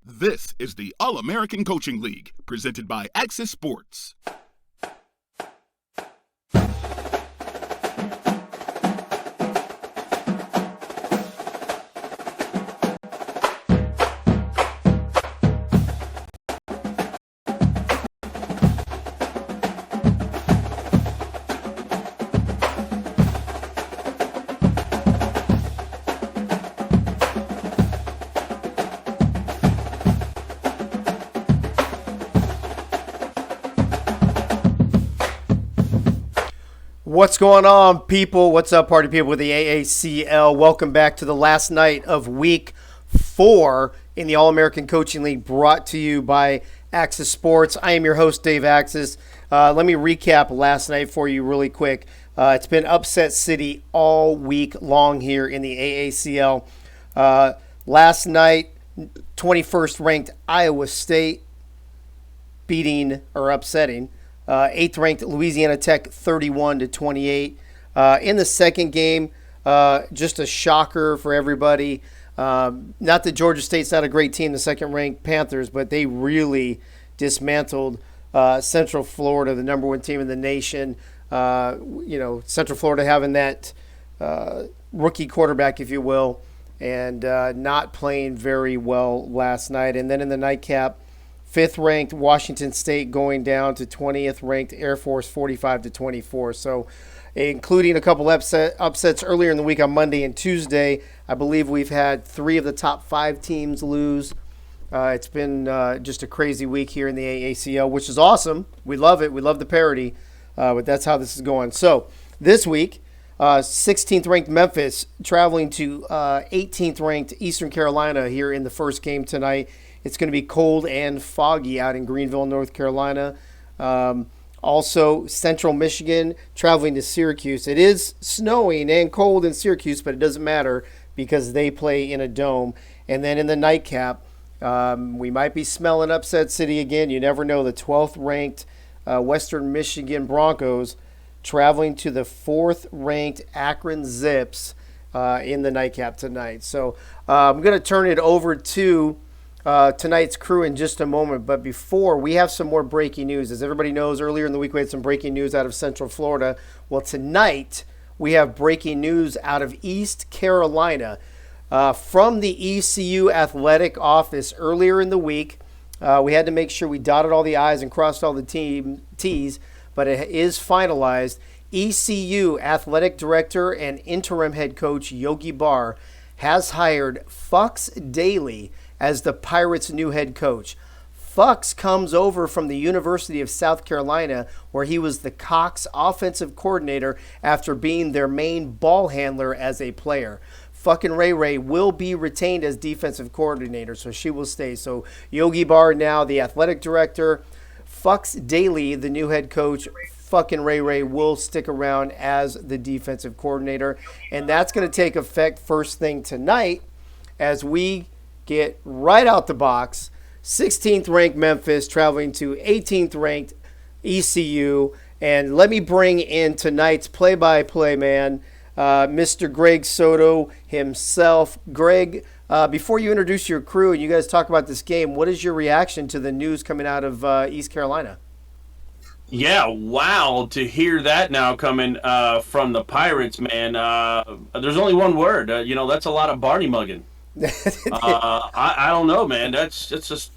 This is the All-American Coaching League, presented by Axis Sports. What's going on, people? What's up, party people with the AACL? Welcome back to the last night of week 4 in the All-American Coaching League, brought to you by Axis Sports. I am your host, Dave Axis. Let me recap last night for you really quick. It's been upset city all week long here in the AACL. Last night, 21st ranked Iowa State upsetting 8th ranked Louisiana Tech 31-28. In the second game, just a shocker for everybody. Not that Georgia State's not a great team, the second ranked Panthers, but they really dismantled Central Florida, the number one team in the nation. Central Florida having that rookie quarterback, if you will, and not playing very well last night. And then in the nightcap, 5th ranked Washington State going down to 20th ranked Air Force 45-24. So including a couple upsets earlier in the week on Monday and Tuesday, I believe we've had 3 of the top 5 teams lose. It's been just a crazy week here in the AACL, which is awesome. We love it. We love the parity, but that's how this is going. So this week, 16th ranked Memphis traveling to 18th ranked Eastern Carolina here in the first game tonight. It's going to be cold and foggy out in Greenville, North Carolina. Also, Central Michigan traveling to Syracuse. It is snowing and cold in Syracuse, but it doesn't matter because they play in a dome. And then in the nightcap, we might be smelling upset city again. You never know. The 12th ranked Western Michigan Broncos traveling to the 4th ranked Akron ZIPS in the nightcap tonight. So I'm going to turn it over to tonight's crew in just a moment. But before, we have some more breaking news. As everybody knows, earlier in the week we had some breaking news out of Central Florida. Well, tonight we have breaking news out of East Carolina. From the ECU athletic office earlier in the week, we had to make sure we dotted all the I's and crossed all the T's, but it is finalized. ECU athletic director and interim head coach Yogi Barr has hired Fuchs Daly as the Pirates' new head coach. Fuchs comes over from the University of South Carolina, where he was the Cox offensive coordinator after being their main ball handler as a player. Fucking Ray will be retained as defensive coordinator, so she will stay. So Yogi Barr now the athletic director. Fuchs Daly, the new head coach. Fucking Ray will stick around as the defensive coordinator. And that's going to take effect first thing tonight as we get right out the box. 16th ranked Memphis traveling to 18th ranked ECU. And let me bring in tonight's play-by-play man, Mr. Greg Soto himself. Greg, before you introduce your crew and you guys talk about this game, what is your reaction to the news coming out of East Carolina? Yeah, wow, to hear that now coming from the Pirates, man. There's only one word. That's a lot of Barney mugging. I don't know, man. That's just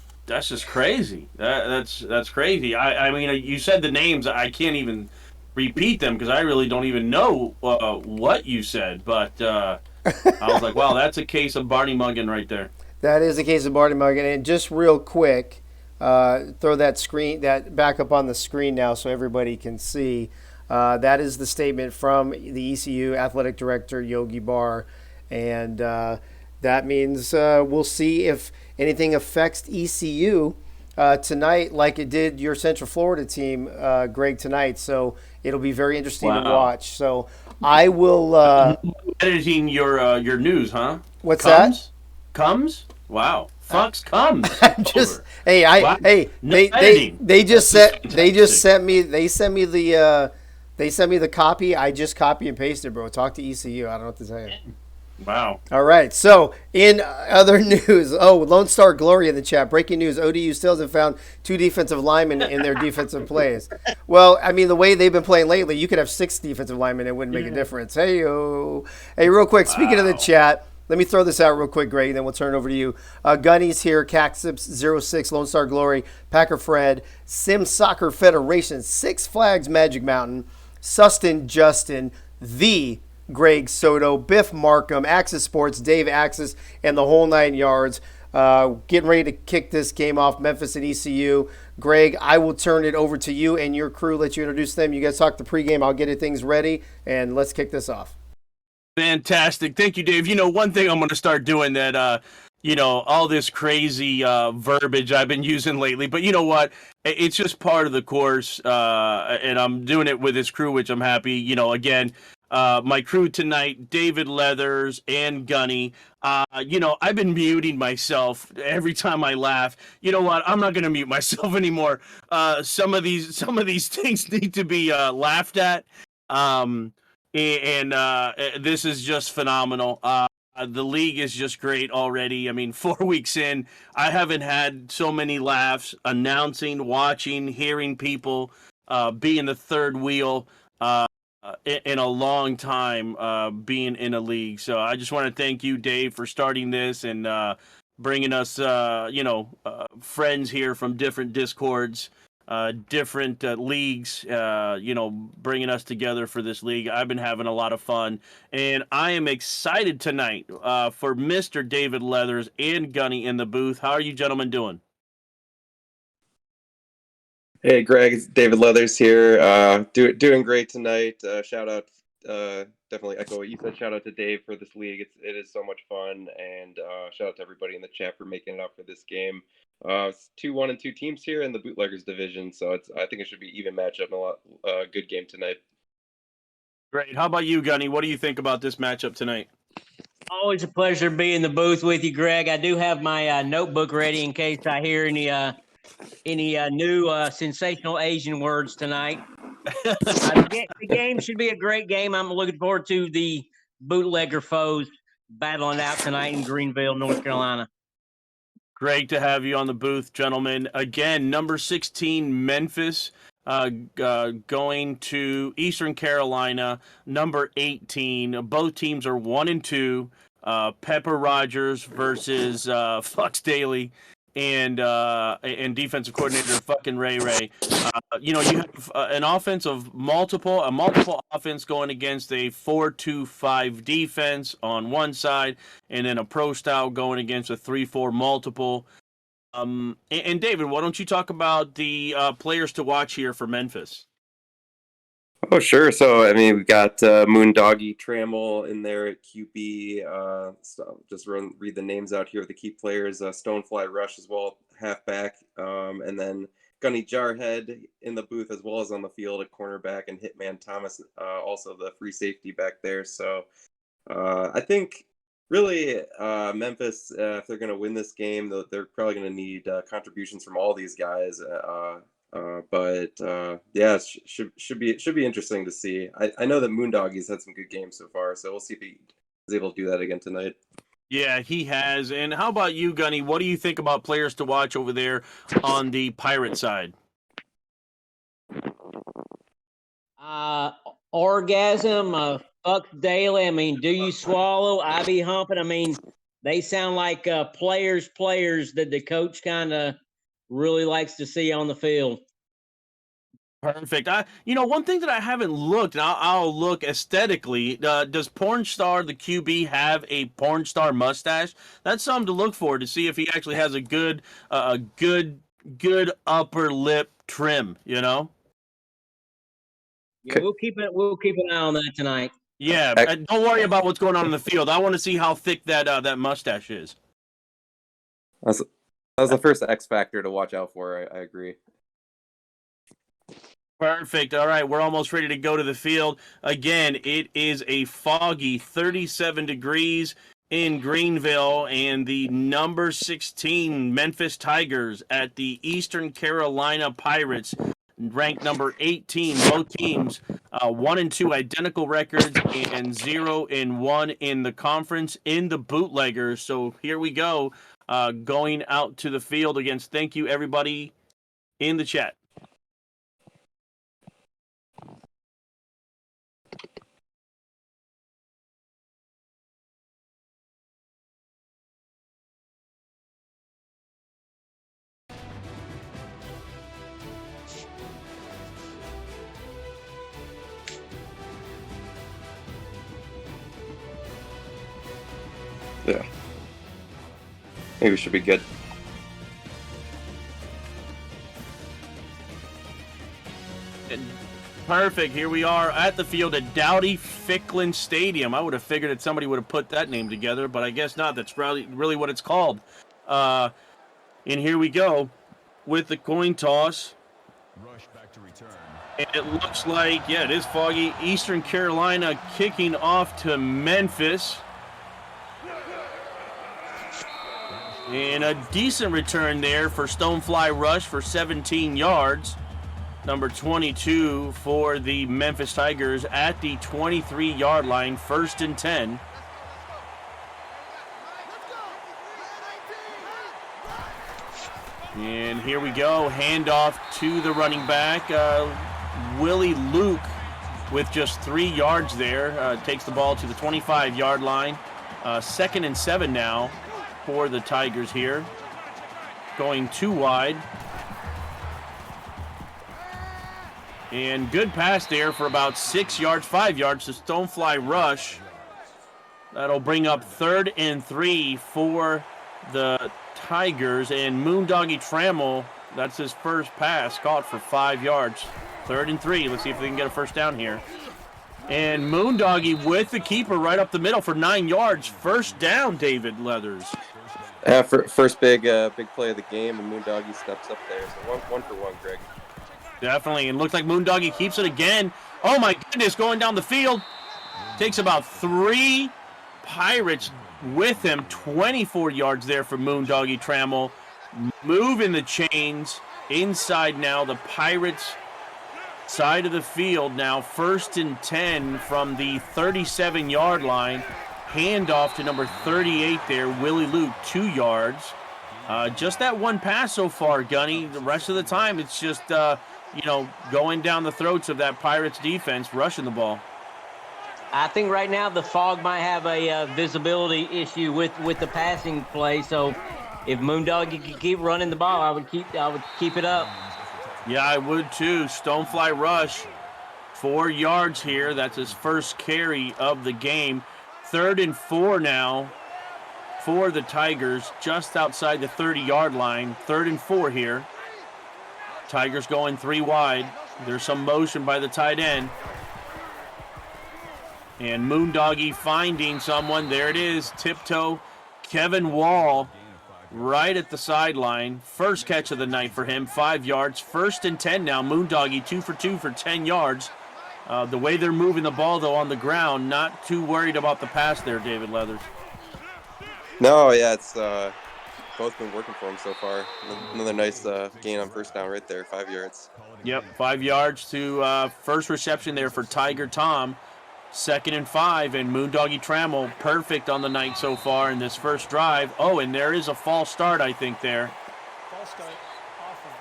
crazy. That's crazy. I mean, you said the names. I can't even repeat them because I really don't even know what you said. But I was like, wow, that's a case of Barney mugging right there. That is a case of Barney mugging. And just real quick, throw that back up on the screen now so everybody can see. That is the statement from the ECU athletic director Yogi Barr, and that means we'll see if anything affects ECU tonight like it did your Central Florida team, Greg, tonight. So it'll be very interesting to watch. So I will editing your news, huh? What's that? Comes? Wow. Fox comes. I'm just hey, wow. Hey, they sent me the copy. I just copy and pasted, bro. Talk to ECU. I don't know what to tell you. Wow. All right. So, in other news, Lone Star Glory in the chat. Breaking news: ODU still hasn't found two defensive linemen in their defensive plays. Well, I mean, the way they've been playing lately, you could have six defensive linemen; it wouldn't make a difference. Hey, real quick. Speaking of the Wow. chat, let me throw this out real quick, Greg, and then we'll turn it over to you. Gunny's here, Cacsips06, Lone Star Glory, Packer Fred, Sim Soccer Federation, Six Flags Magic Mountain, Sustin Justin, the Greg Soto, Biff Markham, Axis Sports, Dave Axis, and the whole 9 yards. Getting ready to kick this game off, Memphis and ECU. Greg, I will turn it over to you and your crew. Let you introduce them. You guys talk the pregame. I'll get things ready, and let's kick this off. Fantastic. Thank you, Dave. One thing I'm going to start doing that, all this crazy verbiage I've been using lately, but you know what? It's just part of the course, and I'm doing it with this crew, which I'm happy. Again, my crew tonight, David Leathers and Gunny. I've been muting myself every time I laugh. You know what? I'm not going to mute myself anymore. Some of these things need to be laughed at. Um, and this is just phenomenal. The league is just great already. I mean, 4 weeks in, I haven't had so many laughs announcing, watching, hearing people being the third wheel in a long time being in a league. So I just want to thank you, Dave, for starting this and bringing us, friends here from different discords, different leagues, bringing us together for this league. I've been having a lot of fun, and I am excited tonight for Mr. David Leathers and Gunny in the booth. How are you gentlemen doing? Hey, Greg, it's David Leathers here. Doing great tonight. Shout out, definitely echo what you said. Shout out to Dave for this league. It is so much fun, and shout out to everybody in the chat for making it up for this game. It's 2-1 and 2 teams here in the Bootleggers division, so I think it should be even matchup and a lot good game tonight. Great. How about you, Gunny? What do you think about this matchup tonight? Always a pleasure to be in the booth with you, Greg. I do have my notebook ready in case I hear any new sensational Asian words tonight. The game should be a great game. I'm looking forward to the bootlegger foes battling it out tonight in Greenville, North Carolina. Great to have you on the booth, gentlemen. Again, number 16, Memphis, going to Eastern Carolina, number 18. Both teams are 1 and 2. Pepper Rogers versus Fox Daly and defensive coordinator fucking Ray Ray. You have a multiple offense going against a 4-2-5 defense on one side, and then a pro style going against a 3-4 multiple. And David, why don't you talk about the players to watch here for Memphis? Oh, sure. So, I mean, we've got Moondoggy Trammell in there at QB. So just read the names out here of the key players. Stonefly Rush as well, halfback. And then Gunny Jarhead in the booth as well as on the field at cornerback, and Hitman Thomas, also the free safety back there. So I think really Memphis, if they're going to win this game, they're probably going to need contributions from all these guys. Yeah, it should be interesting to see. I know that Moondoggy's had some good games so far, so we'll see if he is able to do that again tonight. Yeah, he has. And how about you, Gunny? What do you think about players to watch over there on the Pirate side? Orgasm, Fuck Daily. I mean, Do You Swallow? I Be Humping. I mean, they sound like players that the coach kind of really likes to see on the field. Perfect. One thing that I haven't looked, and I'll look aesthetically. Does Porn Star, the QB, have a porn star mustache? That's something to look for to see if he actually has a good upper lip trim. Yeah, we'll keep an eye on that tonight. Yeah, don't worry about what's going on in the field. I want to see how thick that mustache is. That was the first X factor to watch out for. I agree. Perfect. All right, we're almost ready to go to the field. Again, it is a foggy 37 degrees in Greenville, and the number 16 Memphis Tigers at the Eastern Carolina Pirates. ranked number 18. Both teams 1-2 identical records and 0-1 in the conference in the bootleggers. So here we go, going out to the field against. Thank you everybody in the chat. Yeah. I think we should be good. Perfect. Here we are at the field at Dowdy Ficklin Stadium. I would have figured that somebody would have put that name together, but I guess not. That's really what it's called. And here we go with the coin toss. Rush back to return. And it looks like, yeah, it is foggy. Eastern Carolina kicking off to Memphis. And a decent return there for Stonefly Rush for 17 yards. Number 22 for the Memphis Tigers at the 23-yard line, 1st and 10. And here we go, handoff to the running back. Willie Luke with just 3 yards there. Takes the ball to the 25-yard line. 2nd and 7 now for the Tigers here. Going too wide. And good pass there for about 6 yards, 5 yards to Stonefly Rush. That'll bring up 3rd and 3 for the Tigers. And Moondoggy Trammell, that's his first pass, caught for 5 yards. 3rd and 3. Let's see if they can get a first down here. And Moondoggy with the keeper right up the middle for 9 yards. First down, David Leathers. First big play of the game, and Moondoggy steps up there. So one for one, Greg. Definitely, and looks like Moondoggy keeps it again. Oh my goodness, going down the field. Takes about 3 Pirates with him. 24 yards there for Moondoggy Trammell. Moving the chains inside now. The Pirates side of the field now. 1st and 10 from the 37-yard line. Handoff to number 38 there, Willie Luke, 2 yards. Just that one pass so far, Gunny. The rest of the time, it's just, going down the throats of that Pirates defense, rushing the ball. I think right now the fog might have a visibility issue with the passing play. So if Moondoggy could keep running the ball, I would keep it up. Yeah, I would too. Stonefly Rush, 4 yards here. That's his first carry of the game. 3rd and 4 now for the Tigers, just outside the 30-yard line. 3rd and 4 here. Tigers going 3 wide. There's some motion by the tight end. And Moondoggy finding someone. There it is. Tiptoe. Kevin Wall right at the sideline. First catch of the night for him. 5 yards. 1st and 10 now. Moondoggy 2 for 2 for 10 yards. The way they're moving the ball, though, on the ground, not too worried about the pass there, David Leathers. No, yeah, it's both been working for him so far. Another nice gain on first down right there, 5 yards. Yep, 5 yards to first reception there for Tiger Tom. 2nd and 5, and Moondoggy Trammell perfect on the night so far in this first drive. Oh, and there is a false start, I think, there. False start, offense.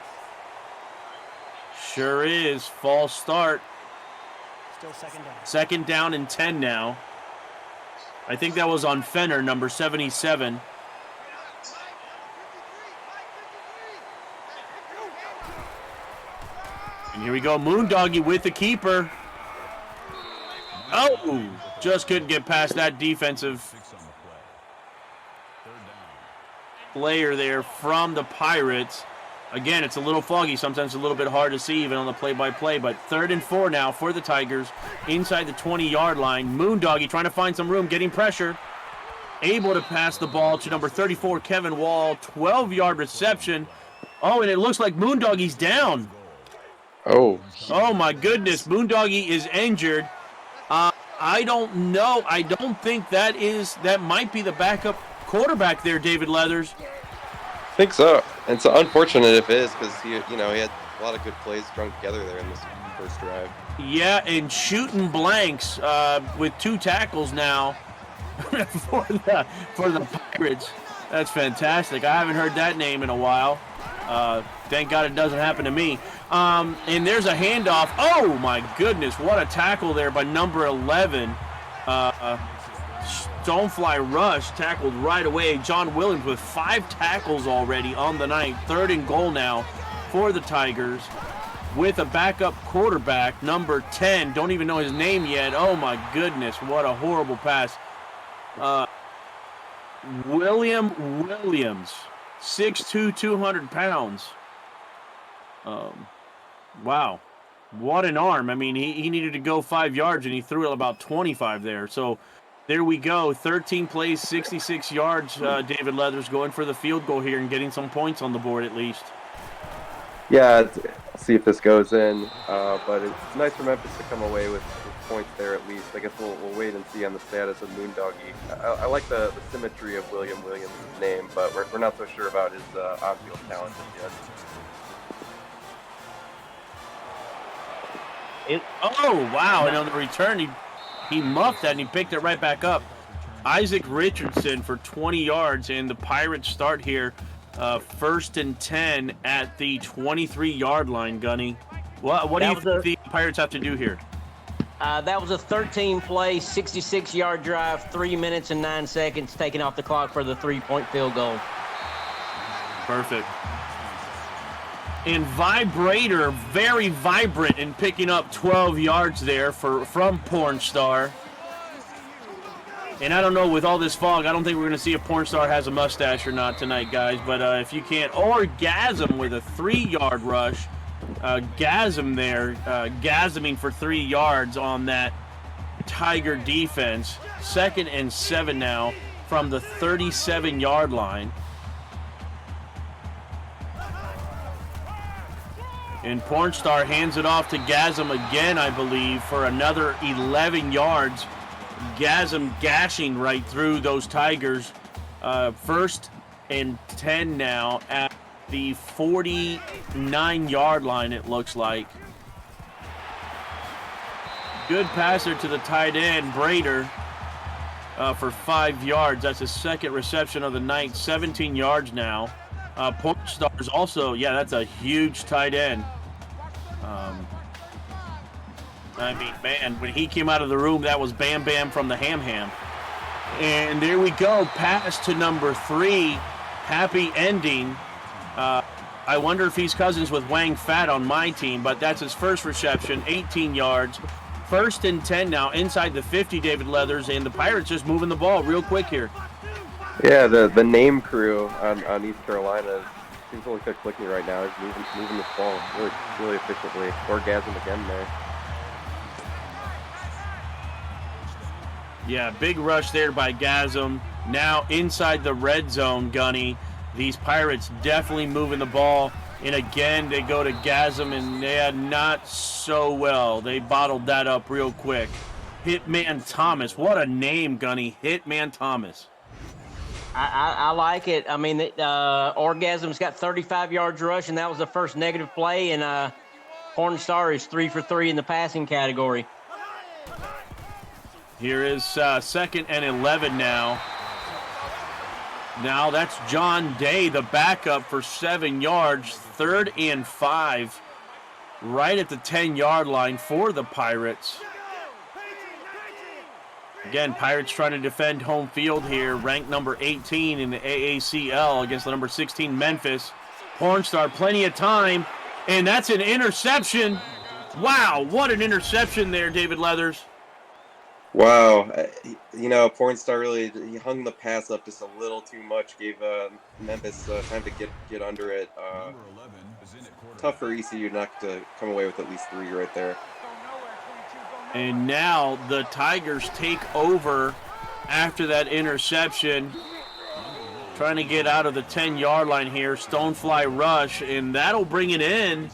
Sure is, false start. Still 2nd down. 2nd down and 10 now. I think that was on Fenner, number 77. And here we go, Moondoggy with the keeper. Oh, just couldn't get past that defensive player there from the Pirates. Again, it's a little foggy, sometimes a little bit hard to see even on the play-by-play, but 3rd and 4 now for the Tigers inside the 20-yard line. Moondoggy trying to find some room, getting pressure. Able to pass the ball to number 34, Kevin Wall, 12-yard reception. Oh, and it looks like Moondoggy's down. Oh. Oh, my goodness, Moondoggy is injured. I don't know. I don't think that might be the backup quarterback there, David Leathers. I think so. And it's unfortunate if it is because he had A lot of good plays strung together there in this first drive. Yeah, and shooting blanks with 2 tackles now for the Pirates. That's fantastic. I haven't heard that name in a while. Thank God it doesn't happen to me. And there's a handoff. Oh, my goodness. What a tackle there by number 11. Stonefly Rush tackled right away. John Williams with 5 tackles already on the night. 3rd and goal now for the Tigers with a backup quarterback, number 10. Don't even know his name yet. Oh, my goodness. What a horrible pass. William Williams, 6'2", 200 pounds. Wow. What an arm. I mean, he needed to go 5 yards, and he threw it about 25 there. So there we go. 13 plays, 66 yards. David Leathers going for the field goal here and getting some points on the board at least. Yeah, I'll see if this goes in. But it's nice for Memphis to come away with points there at least. I guess we'll wait and see on the status of Moondoggy. I like the symmetry of William Williams' name, but we're not so sure about his on-field talent just yet. Oh, wow. And on the return, he muffed that and he picked it right back up. Isaac Richardson for 20 yards, and the Pirates start here 1st and 10 at the 23-yard line, Gunny. What do you think the Pirates have to do here? That was a 13-play, 66-yard drive, 3 minutes and 9 seconds, taking off the clock for the 3-point field goal. Perfect. And Vibrator, very vibrant in picking up 12 yards there from Pornstar. And I don't know, with all this fog, I don't think we're going to see if Pornstar has a mustache or not tonight, guys. But if you can't, Orgasm with a 3-yard rush. Gasm there, gasming for 3 yards on that Tiger defense. 2nd and 7 now from the 37-yard line. And Pornstar hands it off to Gasm again, I believe, for another 11 yards. Gasm gashing right through those Tigers. 1st and 10 now at the 49-yard line, it looks like. Good passer to the tight end, Brader, for 5 yards. That's his 2nd reception of the night, 17 yards now. Pornstar's also, yeah, that's a huge tight end. I mean, man, when he came out of the room, that was Bam Bam from the Ham Ham. And there we go, pass to number 3, happy ending. I wonder if he's cousins with Wang Fat on my team, but that's his 1st reception, 18 yards. 1st and 10 now, inside the 50, David Leathers, and the Pirates just moving the ball real quick here. Yeah, the name crew on East Carolina seems to look like clicking right now. He's moving this ball really efficiently. Orgasm again there. Yeah, big rush there by Gasm. Now inside the red zone, Gunny. These Pirates definitely moving the ball. And again, they go to Gasm, and they had not so well. They bottled that up real quick. Hitman Thomas. What a name, Gunny. Hitman Thomas. I like it. I mean, Orgasm's got 35 yards rush, and that was the first negative play. And Pornstar is 3 for 3 in the passing category. Here is 2nd and 11 now. Now that's John Day, the backup, for 7 yards. 3rd and 5, right at the 10-yard line for the Pirates. Again, Pirates trying to defend home field here, ranked number 18 in the AACL against the number 16 Memphis. Pornstar, plenty of time, and that's an interception. Wow, what an interception there, David Leathers. Wow, Pornstar really he hung the pass up just a little too much, gave Memphis time to get under it. Tough for ECU not to come away with at least 3 right there. And now the Tigers take over after that interception. Trying to get out of the 10-yard line here. Stonefly rush, and that'll bring it in,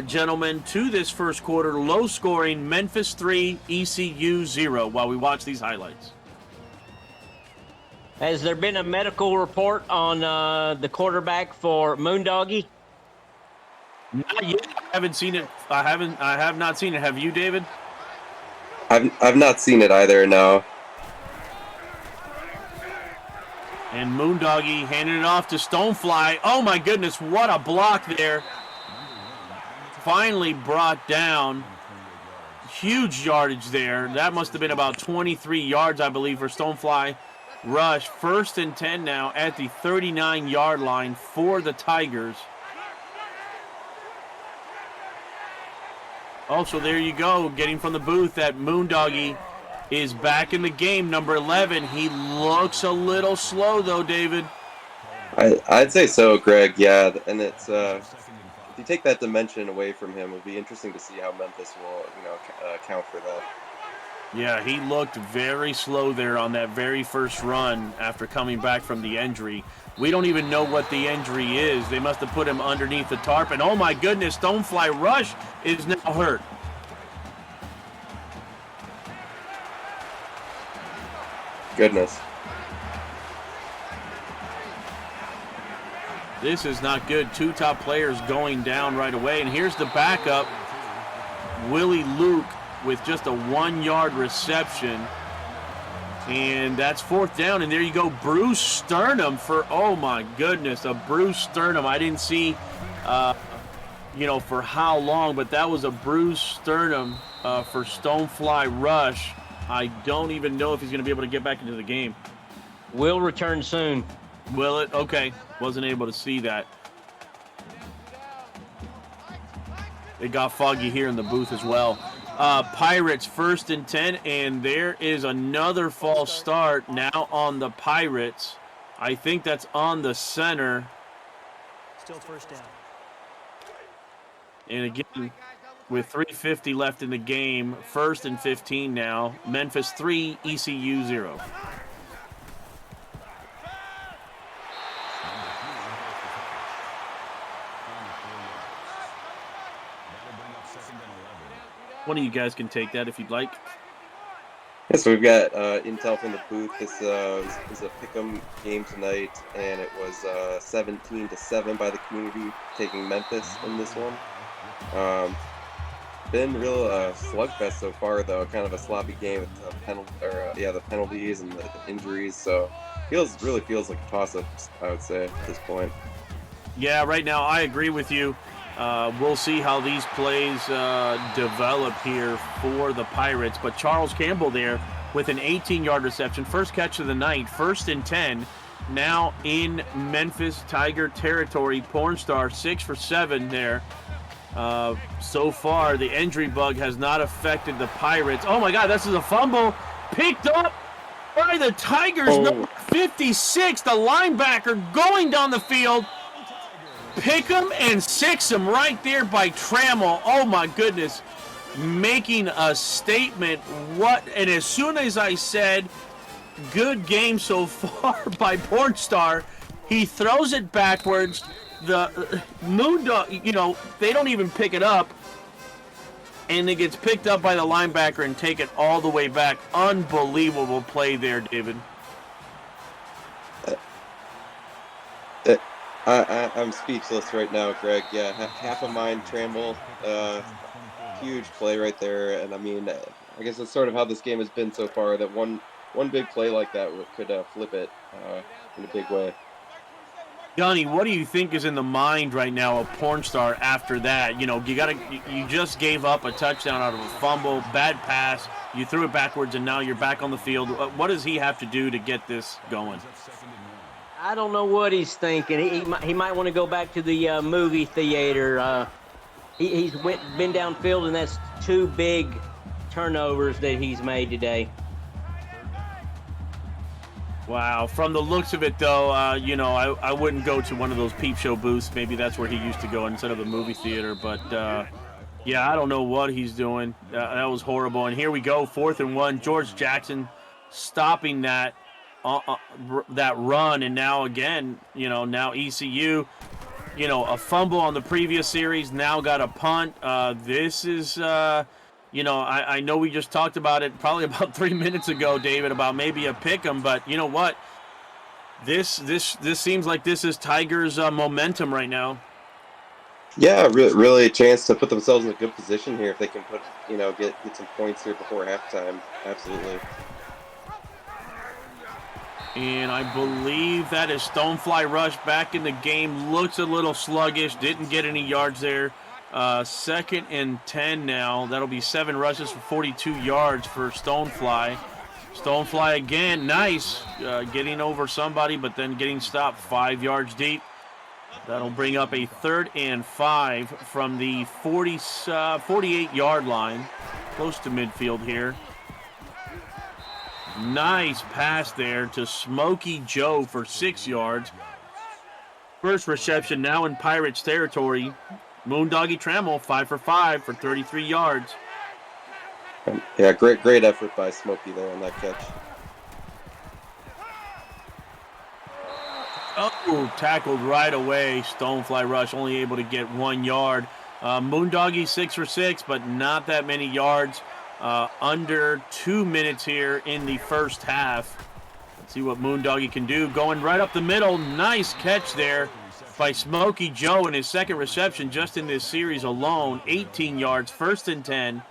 gentlemen, to this first quarter. Low scoring, Memphis 3, ECU 0, while we watch these highlights. Has there been a medical report on the quarterback for Moondoggy? Not yet. I haven't seen it. I have not seen it. Have you, David? I've not seen it either. No. And Moondoggy handed it off to Stonefly. Oh my goodness, what a block there. Finally brought down. Huge yardage there. That must have been about 23 yards, I believe, for Stonefly Rush. 1st and 10 now at the 39-yard line for the Tigers. Also, there you go, getting from the booth that Moondoggy is back in the game, number 11. He looks a little slow, though, David. I'd say so, Greg. Yeah, and it's if you take that dimension away from him, it'll be interesting to see how Memphis will, account for that. Yeah, he looked very slow there on that very first run after coming back from the injury. We don't even know what the injury is. They must have put him underneath the tarp. And oh my goodness, Stonefly Rush is now hurt. Goodness. This is not good. 2 top players going down right away. And here's the backup, Willie Luke, with just a 1-yard reception. And that's 4th down. And there you go, Bruce Sternum for, oh my goodness, a Bruce Sternum. I didn't see, for how long, but that was a Bruce Sternum for Stonefly Rush. I don't even know if he's going to be able to get back into the game. Will return soon. Will it? Okay. Wasn't able to see that. It got foggy here in the booth as well. Pirates 1st and 10, and there is another false start now on the Pirates. I think that's on the center. Still 1st down. And again, with 3:50 left in the game, 1st and 15 now. Memphis 3, ECU 0. One of you guys can take that if you'd like. Yeah, so we've got intel from the booth. This is a pick'em game tonight, and it was 17-7 by the community, taking Memphis in this one. Been real slugfest so far, though. Kind of a sloppy game with the penalties and the injuries. So really feels like a toss-up, I would say, at this point. Yeah, right now I agree with you. We'll see how these plays develop here for the Pirates. But Charles Campbell there with an 18-yard reception. First catch of the night, 1st and 10. Now in Memphis Tiger territory. Pornstar 6 for 7 there. So far, the injury bug has not affected the Pirates. Oh my God, this is a fumble picked up by the Tigers. Number 56, the linebacker going down the field. Pick 'em and 6 'em right there by Trammell. Oh my goodness, making a statement. And as soon as I said, good game so far by Pornstar, he throws it backwards. The Moondog, they don't even pick it up, and it gets picked up by the linebacker and take it all the way back. Unbelievable play there, David. I'm speechless right now, Greg. Yeah, half a mind, Trammell. Huge play right there, and I mean, I guess that's sort of how this game has been so far. That one big play like that could flip it in a big way. Johnny, what do you think is in the mind right now of Pornstar after that? You just gave up a touchdown out of a fumble, bad pass. You threw it backwards, and now you're back on the field. What does he have to do to get this going? I don't know what he's thinking. He might want to go back to the movie theater. He's been downfield, and that's 2 big turnovers that he's made today. Wow. From the looks of it, though, I wouldn't go to one of those peep show booths. Maybe that's where he used to go instead of the movie theater. But, yeah, I don't know what he's doing. That was horrible. And here we go, 4th and 1. George Jackson stopping that run. And now, again, now ECU, a fumble on the previous series, now got a punt. This is... I know we just talked about it probably about 3 minutes ago, David, about maybe a pick'em, but you know what? This seems like this is Tigers' momentum right now. Yeah, really a chance to put themselves in a good position here if they can put, get some points here before halftime. Absolutely. And I believe that is Stonefly Rush back in the game. Looks a little sluggish. Didn't get any yards there. 2nd and 10 now. That'll be 7 rushes for 42 yards for Stonefly. Stonefly again, nice. Getting over somebody, but then getting stopped 5 yards deep. That'll bring up a 3rd and 5 from the 48-yard line. Close to midfield here. Nice pass there to Smokey Joe for 6 yards. First reception now in Pirates territory. Moondoggy Trammell 5 for 5 for 33 yards. Yeah, great effort by Smokey there on that catch. Oh, tackled right away. Stonefly Rush only able to get 1 yard. Moondoggy 6 for 6, but not that many yards. Under 2 minutes here in the first half. Let's see what Moondoggy can do. Going right up the middle. Nice catch there by Smokey Joe in his 2nd reception just in this series alone. 18 yards, 1st and 10.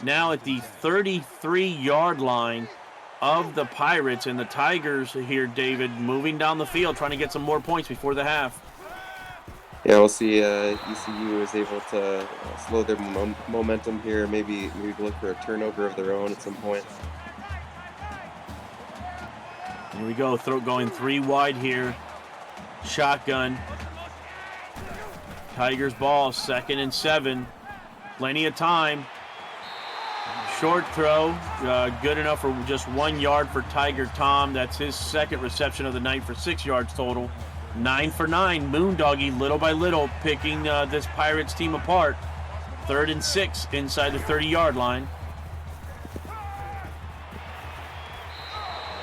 Now at the 33-yard line of the Pirates, and the Tigers here, David, moving down the field, trying to get some more points before the half. Yeah, we'll see. ECU is able to slow their momentum here. Maybe look for a turnover of their own at some point. Here we go, going 3 wide here. Shotgun. Tigers ball, 2nd and 7. Plenty of time. Short throw, good enough for just 1 yard for Tiger Tom. That's his 2nd reception of the night for 6 yards total. 9 for 9. Moondoggy, little by little, picking this Pirates team apart. 3rd and 6 inside the 30-yard line.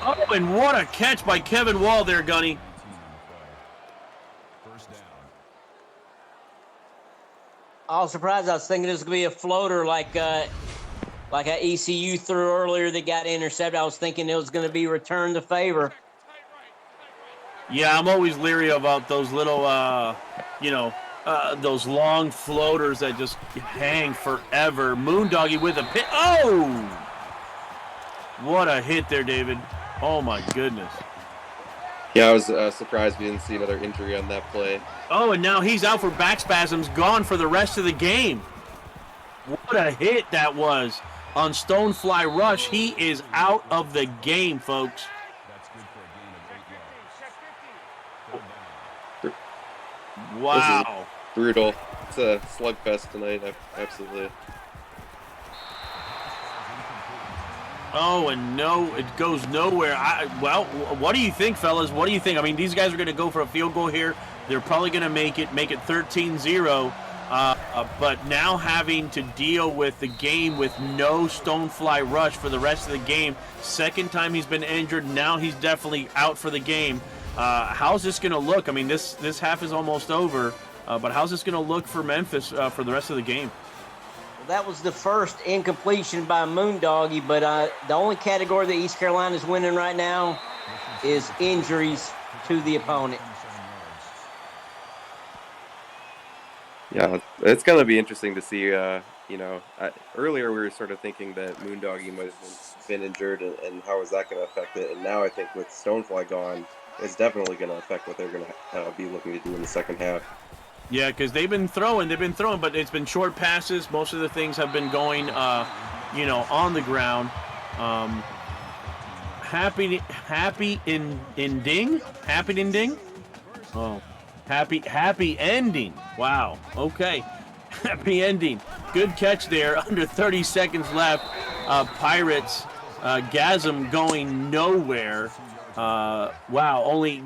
Oh, and what a catch by Kevin Wall there, Gunny. I was surprised. I was thinking it was going to be a floater like a ECU threw earlier that got intercepted. I was thinking it was going to be returned to favor. Yeah, I'm always leery about those little, those long floaters that just hang forever. Moondoggy with a pit. Oh! What a hit there, David. Oh, my goodness. Yeah, I was surprised we didn't see another injury on that play. Oh, and now he's out for back spasms, gone for the rest of the game. What a hit that was on Stonefly Rush. He is out of the game, folks. Wow. Brutal. It's a slugfest tonight, absolutely. Oh, and no, it goes nowhere. Well, what do you think, fellas? What do you think? I mean, these guys are going to go for a field goal here. They're probably going to make it 13-0. But now having to deal with the game with no Stonefly Rush for the rest of the game. 2nd time he's been injured. Now he's definitely out for the game. How's this going to look? I mean, this half is almost over. But how's this going to look for Memphis for the rest of the game? That was the first incompletion by Moondoggy, but the only category that East Carolina is winning right now is injuries to the opponent. Yeah, it's going to be interesting to see. Earlier we were sort of thinking that Moondoggy might have been injured, and how is that going to affect it? And now I think with Stonefly gone, it's definitely going to affect what they're going to be looking to do in the second half. Yeah, because they've been throwing, but it's been short passes. Most of the things have been going, on the ground. Happy ending. Oh, happy ending. Wow. Okay. Happy ending. Good catch there. Under 30 seconds left. Pirates. Gasm going nowhere. Wow,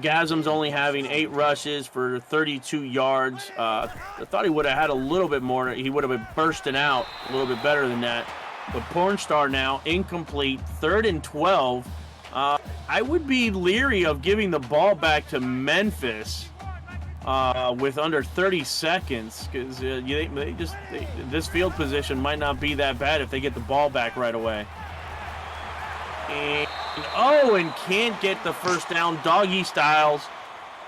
Gasm's only having 8 rushes for 32 yards. I thought he would have had a little bit more. He would have been bursting out a little bit better than that. But Pornstar now incomplete, 3rd and 12. I would be leery of giving the ball back to Memphis with under 30 seconds because this field position might not be that bad if they get the ball back right away. And can't get the first down. Doggy Styles.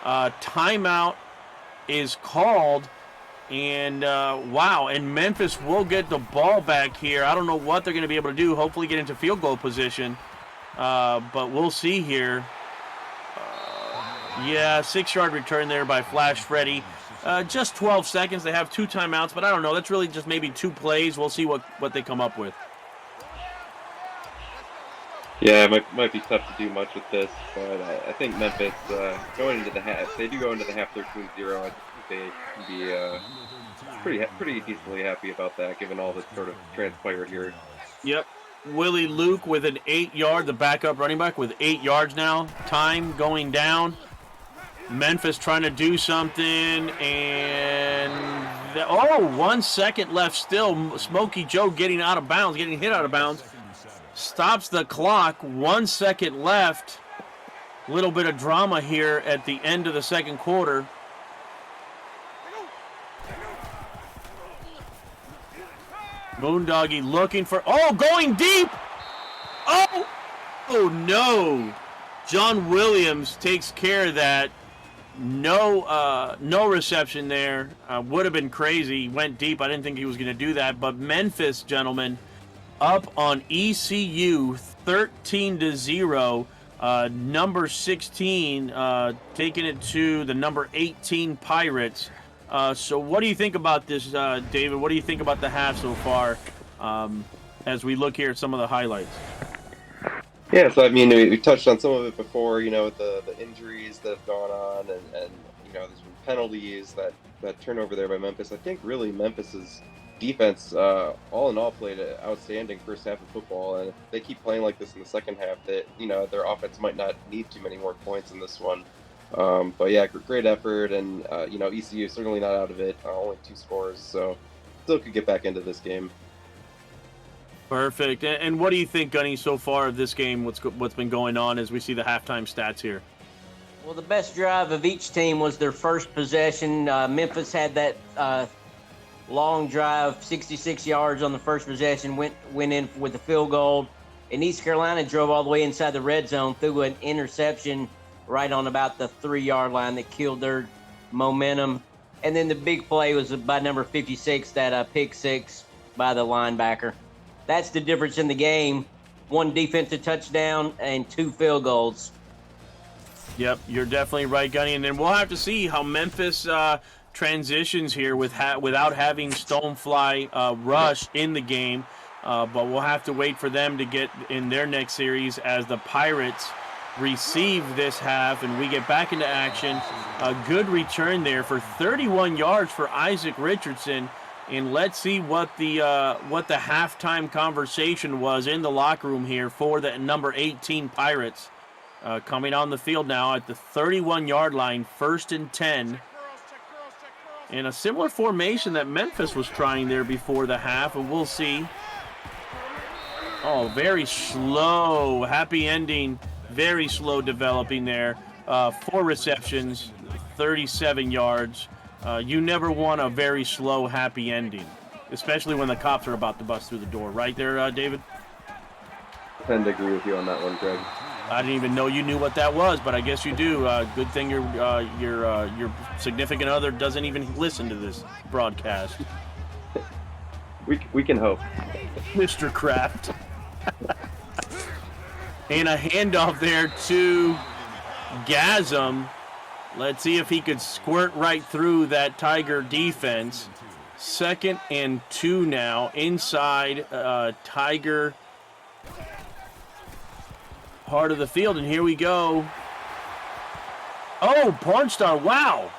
Timeout is called. And, wow, and Memphis will get the ball back here. I don't know what they're going to be able to do. Hopefully get into field goal position. But we'll see here. Yeah, 6-yard return there by Flash Freddy. Just 12 seconds. They have 2 timeouts, but I don't know. That's really just maybe 2 plays. We'll see what they come up with. Yeah, it might be tough to do much with this, but I think Memphis, going into the half, if they do go into the half 13-0, I think they can be pretty decently happy about that, given all that's sort of transpired here. Yep. Willie Luke with an 8-yard, the backup running back with 8 yards now. Time going down. Memphis trying to do something, and 1 second left still. Smokey Joe getting out of bounds, getting hit out of bounds. Stops the clock, 1 second left. A little bit of drama here at the end of the second quarter. Moondoggy looking for, going deep! Oh no! John Williams takes care of that. No reception there. Would have been crazy. Went deep. I didn't think he was going to do that. But Memphis, gentlemen, up on ECU 13-0. Number 16 taking it to the number 18 Pirates. So what do you think about this, David? What do you think about the half so far as we look here at some of the highlights? Yeah, so I mean, we touched on some of it before, with the injuries that have gone on, and there's been penalties, that turnover there by Memphis. I think really Memphis's defense, all in all, played an outstanding first half of football, and if they keep playing like this in the second half, that their offense might not need too many more points in this one. But yeah, great effort, and ECU certainly not out of it. Only 2 scores, so still could get back into this game. Perfect. And what do you think, Gunny, so far of this game? What's been going on as we see the halftime stats here? Well, the best drive of each team was their first possession. Memphis had that long drive, 66 yards on the first possession, went in with a field goal. And East Carolina drove all the way inside the red zone, threw an interception right on about the 3-yard line that killed their momentum. And then the big play was by number 56, that pick six by the linebacker. That's the difference in the game. 1 defensive touchdown and 2 field goals. Yep, you're definitely right, Gunny. And then we'll have to see how Memphis transitions here without having Stonefly Rush in the game. But we'll have to wait for them to get in their next series as the Pirates receive this half and we get back into action. A good return there for 31 yards for Isaac Richardson. And let's see what the halftime conversation was in the locker room here for the number 18 Pirates. Coming on the field now at the 31-yard line, 1st and 10. And a similar formation that Memphis was trying there before the half, and we'll see. Very slow. Happy ending. Very slow developing there. 4 receptions, 37 yards. You never want a very slow, happy ending, especially when the cops are about to bust through the door. Right there, David? I tend to agree with you on that one, Greg. I didn't even know you knew what that was, but I guess you do. Good thing your significant other doesn't even listen to this broadcast. We can hope. Mr. Kraft. And a handoff there to Gasm. Let's see if he could squirt right through that Tiger defense. 2nd and 2 now inside Tiger part of the field, and here we go. Pornstar, wow.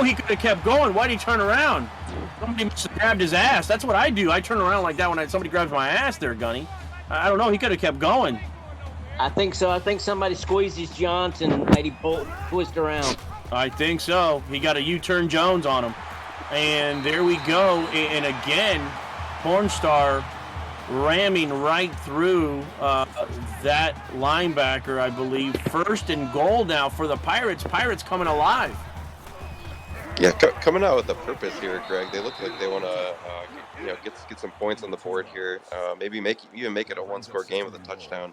He could have kept going. Why'd he turn around? Somebody must have grabbed his ass. That's what I do. I turn around like that when somebody grabs my ass there, Gunny. I don't know. He could have kept going. I think so. I think somebody squeezed his Johnson and made him twist around. I think so. He got a U-turn Jones on him. And there we go. And again, Pornstar ramming right through that linebacker, I believe. 1st and goal now for the Pirates. Pirates coming alive. Yeah, coming out with a purpose here, Greg. They look like they want to, get some points on the board here. Maybe make it a 1-score game with a touchdown.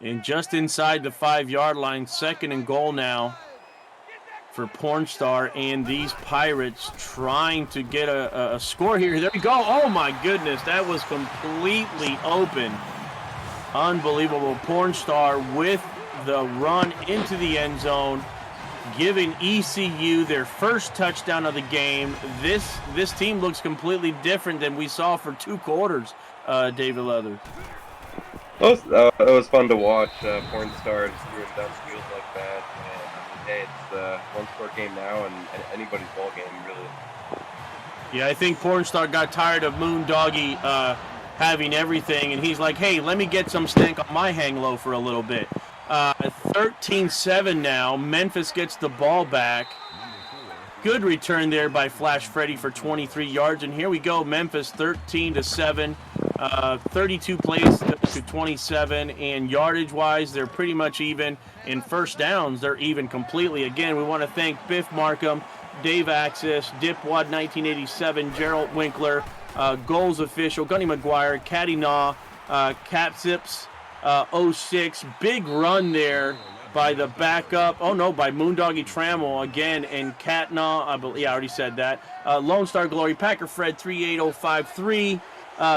And just inside the 5-yard line, 2nd and goal now. for Pornstar and these Pirates trying to get a score here. There we go. Oh, my goodness. That was completely open. Unbelievable. Pornstar with the run into the end zone, giving ECU their first touchdown of the game. This team looks completely different than we saw for 2 quarters, David Leather. It was fun to watch Pornstar just doing dumb field like that. And, hey, it's a one-score game now, and anybody's ball game, really. Yeah, I think Pornstar got tired of Moondoggy having everything, and he's like, hey, let me get some stank on my hang low for a little bit. 13-7 now. Memphis gets the ball back. Good return there by Flash Freddy for 23 yards. And here we go, Memphis 13-7. 32 plays to 27. And yardage-wise, they're pretty much even. In first downs, they're even completely. Again, we want to thank Biff Markham, Dave Axis, Dipwad 1987, Gerald Winkler, Goals Official, Gunny McGuire, Caddy Naw, Cap Zips 06. Big run there by the backup. Oh, no, by Moondoggy Trammell again. And Cat Naw, I already said that. Lone Star Glory, Packer Fred 38053.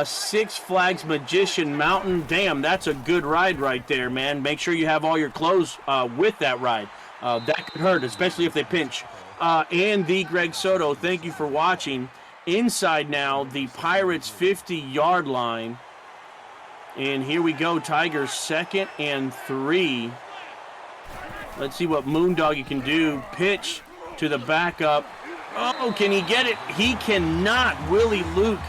Six Flags Magician Mountain. Damn, that's a good ride right there, man. Make sure you have all your clothes with that ride. That could hurt, especially if they pinch. And the Greg Soto, thank you for watching. Inside now, the Pirates' 50-yard line. And here we go, Tigers 2nd and 3. Let's see what Moondoggy can do. Pitch to the backup. Oh, can he get it? He cannot. Willie Luke,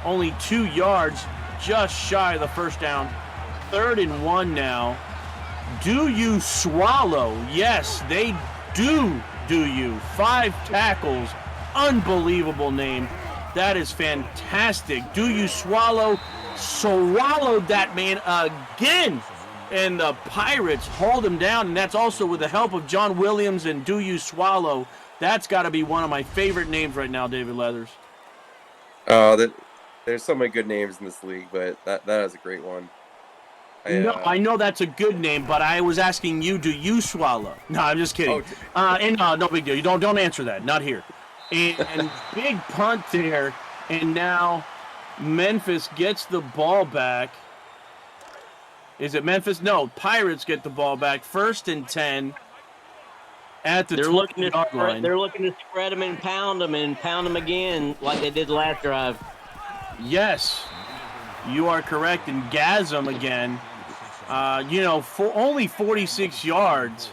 only 2 yards, just shy of the first down. 3rd and 1 now. Do you swallow? Yes, they do you. 5 tackles. Unbelievable name. That is fantastic. Do you swallow? Swallowed that man again. And the Pirates hold him down, and that's also with the help of John Williams and Do You Swallow. That's got to be one of my favorite names right now, David Leathers. There's so many good names in this league, but that is a great one. I know that's a good name, but I was asking you, do you swallow? No, I'm just kidding. No big deal. You don't answer that. Not here. And big punt there, and now Memphis gets the ball back. Is it Memphis? No, Pirates get the ball back. 1st and 10 at the 20-yard line. They're looking to spread them and pound them again like they did last drive. Yes, you are correct. And Gasm again, for only 46 yards.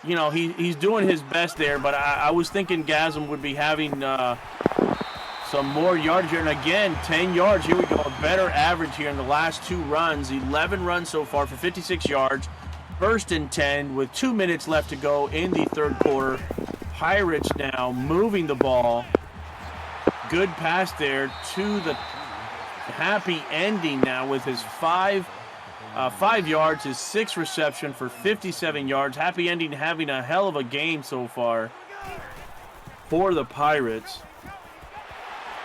He's doing his best there, but I was thinking Gasm would be having some more yards here. And again, 10 yards. Here we go. A better average here in the last 2 runs. 11 runs so far for 56 yards. 1st and 10 with 2 minutes left to go in the 3rd quarter. Pirates now moving the ball. Good pass there to the happy ending now with his 5 yards, his 6th reception for 57 yards. Happy ending, having a hell of a game so far for the Pirates.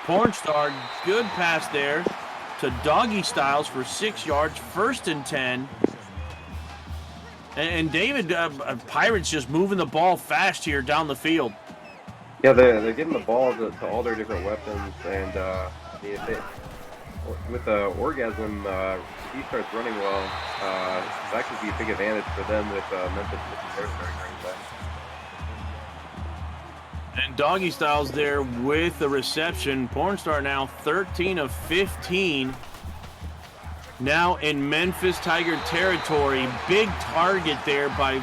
Pornstar, good pass there to Doggy Styles for 6 yards, 1st and 10. And David, Pirates just moving the ball fast here down the field. Yeah, they're getting the ball to all their different weapons, and with the Orgasm, he starts running well. That could be a big advantage for them with Memphis with their starting running back. And Doggy Styles there with the reception. Pornstar now 13 of 15. Now in Memphis Tiger territory. Big target there by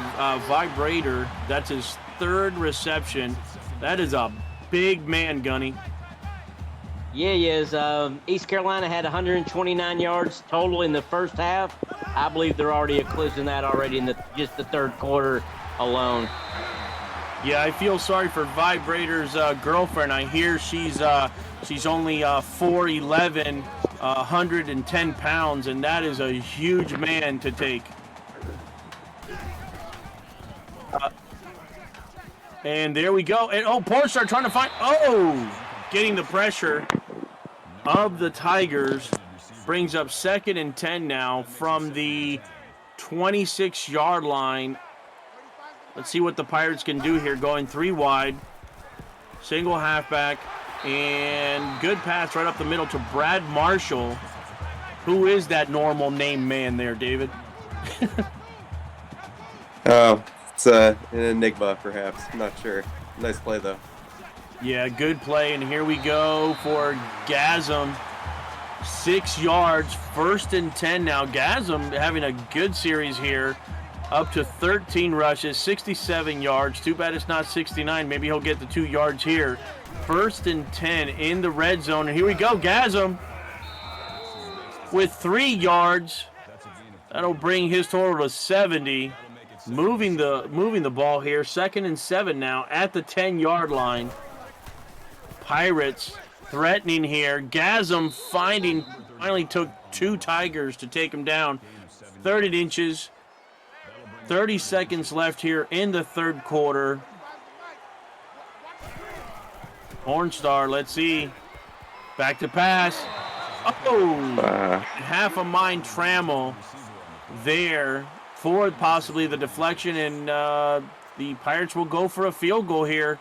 Vibrator. That's his 3rd reception. That is a big man, Gunny. Yeah, he is. East Carolina had 129 yards total in the first half. I believe they're already eclipsing that already in just the 3rd quarter alone. Yeah, I feel sorry for Vibrator's girlfriend. I hear she's only 4'11", 110 pounds, and that is a huge man to take. And there we go. And Pornstar trying to find. Getting the pressure of the Tigers brings up 2nd and 10 now from the 26-yard line. Let's see what the Pirates can do here. Going 3 wide. Single halfback. And good pass right up the middle to Brad Marshall. Who is that normal name man there, David? It's an enigma, perhaps. I'm not sure. Nice play, though. Yeah, good play. And here we go for Gasm. 6 yards, 1st and 10 now. Gasm having a good series here. Up to 13 rushes, 67 yards. Too bad it's not 69. Maybe he'll get the 2 yards here. 1st and 10 in the red zone. And here we go, Gasm with 3 yards. That'll bring his total to 70. Moving the ball here. 2nd and 7 now at the 10-yard line. Pirates threatening here. Gasm finally took 2 Tigers to take him down. 30 inches. 30 seconds left here in the 3rd quarter. Hornstar, let's see. Back to pass. Oh! Half a mind Trammell there for possibly the deflection, and the Pirates will go for a field goal here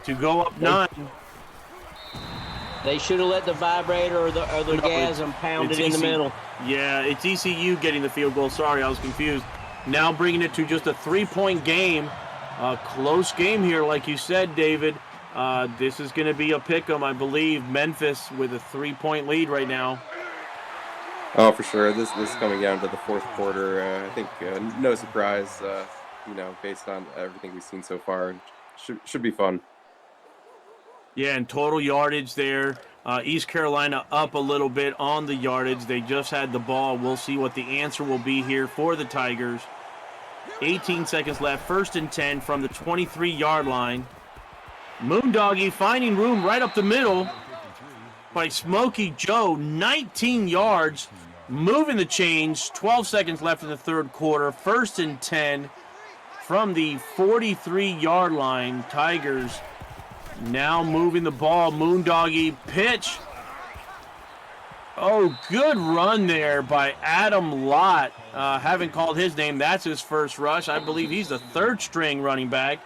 to go up 9. They should have let the vibrator or the Gasm pound it in the middle. Yeah, it's ECU getting the field goal. Sorry, I was confused. Now bringing it to just a 3-point game. A close game here, like you said, David. This is going to be a pick-em, I believe. Memphis with a 3-point lead right now. Oh, for sure. This is coming down to the 4th quarter. I think no surprise, based on everything we've seen so far. Should be fun. Yeah, and total yardage there. East Carolina up a little bit on the yardage. They just had the ball. We'll see what the answer will be here for the Tigers. 18 seconds left. 1st and 10 from the 23-yard line. Moondoggy finding room right up the middle by Smokey Joe. 19 yards. Moving the chains. 12 seconds left in the 3rd quarter. 1st and 10 from the 43-yard line. Tigers now moving the ball. Moondoggy pitch. Oh, good run there by Adam Lott. Haven't called his name. That's his first rush. I believe he's the 3rd-string running back.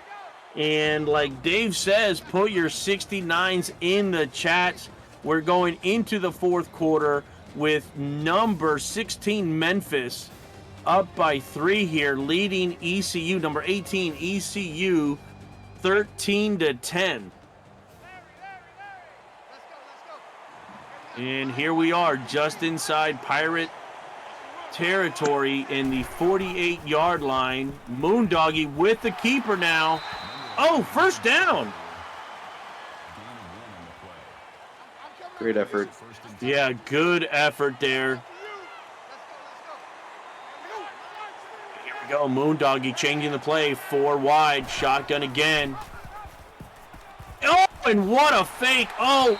And like Dave says, put your 69s in the chats. We're going into the 4th quarter with number 16 Memphis up by 3 here, leading ECU, number 18 ECU, 13-10. And here we are, just inside Pirate territory in the 48-yard line. Moondoggy with the keeper now. Oh, 1st down. Great effort. Yeah, good effort there. Here we go, Moondoggy changing the play. 4 wide, shotgun again. Oh, and what a fake. Oh.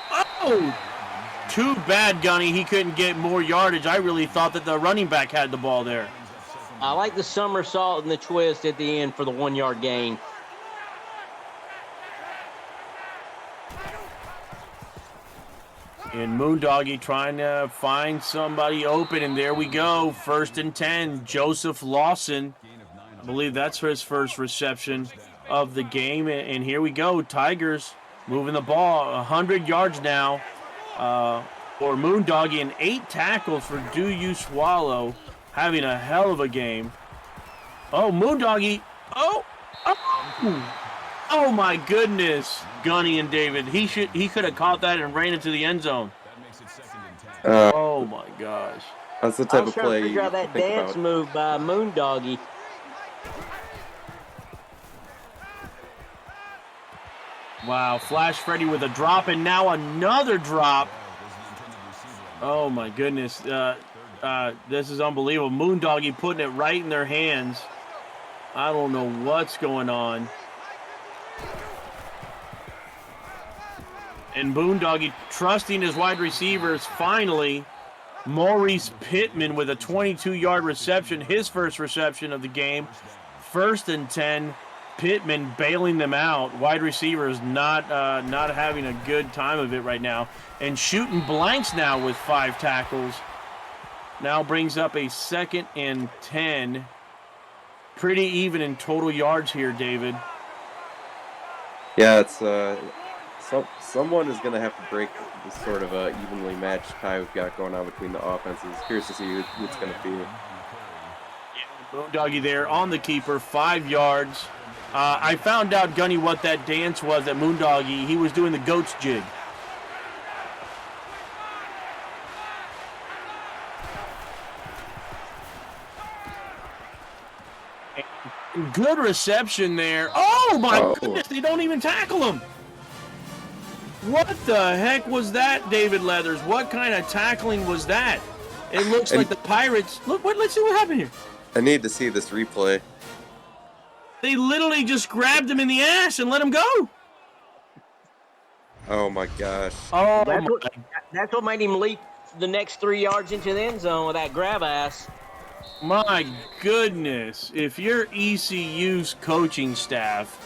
Too bad, Gunny. He couldn't get more yardage. I really thought that the running back had the ball there. I like the somersault and the twist at the end for the 1-yard gain. And Moondoggy trying to find somebody open, and there we go. 1st and 10, Joseph Lawson. I believe that's his first reception of the game. And here we go, Tigers moving the ball. 100 yards now for Moondoggy, and 8 tackles for Do You Swallow. Having a hell of a game. Oh, Moondoggy. Oh my goodness, Gunny and David. He could have caught that and ran into the end zone. Oh my gosh. That's the type of play I was trying to figure out that dance move by Moondoggy. Wow, Flash Freddy with a drop, and now another drop. Oh my goodness. This is unbelievable. Moondoggy putting it right in their hands. I don't know what's going on. And Moondoggy trusting his wide receivers. Finally, Maurice Pittman with a 22-yard reception, his first reception of the game. 1st and 10. Pittman bailing them out. Wide receivers not having a good time of it right now. And shooting blanks now with 5 tackles. Now brings up a 2nd and 10 pretty even in total yards here, David. Yeah, it's someone is going to have to break this sort of evenly matched tie we've got going on between the offenses. Curious to see who it's going to be. Moondoggy there on the keeper, 5 yards. I found out, Gunny, what that dance was that Moondoggy, he was doing the goat's jig. Good reception there. Oh, my goodness, they don't even tackle him. What the heck was that, David Leathers? What kind of tackling was that? It looks like the Pirates. Let's see what happened here. I need to see this replay. They literally just grabbed him in the ass and let him go. Oh, my gosh. Oh, That's what made him leap the next 3 yards into the end zone with that grab ass. my goodness. If you're ECU's coaching staff,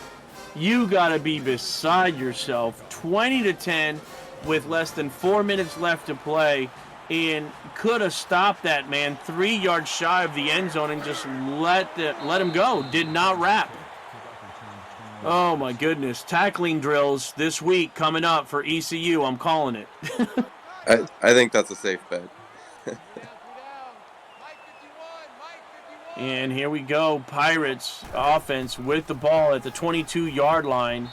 you got to be beside yourself. 20-10 with less than 4 minutes left to play, and could have stopped that man 3 yards shy of the end zone and just let him go. Did not wrap. Oh my goodness. Tackling drills this week coming up for ECU. I'm calling it. I think that's a safe bet. And here we go. Pirates offense with the ball at the 22-yard line.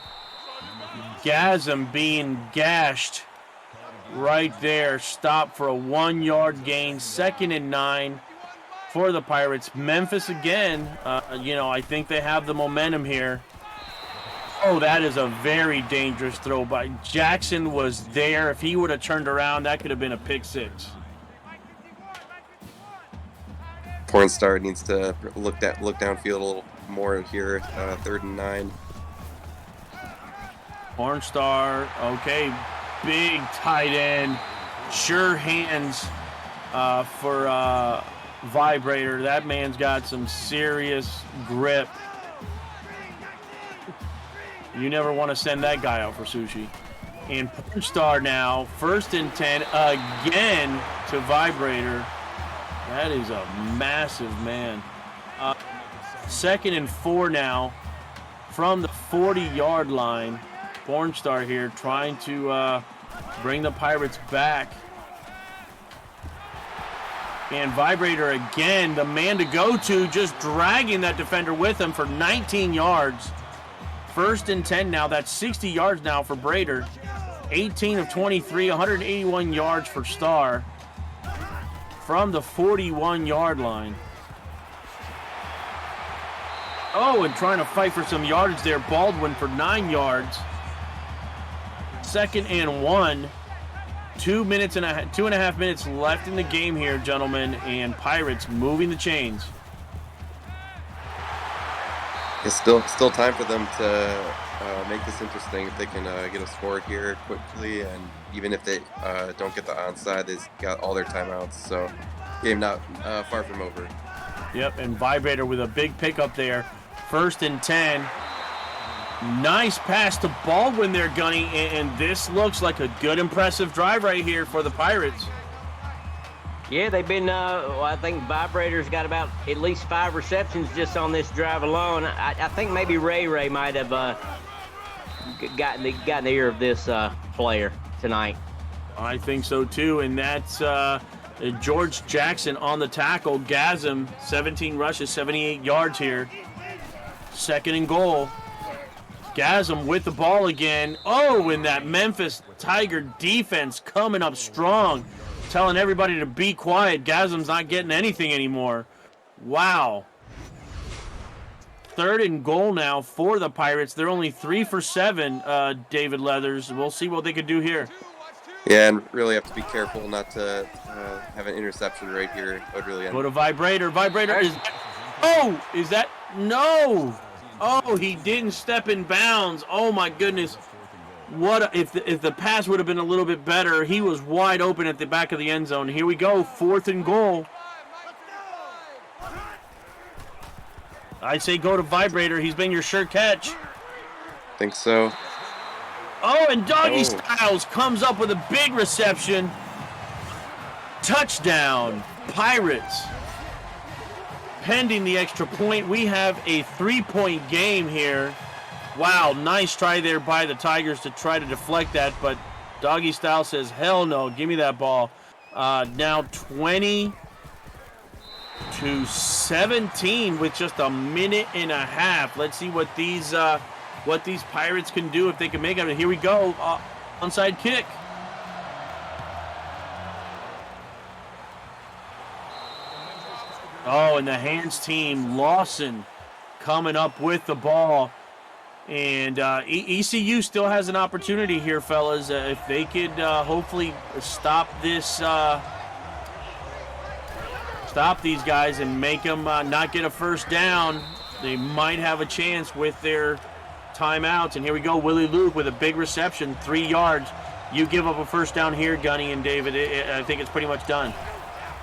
Gasm being gashed right there. Stop for a 1-yard gain. 2nd and 9 for the Pirates. Memphis again. I think they have the momentum here. Oh, that is a very dangerous throw by Jackson. Was there. If he would have turned around, that could have been a pick six. Pornstar needs to look downfield a little more here. 3rd and 9. Pornstar, okay, big tight end, sure hands for Vibrator. That man's got some serious grip. You never want to send that guy out for sushi. And Pornstar now, 1st and 10 again to Vibrator. That is a massive man. 2nd and 4 now from the 40-yard line. Pornstar here trying to bring the Pirates back. And Vibrator again, the man to go to, just dragging that defender with him for 19 yards. 1st and 10 now. That's 60 yards now for Brader. 18 of 23, 181 yards for Star from the 41-yard line. Oh, and trying to fight for some yardage there. Baldwin for 9 yards. 2nd and 1. 2.5 minutes left in the game here, gentlemen, and Pirates moving the chains. It's still time for them to make this interesting. If they can get a score here quickly, and even if they don't get the onside, they've got all their timeouts. So game not far from over. Yep, and Vibrator with a big pickup there. 1st and 10. Nice pass to Baldwin there, Gunny, and this looks like a good, impressive drive right here for the Pirates. Yeah, they've been, I think Vibrator's got about at least 5 receptions just on this drive alone. I think maybe Ray might have gotten the ear of this player tonight. I think so too, and that's George Jackson on the tackle. Gasm, 17 rushes, 78 yards here. 2nd and goal. Gasm with the ball again. Oh, and that Memphis Tiger defense coming up strong, telling everybody to be quiet. Gasm's not getting anything anymore. Wow. 3rd and goal now for the Pirates. They're only 3 for 7, David Leathers. We'll see what they could do here. Yeah, and really have to be careful not to have an interception right here. Would really go to Vibrator. Vibrator is... Oh, is that... No! Oh, he didn't step in bounds. Oh, my goodness. If the pass would have been a little bit better. He was wide open at the back of the end zone. Here we go, 4th and goal. I say go to Vibrator. He's been your sure catch. Think so. Oh, and Doggy Styles comes up with a big reception. Touchdown, Pirates. pending the extra point, we have a 3-point game here. Wow, nice try there by the Tigers to try to deflect that, but Doggy Style says, hell no, give me that ball. Now 20-17 with just a minute and a half. Let's see what these Pirates can do if they can make it. Here we go, onside kick. Oh, and the hands team, Lawson, coming up with the ball. And ECU still has an opportunity here, fellas. If they could hopefully stop these guys and make them not get a first down, they might have a chance with their timeouts. And here we go, Willie Luke with a big reception, 3 yards. You give up a first down here, Gunny and David. I think it's pretty much done.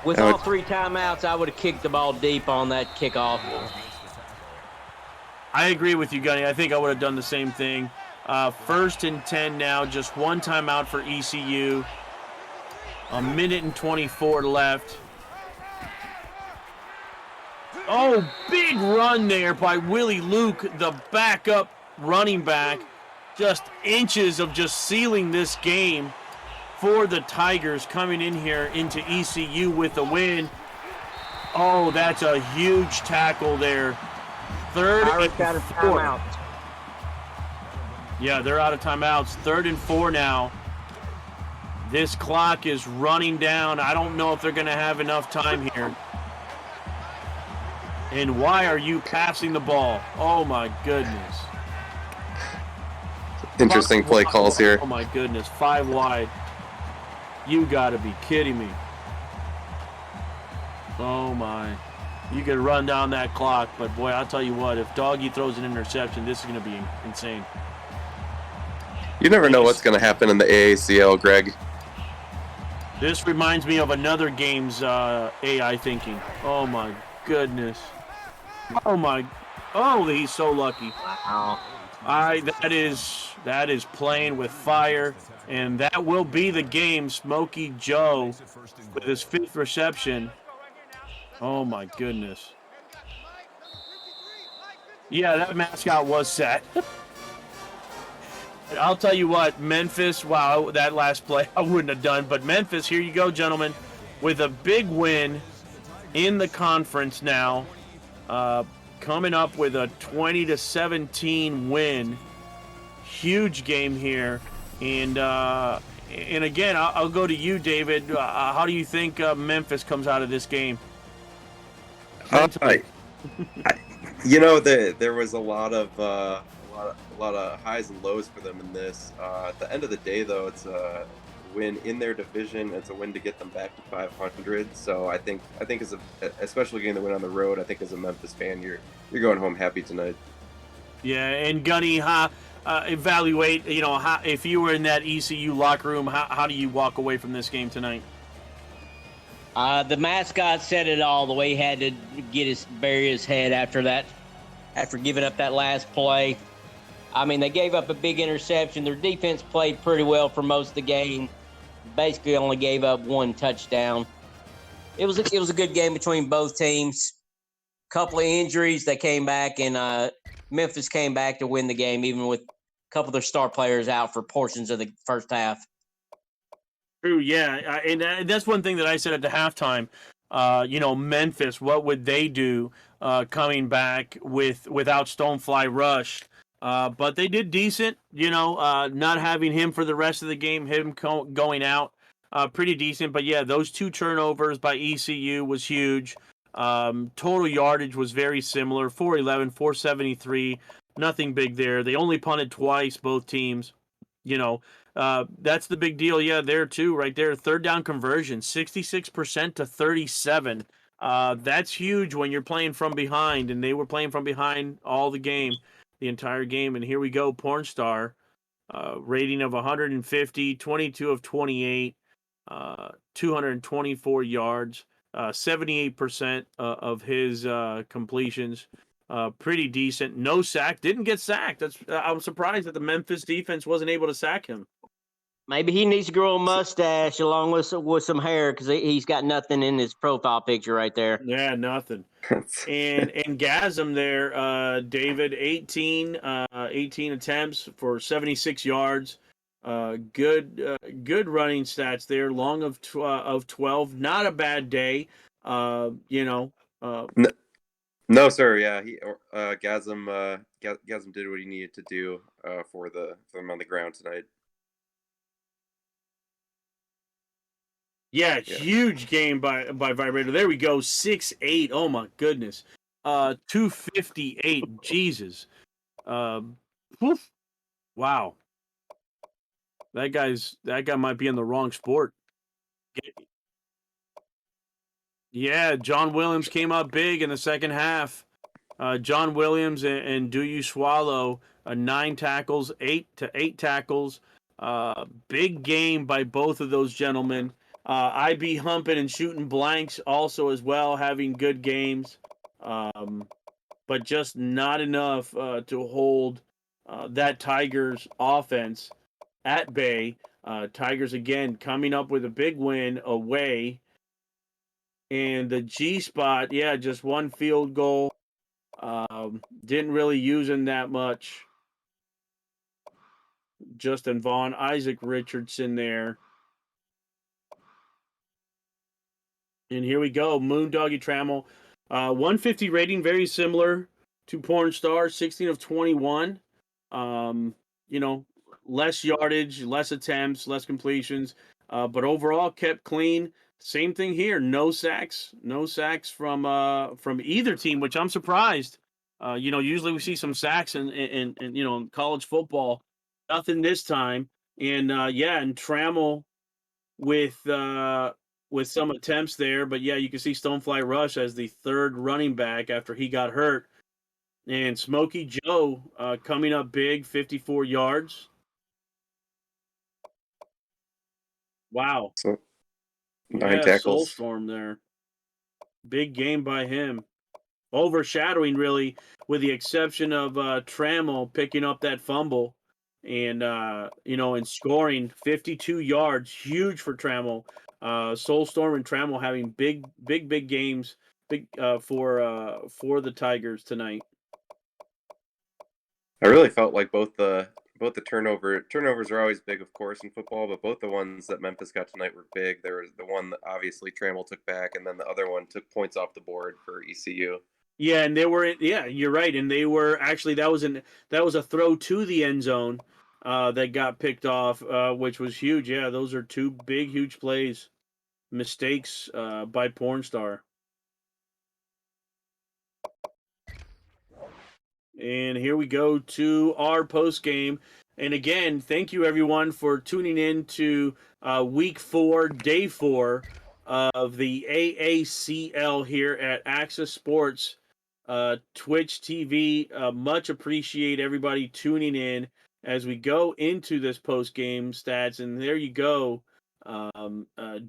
With all 3 timeouts, I would have kicked the ball deep on that kickoff. I agree with you, Gunny. I think I would have done the same thing. 1st and 10 now, just 1 timeout for ECU. A minute and 24 left. Oh, big run there by Willie Luke, the backup running back. Just inches of just sealing this game for the Tigers, coming in here into ECU with the win. Oh, that's a huge tackle there. 3rd and 4. Yeah, they're out of timeouts. 3rd and 4 now. This clock is running down. I don't know if they're going to have enough time here. And why are you passing the ball? Oh, my goodness. Interesting play calls here. Oh, my goodness. 5 wide. You got to be kidding me. Oh, my. You could run down that clock, but boy, I'll tell you what, if Doggy throws an interception, this is going to be insane. You never know what's going to happen in the AACL, Greg. This reminds me of another game's AI thinking. Oh, my goodness. Oh, he's so lucky. Wow. That is playing with fire, and that will be the game. Smokey Joe with his 5th reception. Oh, my goodness. Yeah, that mascot was set. I'll tell you what, Memphis, wow, that last play I wouldn't have done. But Memphis, here you go, gentlemen, with a big win in the conference now. Coming up with a 20-17 win. Huge game here. And again, I'll go to you, David. How do you think Memphis comes out of this game? There was a lot of highs and lows for them in this. At the end of the day, though, it's a win in their division. It's a win to get them back to 500. So I think especially getting the win on the road, I think as a Memphis fan, you're going home happy tonight. Yeah, and Gunny, evaluate. If you were in that ECU locker room, how do you walk away from this game tonight? The mascot said it all. The way he had to bury his head after giving up that last play. I mean, they gave up a big interception. Their defense played pretty well for most of the game. Basically, only gave up 1 touchdown. It was a good game between both teams. Couple of injuries, they came back, and Memphis came back to win the game, even with a couple of their star players out for portions of the first half. True, yeah, and that's one thing that I said at the halftime. Memphis, what would they do coming back without Stonefly Rush? But they did decent, not having him for the rest of the game, him going out, pretty decent. But yeah, those 2 turnovers by ECU was huge. Total yardage was very similar, 411, 473, nothing big there. They only punted twice, both teams. That's the big deal. Yeah, there too, right there. 3rd down conversion, 66% to 37. That's huge when you're playing from behind, and they were playing from behind all the entire game. And here we go, Pornstar, rating of 150, 22 of 28, 224 yards, 78% of his completions. Pretty decent. No sack. Didn't get sacked. I was surprised that the Memphis defense wasn't able to sack him. Maybe he needs to grow a mustache along with some hair because he's got nothing in his profile picture right there. Yeah, nothing. And Gasm there, David, 18 attempts for 76 yards. Good running stats there. Long of 12. Not a bad day. You know. No, sir. Yeah, Gasm did what he needed to do for them on the ground tonight. Yeah, huge game by Vibrator. There we go. 6'8". Oh my goodness. 258. Jesus. Woof. Wow. That guy might be in the wrong sport. Yeah, John Williams came up big in the second half. John Williams and Do You Swallow, 9 tackles, 8 tackles. Big game by both of those gentlemen. IB humping and shooting blanks also as well, having good games. But just not enough to hold that Tigers offense at bay. Tigers again coming up with a big win away. And the G spot, yeah, just one field goal. Didn't really use him that much. Justin Vaughn, Isaac Richardson there. And here we go. Moondoggy Trammell. 150 rating, very similar to Porn Star, 16 of 21. Less yardage, less attempts, less completions. But overall kept clean. Same thing here. No sacks. No sacks from either team, which I'm surprised. Usually we see some sacks in college football. Nothing this time. And and Trammell with some attempts there, but yeah, you can see Stonefly Rush as the third running back after he got hurt. And Smokey Joe coming up big, 54 yards. Wow. So 9 tackles. Soulstorm there. Big game by him. Overshadowing, really, with the exception of Trammell picking up that fumble and, and scoring 52 yards. Huge for Trammell. Soulstorm and Trammell having big games for the Tigers tonight. I really felt like both the turnovers are always big, of course, in football, but both the ones that Memphis got tonight were big. There was the one that obviously Trammell took back, and then the other one took points off the board for ECU. Yeah, and you're right, and they were actually that was a throw to the end zone that got picked off, which was huge. Yeah, those are two huge plays, mistakes by Pornstar. And here we go to our post game. And again, thank you everyone for tuning in to week 4, day 4 of the AACL here at Access Sports Twitch TV. Much appreciate everybody tuning in as we go into this post game stats. And there you go,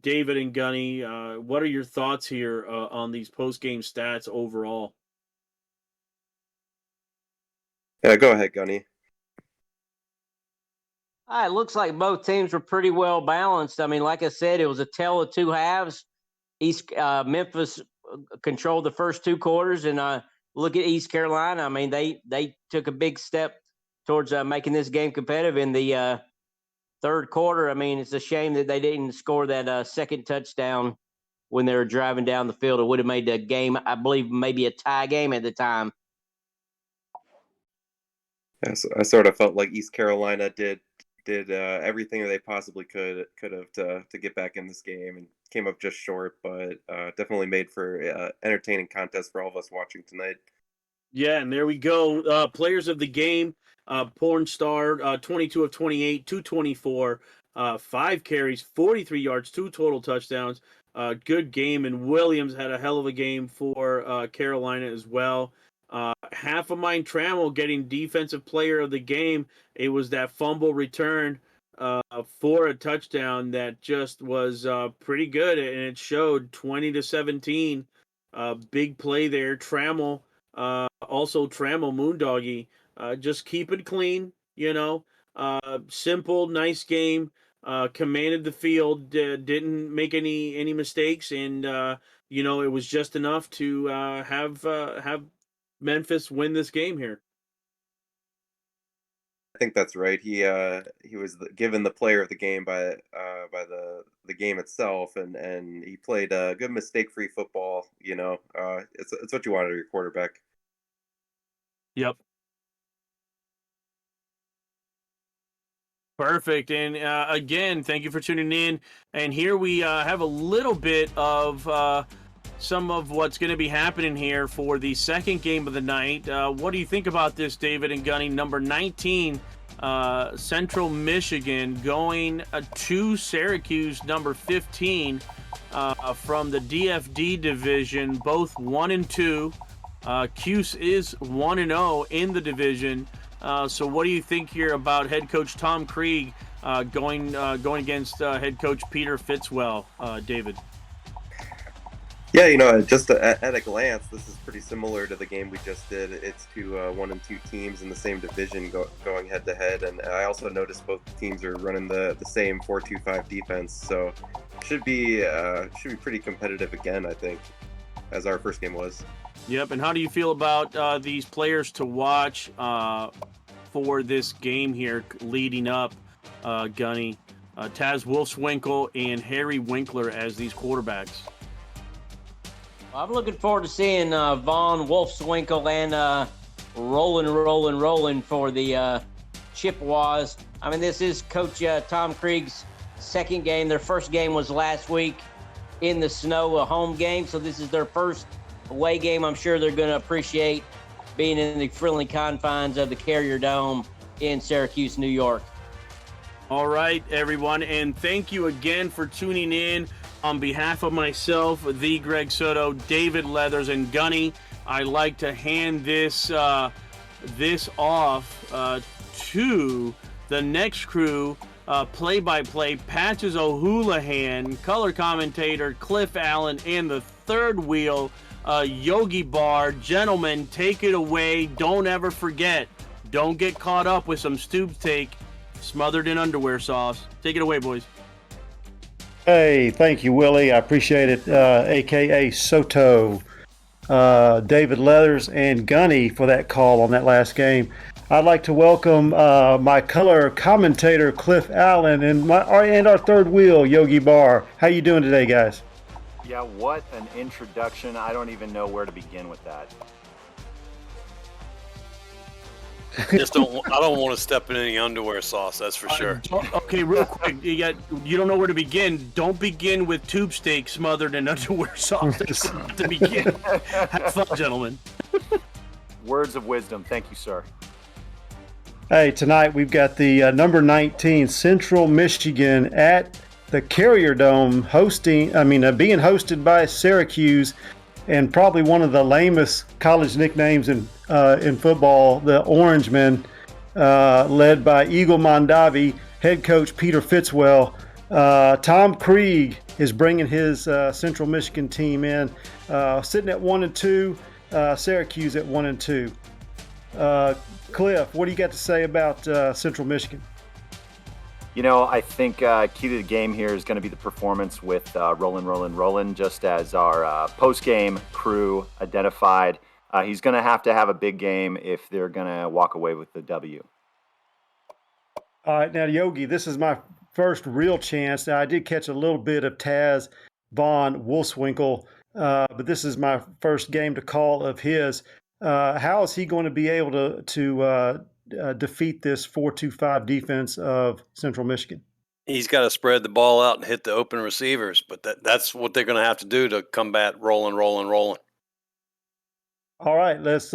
David and Gunny. What are your thoughts here on these post game stats overall? Yeah, go ahead, Gunny. It looks like both teams were pretty well balanced. I mean, like I said, it was a tale of two halves. Memphis controlled the first 2 quarters, and look at East Carolina. I mean, they took a big step towards making this game competitive in the third quarter. I mean, it's a shame that they didn't score that second touchdown when they were driving down the field. It would have made the game, I believe, maybe a tie game at the time. Yeah, so I sort of felt like East Carolina did everything that they possibly could have to get back in this game and came up just short, but definitely made for entertaining contest for all of us watching tonight. Yeah, and there we go. Players of the game, Pornstar, 22 of 28, 224, 5 carries, 43 yards, 2 total touchdowns. Good game, and Williams had a hell of a game for Carolina as well. Half of mine Trammell getting defensive player of the game. It was that fumble return for a touchdown that just was pretty good, and it showed 20-17. Big play there. Trammell, also Trammell Moondoggy, just keep it clean, simple, nice game. commanded the field, didn't make any mistakes, and it was just enough to have Memphis win this game here. I think that's right. He was given the player of the game by the game itself, and he played good mistake-free football. It's what you want out of your quarterback. Yep. Perfect. And again, thank you for tuning in. And here we have a little bit of some of what's going to be happening here for the second game of the night. What do you think about this, David and Gunny? Number 19, Central Michigan, going to Syracuse, number 15, from the DFD division, both 1-2. CUSE is 1-0 in the division. So what do you think here about head coach Tom Krieg going against head coach Peter Fitzwell, David? Yeah, just at a glance, this is pretty similar to the game we just did. It's two 1 and 2 teams in the same division going head to head, and I also noticed both teams are running the same 4-2-5 defense, so should be pretty competitive again, I think, as our first game was. Yep. And how do you feel about these players to watch for this game here leading up, Gunny? Taz Wolfswinkel and Harry Winkler as these quarterbacks. I'm looking forward to seeing Vaughn Wolfswinkel and rolling for the Chippewas. I mean, this is Coach Tom Krieg's second game. Their first game was last week in the snow, a home game. So this is their first away game. I'm sure they're going to appreciate being in the friendly confines of the Carrier Dome in Syracuse, New York. All right, everyone. And thank you again for tuning in. On behalf of myself, the Greg Soto, David Leathers, and Gunny, I'd like to hand this off to the next crew, play-by-play, Patches O'Houlihan, color commentator, Cliff Allen, and the third wheel, Yogi Bar. Gentlemen, take it away. Don't ever forget, don't get caught up with some stoop steak smothered in underwear sauce. Take it away, boys. Hey, thank you, Willie. I appreciate it. AKA Soto, David Leathers, and Gunny for that call on that last game. I'd like to welcome my color commentator, Cliff Allen, and our third wheel, Yogi Bar. How you doing today, guys? Yeah, what an introduction. I don't even know where to begin with that. I don't want to step in any underwear sauce, that's for sure. Okay, real quick, you don't know where to begin. Don't begin with tube steak smothered in underwear sauce. That's not to begin. Have fun, gentlemen. Words of wisdom. Thank you, sir. Hey, tonight we've got the number 19 Central Michigan at the Carrier Dome being hosted by Syracuse, and probably one of the lamest college nicknames in football, the Orangemen, led by Eagle Mondavi, head coach Peter Fitzwell. Tom Krieg is bringing his Central Michigan team in, sitting at 1-2, Syracuse at 1-2. Cliff, what do you got to say about Central Michigan? I think key to the game here is going to be the performance with Rollin', just as our post-game crew identified. He's going to have a big game if they're going to walk away with the W. All right, now, Yogi, this is my first real chance. Now, I did catch a little bit of Taz Vaughn Wolfswinkel, but this is my first game to call of his. How is he going to be able to defeat this 4-2-5 defense of Central Michigan? He's got to spread the ball out and hit the open receivers, but that's what they're going to have to do to combat rolling. All right, let's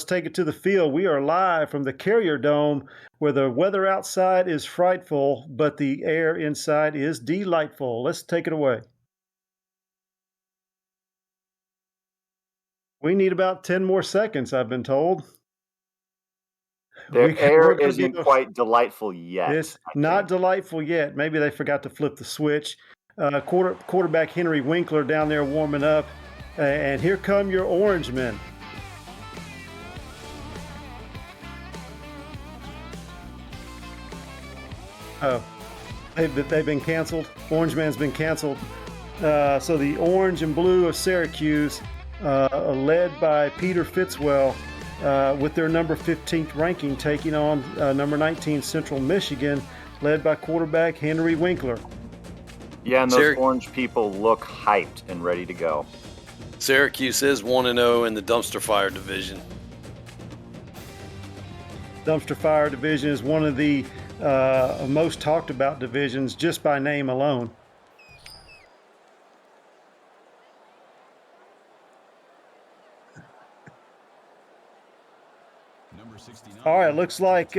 take it to the field. We are live from the Carrier Dome, where the weather outside is frightful, but the air inside is delightful. Let's take it away. We need about 10 more seconds, I've been told. The air isn't quite delightful yet. It's not delightful yet. Maybe they forgot to flip the switch. Quarterback Henry Winkler down there warming up. And here come your Orangemen. Oh, They've been canceled. Orange Man's been canceled. So the orange and blue of Syracuse, led by Peter Fitzwell, with their number 15th ranking, taking on number 19 Central Michigan, led by quarterback Henry Winkler. Yeah, and those orange people look hyped and ready to go. Syracuse is 1-0 in the dumpster fire division. Dumpster fire division is one of the most talked about divisions just by name alone. All right, looks like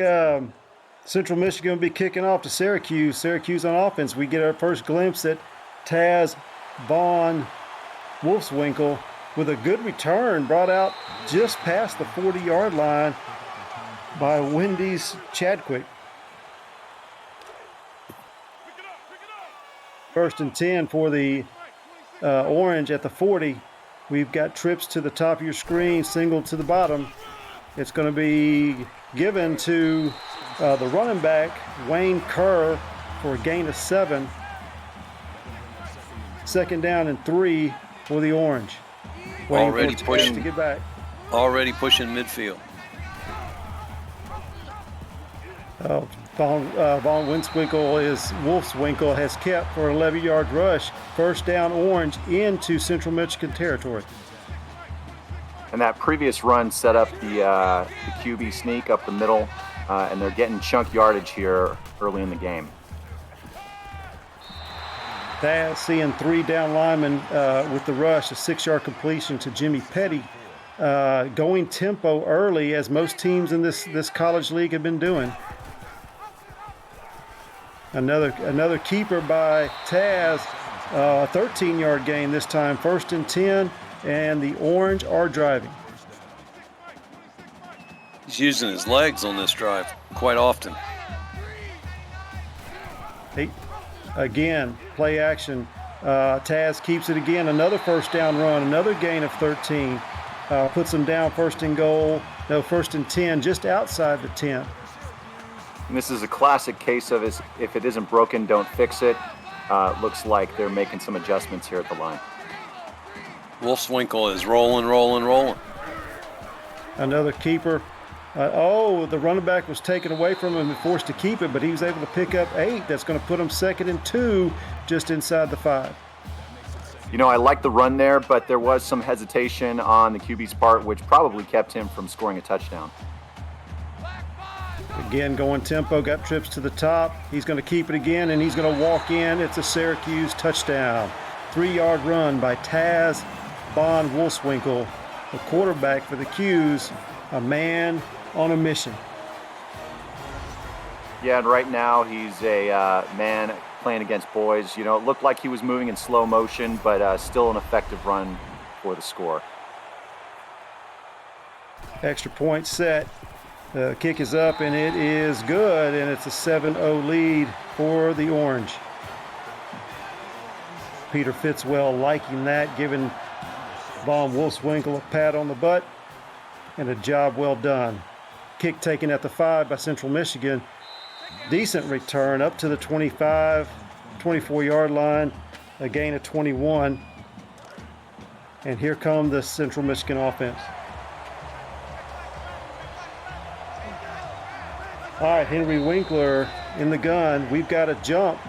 Central Michigan will be kicking off to Syracuse. Syracuse on offense. We get our first glimpse at Taz Vaughn Wolfswinkel with a good return, brought out just past the 40-yard line by Wendy's Chadwick. First and 10 for the Orange at the 40. We've got trips to the top of your screen, single to the bottom. It's going to be given to the running back, Wayne Kerr, for a gain of 7. Second down and 3 for the Orange. Already pushing to get back. Already pushing midfield. Von Wolfswinkel has kept for an 11-yard rush. First down Orange into Central Michigan territory. And that previous run set up the QB sneak up the middle, and they're getting chunk yardage here early in the game. Taz seeing 3 down linemen with the rush, a 6-yard completion to Jimmy Petty. Going tempo early, as most teams in this college league have been doing. Another keeper by Taz, 13-yard gain this time, first and 10, and the Orange are driving. He's using his legs on this drive quite often. Again, play action. Taz keeps it again, another first down run, another gain of 13. Puts them down first and 10, just outside the 10. And this is a classic case of if it isn't broken, don't fix it. Looks like they're making some adjustments here at the line. Wolfswinkel is rolling. Another keeper. The running back was taken away from him and forced to keep it, but he was able to pick up 8. That's going to put him second and 2, just inside the 5. You know, I like the run there, but there was some hesitation on the QB's part, which probably kept him from scoring a touchdown. Again, going tempo, got trips to the top. He's going to keep it again, and he's going to walk in. It's a Syracuse touchdown. 3-yard run by Taz Von Wolfswinkel, the quarterback for the CUSE, a man on a mission. Yeah, and right now he's a man playing against boys. You know, it looked like he was moving in slow motion, but still an effective run for the score. Extra point set. The kick is up, and it is good, and it's a 7-0 lead for the Orange. Peter Fitzwell liking that, giving Von Wolfswinkel a pat on the butt, and a job well done. Kick taken at the 5 by Central Michigan. Decent return up to the 24-yard line, a gain of 21. And here come the Central Michigan offense. All right, Henry Winkler in the gun. We've got a jump.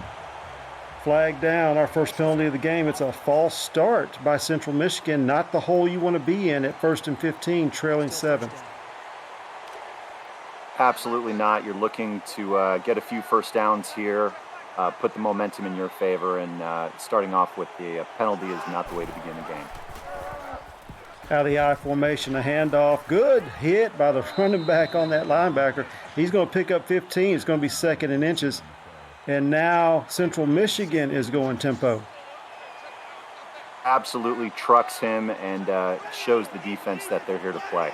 Flag down, our first penalty of the game. It's a false start by Central Michigan, not the hole you want to be in at 1st and 15, trailing 7. Absolutely not. You're looking to get a few first downs here, put the momentum in your favor, and starting off with the penalty is not the way to begin the game. Out of the I formation, a handoff. Good hit by the running back on that linebacker. He's going to pick up 15. It's going to be 2nd and inches. And now Central Michigan is going tempo. Absolutely trucks him and shows the defense that they're here to play.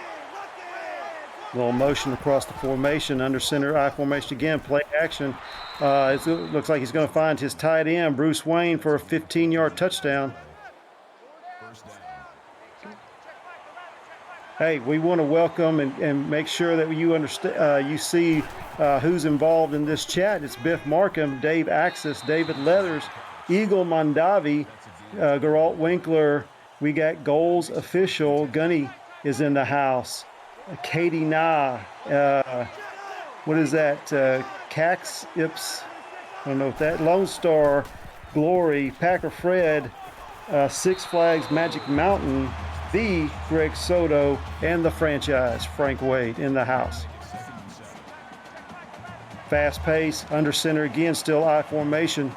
Little motion across the formation, under center I formation again, play action. It looks like he's going to find his tight end, Bruce Wayne, for a 15-yard touchdown. Hey, we want to welcome and make sure that you understand, you see who's involved in this chat. It's Biff Markham, Dave Axis, David Leathers, Eagle Mondavi, Geralt Winkler. We got Goals Official. Gunny is in the house. Katie Na. What is that? Cax Ips. I don't know if that. Lone Star, Glory, Packer Fred, Six Flags Magic Mountain, the Greg Soto, and the franchise, Frank Wade, in the house. Fast pace, under center again, still I formation.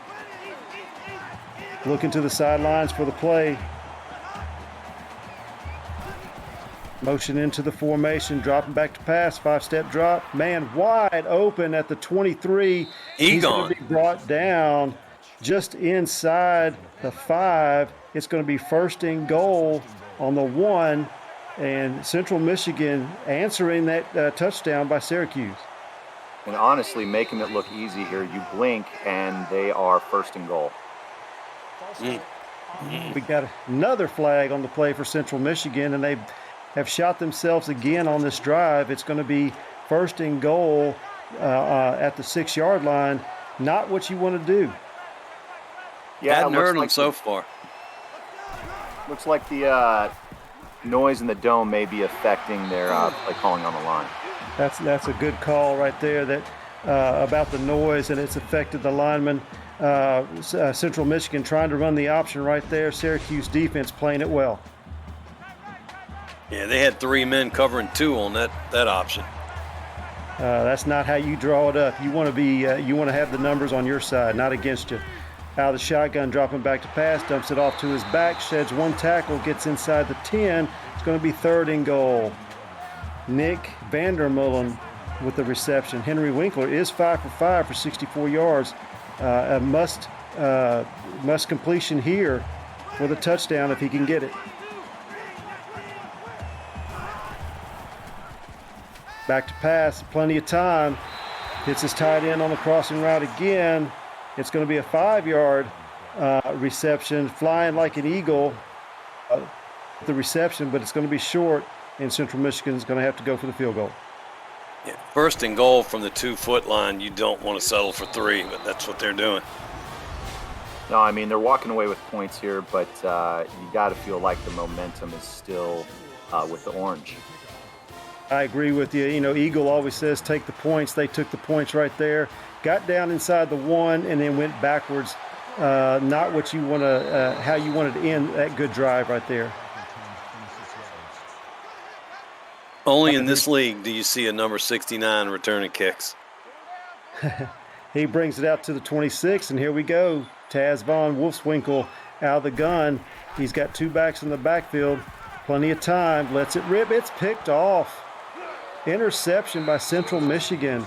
Looking to the sidelines for the play. Motion into the formation, dropping back to pass, 5-step drop. Man wide open at the 23. He's going to be brought down just inside the 5. It's going to be first and goal on the 1, and Central Michigan answering that touchdown by Syracuse. And honestly, making it look easy here. You blink, and they are first and goal. We got another flag on the play for Central Michigan, and they have shot themselves again on this drive. It's going to be first and goal at the 6-yard line. Not what you want to do. Yeah, hadn't heard them so far. Looks like the noise in the dome may be affecting their play calling on the line. That's a good call right there. That about the noise, and it's affected the linemen. Central Michigan trying to run the option right there. Syracuse defense playing it well. Yeah, they had 3 men covering 2 on that option. That's not how you draw it up. You want to be, you want to have the numbers on your side, not against you. Out of the shotgun, dropping back to pass, dumps it off to his back, sheds 1 tackle, gets inside the 10. It's going to be third and goal. Nick Vandermullen with the reception. Henry Winkler is 5 for 5 for 64 yards. A must completion here for the touchdown if he can get it. Back to pass, plenty of time. Hits his tight end on the crossing route again. It's going to be a 5-yard reception, flying like an eagle. The reception, but it's going to be short, and Central Michigan is going to have to go for the field goal. Yeah, first and goal from the 2-foot line. You don't want to settle for 3, but that's what they're doing. No, I mean, they're walking away with points here, but you got to feel like the momentum is still with the orange. I agree with you. You know, Eagle always says take the points. They took the points right there. Got down inside the 1 and then went backwards. Not what you want to, how you wanted to end that good drive right there. Only in this league do you see a number 69 returning kicks. He brings it out to the 26, and here we go. Taz Von Wolfswinkel out of the gun. He's got 2 backs in the backfield. Plenty of time. Lets it rip. It's picked off. Interception by Central Michigan.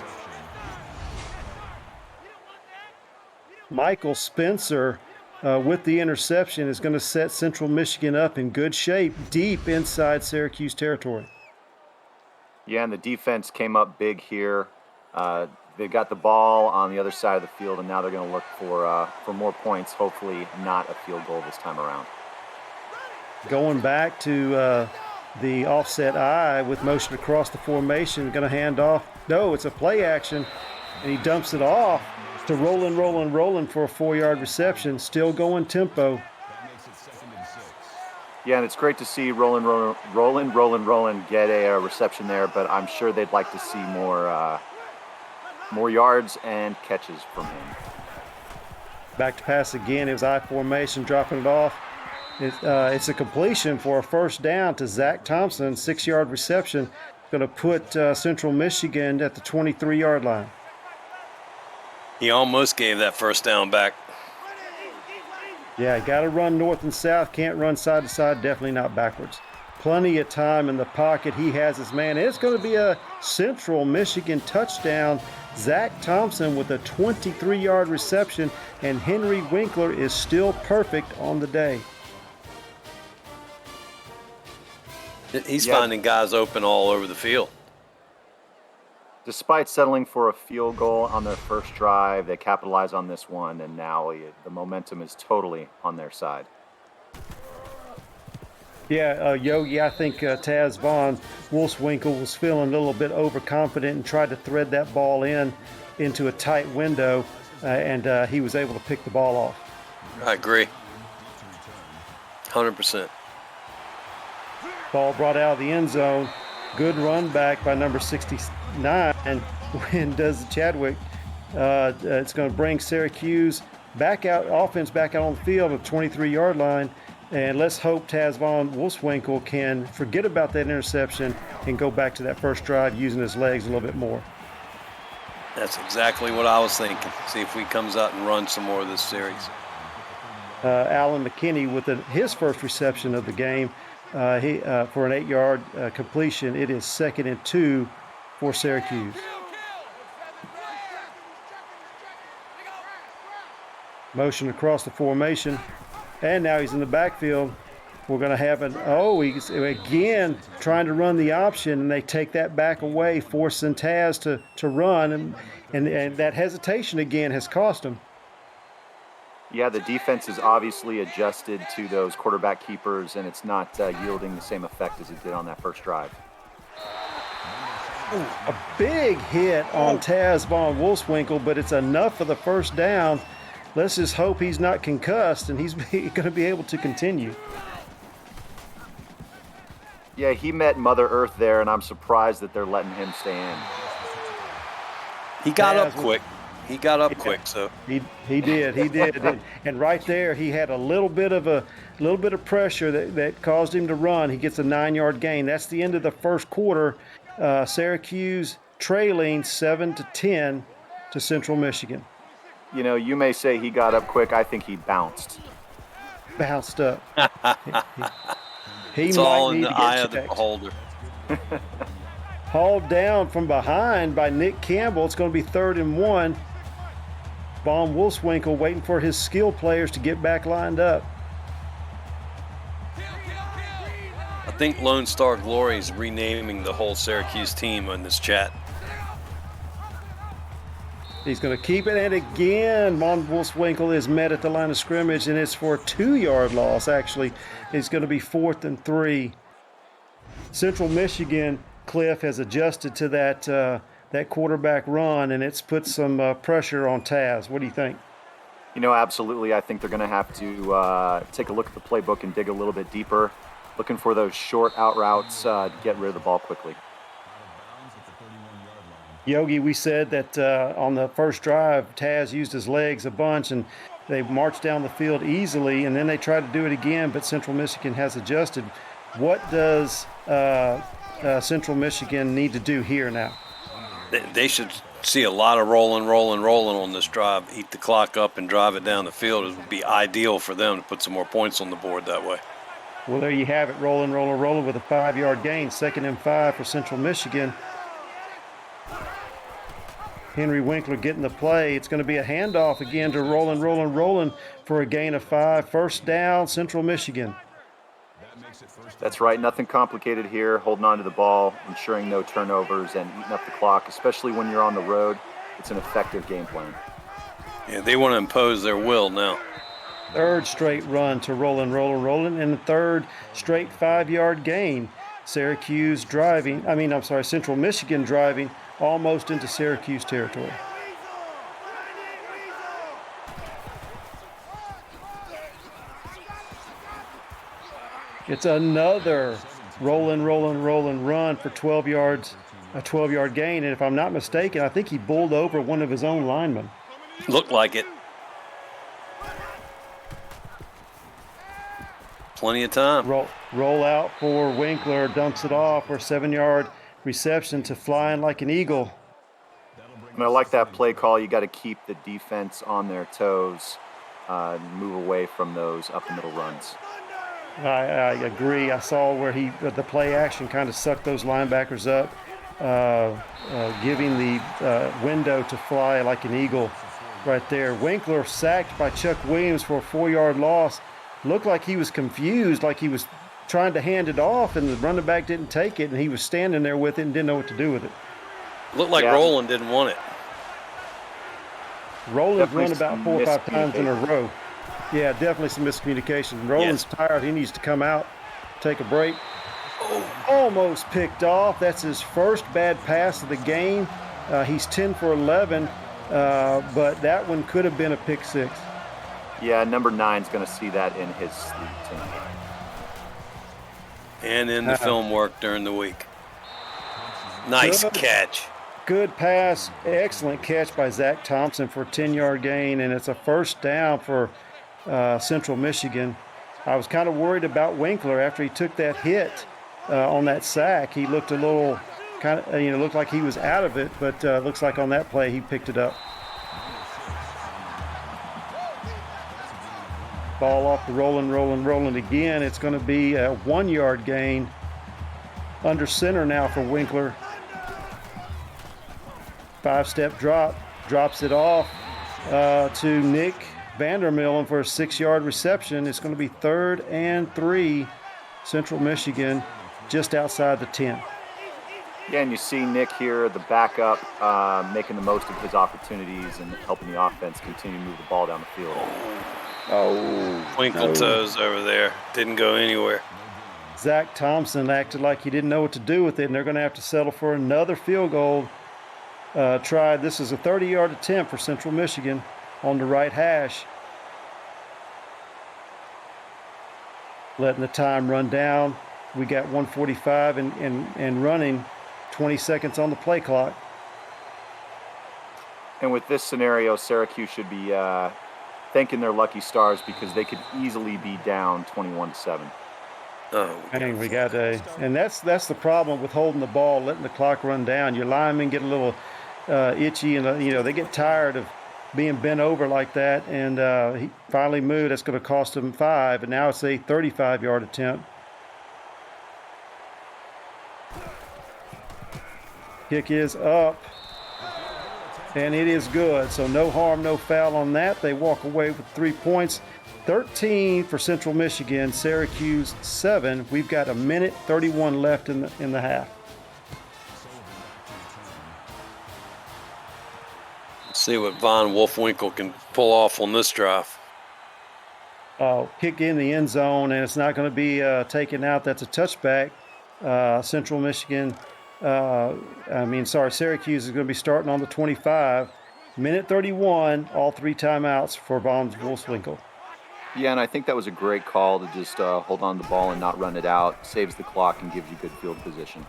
Michael Spencer with the interception is going to set Central Michigan up in good shape, deep inside Syracuse territory. Yeah, and the defense came up big here. They got the ball on the other side of the field, and now they're going to look for more points, hopefully not a field goal this time around. Going back to the offset I with motion across the formation, going to hand off. No, it's a play action, and he dumps it off to rolling for a 4-yard reception. Still going tempo. Yeah, and it's great to see Roland get a reception there, but I'm sure they'd like to see more yards and catches from him. Back to pass again. It was I formation, dropping it off. It's a completion for a first down to Zach Thompson, 6-yard reception. Going to put Central Michigan at the 23-yard line. He almost gave that first down back. Yeah, got to run north and south. Can't run side to side. Definitely not backwards. Plenty of time in the pocket. He has his man. It's going to be a Central Michigan touchdown. Zach Thompson with a 23-yard reception, and Henry Winkler is still perfect on the day. He's finding guys open all over the field. Despite settling for a field goal on their first drive, they capitalize on this one, and now the momentum is totally on their side. Yeah, Yogi, I think Taz Vaughn Wolfswinkel was feeling a little bit overconfident and tried to thread that ball into a tight window, and he was able to pick the ball off. I agree. 100%. Ball brought out of the end zone. Good run back by number 69. And when does Chadwick? It's going to bring Syracuse back out, offense back out on the field at the 23-yard line. And let's hope Taz Vaughn Wolfswinkel can forget about that interception and go back to that first drive using his legs a little bit more. That's exactly what I was thinking. See if he comes out and runs some more of this series. Alan McKinney with his first reception of the game for an 8-yard completion. It is 2nd and 2 for Syracuse. Motion across the formation, and now he's in the backfield. We're going to have he's again trying to run the option, and they take that back away, forcing Taz to run, and that hesitation again has cost him. Yeah, the defense is obviously adjusted to those quarterback keepers, and it's not yielding the same effect as it did on that first drive. A big hit on Taz Vaughn Wolfswinkel, but it's enough for the first down. Let's just hope he's not concussed and he's going to be able to continue. Yeah, he met Mother Earth there, and I'm surprised that they're letting him stay in. He got up quick. He got up quick, so he did, and right there he had a little bit of pressure that caused him to run. He gets a 9-yard gain. That's the end of the first quarter. Syracuse trailing 7-10 to Central Michigan. You know, you may say he got up quick. I think he bounced. Bounced up. It's all in the eye of the beholder. Hauled down from behind by Nick Campbell. It's going to be 3rd and 1. Vaughn Wolfswinkel waiting for his skill players to get back lined up. I think Lone Star Glory is renaming the whole Syracuse team on this chat. He's going to keep it, and again, Vaughn Wolfswinkel is met at the line of scrimmage, and it's for a 2-yard loss, actually. It's going to be 4th and 3. Central Michigan, Cliff, has adjusted to that quarterback run, and it's put some pressure on Taz. What do you think? You know, absolutely. I think they're going to have to take a look at the playbook and dig a little bit deeper, looking for those short out routes to get rid of the ball quickly. Yogi, we said that on the first drive, Taz used his legs a bunch, and they marched down the field easily, and then they tried to do it again, but Central Michigan has adjusted. What does Central Michigan need to do here now? They should see a lot of rolling on this drive, eat the clock up and drive it down the field. It would be ideal for them to put some more points on the board that way. Well, there you have it, rolling with a 5-yard gain, 2nd and 5 for Central Michigan. Henry Winkler getting the play. It's going to be a handoff again to rolling for a gain of 5. First down, Central Michigan. That's right. Nothing complicated here. Holding on to the ball, ensuring no turnovers, and eating up the clock, especially when you're on the road. It's an effective game plan. Yeah, they want to impose their will now. 3rd straight run to rolling, and the 3rd straight 5-yard gain. Central Michigan driving almost into Syracuse territory. It's another rolling run for 12 yards, a 12-yard gain. And if I'm not mistaken, I think he bowled over one of his own linemen. Looked like it. Plenty of time. Roll out for Winkler, dumps it off for a 7-yard reception to Flying Like an Eagle. And I like that play call. You got to keep the defense on their toes, move away from those up-the-middle runs. I agree. I saw where the play action kind of sucked those linebackers up, giving the window to Fly Like an Eagle right there. Winkler sacked by Chuck Williams for a 4-yard loss. Looked like he was confused, like he was trying to hand it off, and the running back didn't take it, and he was standing there with it and didn't know what to do with it. Looked like Roland didn't want it. Roland's run about 4 or 5 times in a row. Yeah, definitely some miscommunication. Roland's tired. He needs to come out. take a break. Almost picked off. That's his first bad pass of the game. He's 10 for 11, but that one could have been a pick six. Yeah, number 9's going to see that in his sleep tonight. And in the film work during the week. Nice catch. Good pass. Excellent catch by Zach Thompson for a 10-yard gain, and it's a first down for Central Michigan. I was kind of worried about Winkler after he took that hit on that sack. He looked a little looked like he was out of it, but looks like on that play he picked it up. Ball off the rolling again. It's going to be a 1-yard gain. Under center now for Winkler. 5-step drop, drops it off to Nick Vandermillen for a 6-yard reception. It's going to be 3rd and 3, Central Michigan, just outside the 10. Yeah, and you see Nick here, the backup, making the most of his opportunities and helping the offense continue to move the ball down the field. Twinkle toes over there. Didn't go anywhere. Zach Thompson acted like he didn't know what to do with it, and they're going to have to settle for another field goal try. This is a 30-yard attempt for Central Michigan on the right hash. Letting the time run down. We got 1:45 and running, 20 seconds on the play clock. And with this scenario, Syracuse should be thanking their lucky stars because they could easily be down 21-7. And we got and that's the problem with holding the ball, letting the clock run down. Your linemen get a little itchy, and they get tired of being bent over like that. And he finally moved. That's going to cost him 5, and now it's a 35-yard attempt. Kick is up, and it is good. So no harm, no foul on that. They walk away with 3 points. 13 for Central Michigan, Syracuse 7. We've got 1:31 left in the half. Let's see what Von Wolfwinkle can pull off on this drive. Kick in the end zone, and it's not going to be taken out. That's a touchback. Central Michigan, Syracuse is going to be starting on the 25. 1:31, all 3 timeouts for Von Wolfwinkle. Yeah, and I think that was a great call to just hold on to the ball and not run it out. Saves the clock and gives you good field position.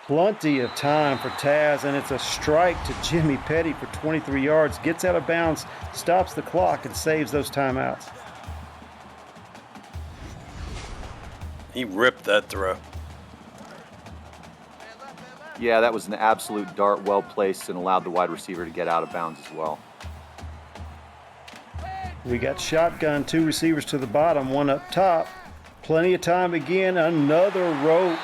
Plenty of time for Taz, and it's a strike to Jimmy Petty for 23 yards. Gets out of bounds, stops the clock, and saves those timeouts. He ripped that throw. Yeah, that was an absolute dart, well placed, and allowed the wide receiver to get out of bounds as well. We got shotgun, 2 receivers to the bottom, 1 up top. Plenty of time again. Another rope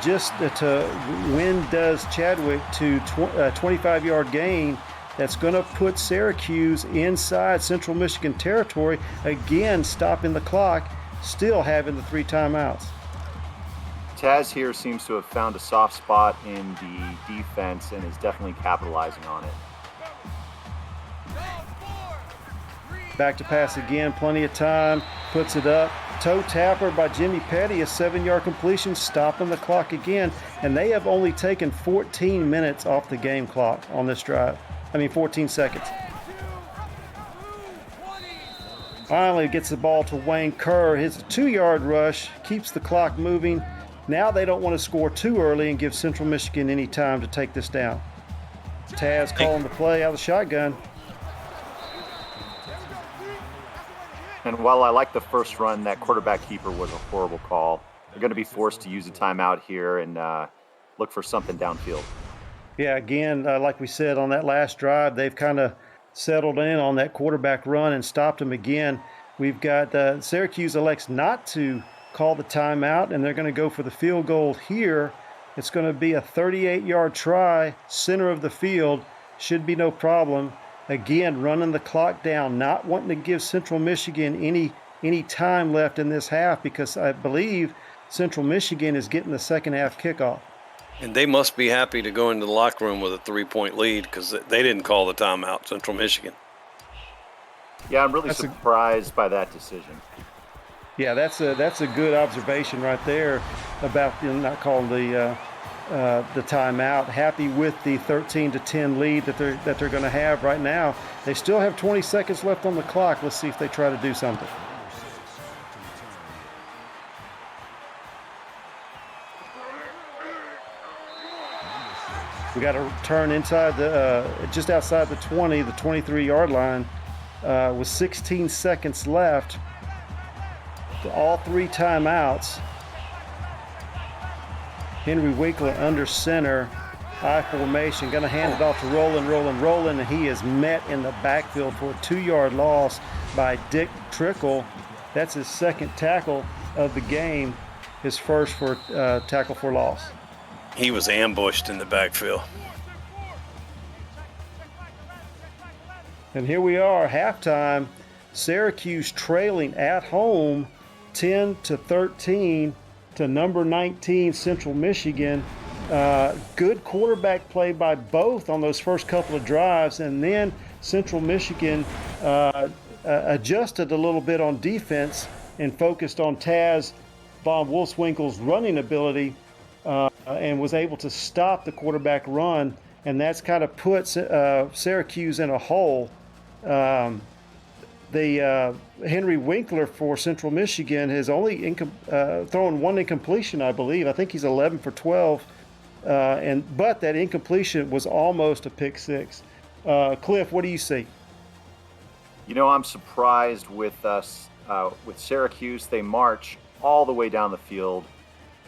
just to win does Chadwick to a 25-yard gain. That's going to put Syracuse inside Central Michigan territory. Again, stopping the clock, still having the 3 timeouts. Taz here seems to have found a soft spot in the defense and is definitely capitalizing on it. Back to pass again, plenty of time, puts it up. Toe tapper by Jimmy Petty, a 7-yard completion, stopping the clock again. And they have only taken 14 minutes off the game clock on this drive. 14 seconds. Finally gets the ball to Wayne Kerr. Hits a 2-yard rush, keeps the clock moving. Now they don't want to score too early and give Central Michigan any time to take this down. Taz calling the play out of the shotgun. And while I like the first run, that quarterback keeper was a horrible call. They're going to be forced to use a timeout here and look for something downfield. Yeah, again, like we said on that last drive, they've kind of settled in on that quarterback run and stopped him again. We've got Syracuse elects not to call the timeout, and they're going to go for the field goal here. It's going to be a 38-yard try, center of the field. Should be no problem. Again, running the clock down, not wanting to give Central Michigan any time left in this half because I believe Central Michigan is getting the second half kickoff. And they must be happy to go into the locker room with a 3-point lead because they didn't call the timeout, Central Michigan. Yeah, I'm really surprised by that decision. Yeah, that's a good observation right there about not calling the timeout. Happy with the 13-10 lead that they're going to have right now. They still have 20 seconds left on the clock. Let's see if they try to do something. We got to turn inside just outside the 20, the 23-yard line, with 16 seconds left. All 3 timeouts. Henry Winkler under center, I formation, going to hand it off to Roland, and he is met in the backfield for a 2-yard loss by Dick Trickle. That's his second tackle of the game, his first for tackle for loss. He was ambushed in the backfield. And here we are, halftime. Syracuse trailing at home 10-13 to number 19 Central Michigan. Good quarterback play by both on those first couple of drives, and then Central Michigan adjusted a little bit on defense and focused on Taz von Wolfswinkel's running ability and was able to stop the quarterback run, and that's kind of put Syracuse in a hole. Henry Winkler for Central Michigan has only thrown 1 incompletion, I believe. I think he's 11 for 12, but that incompletion was almost a pick 6. Cliff, what do you see? You know, I'm surprised with Syracuse. They march all the way down the field,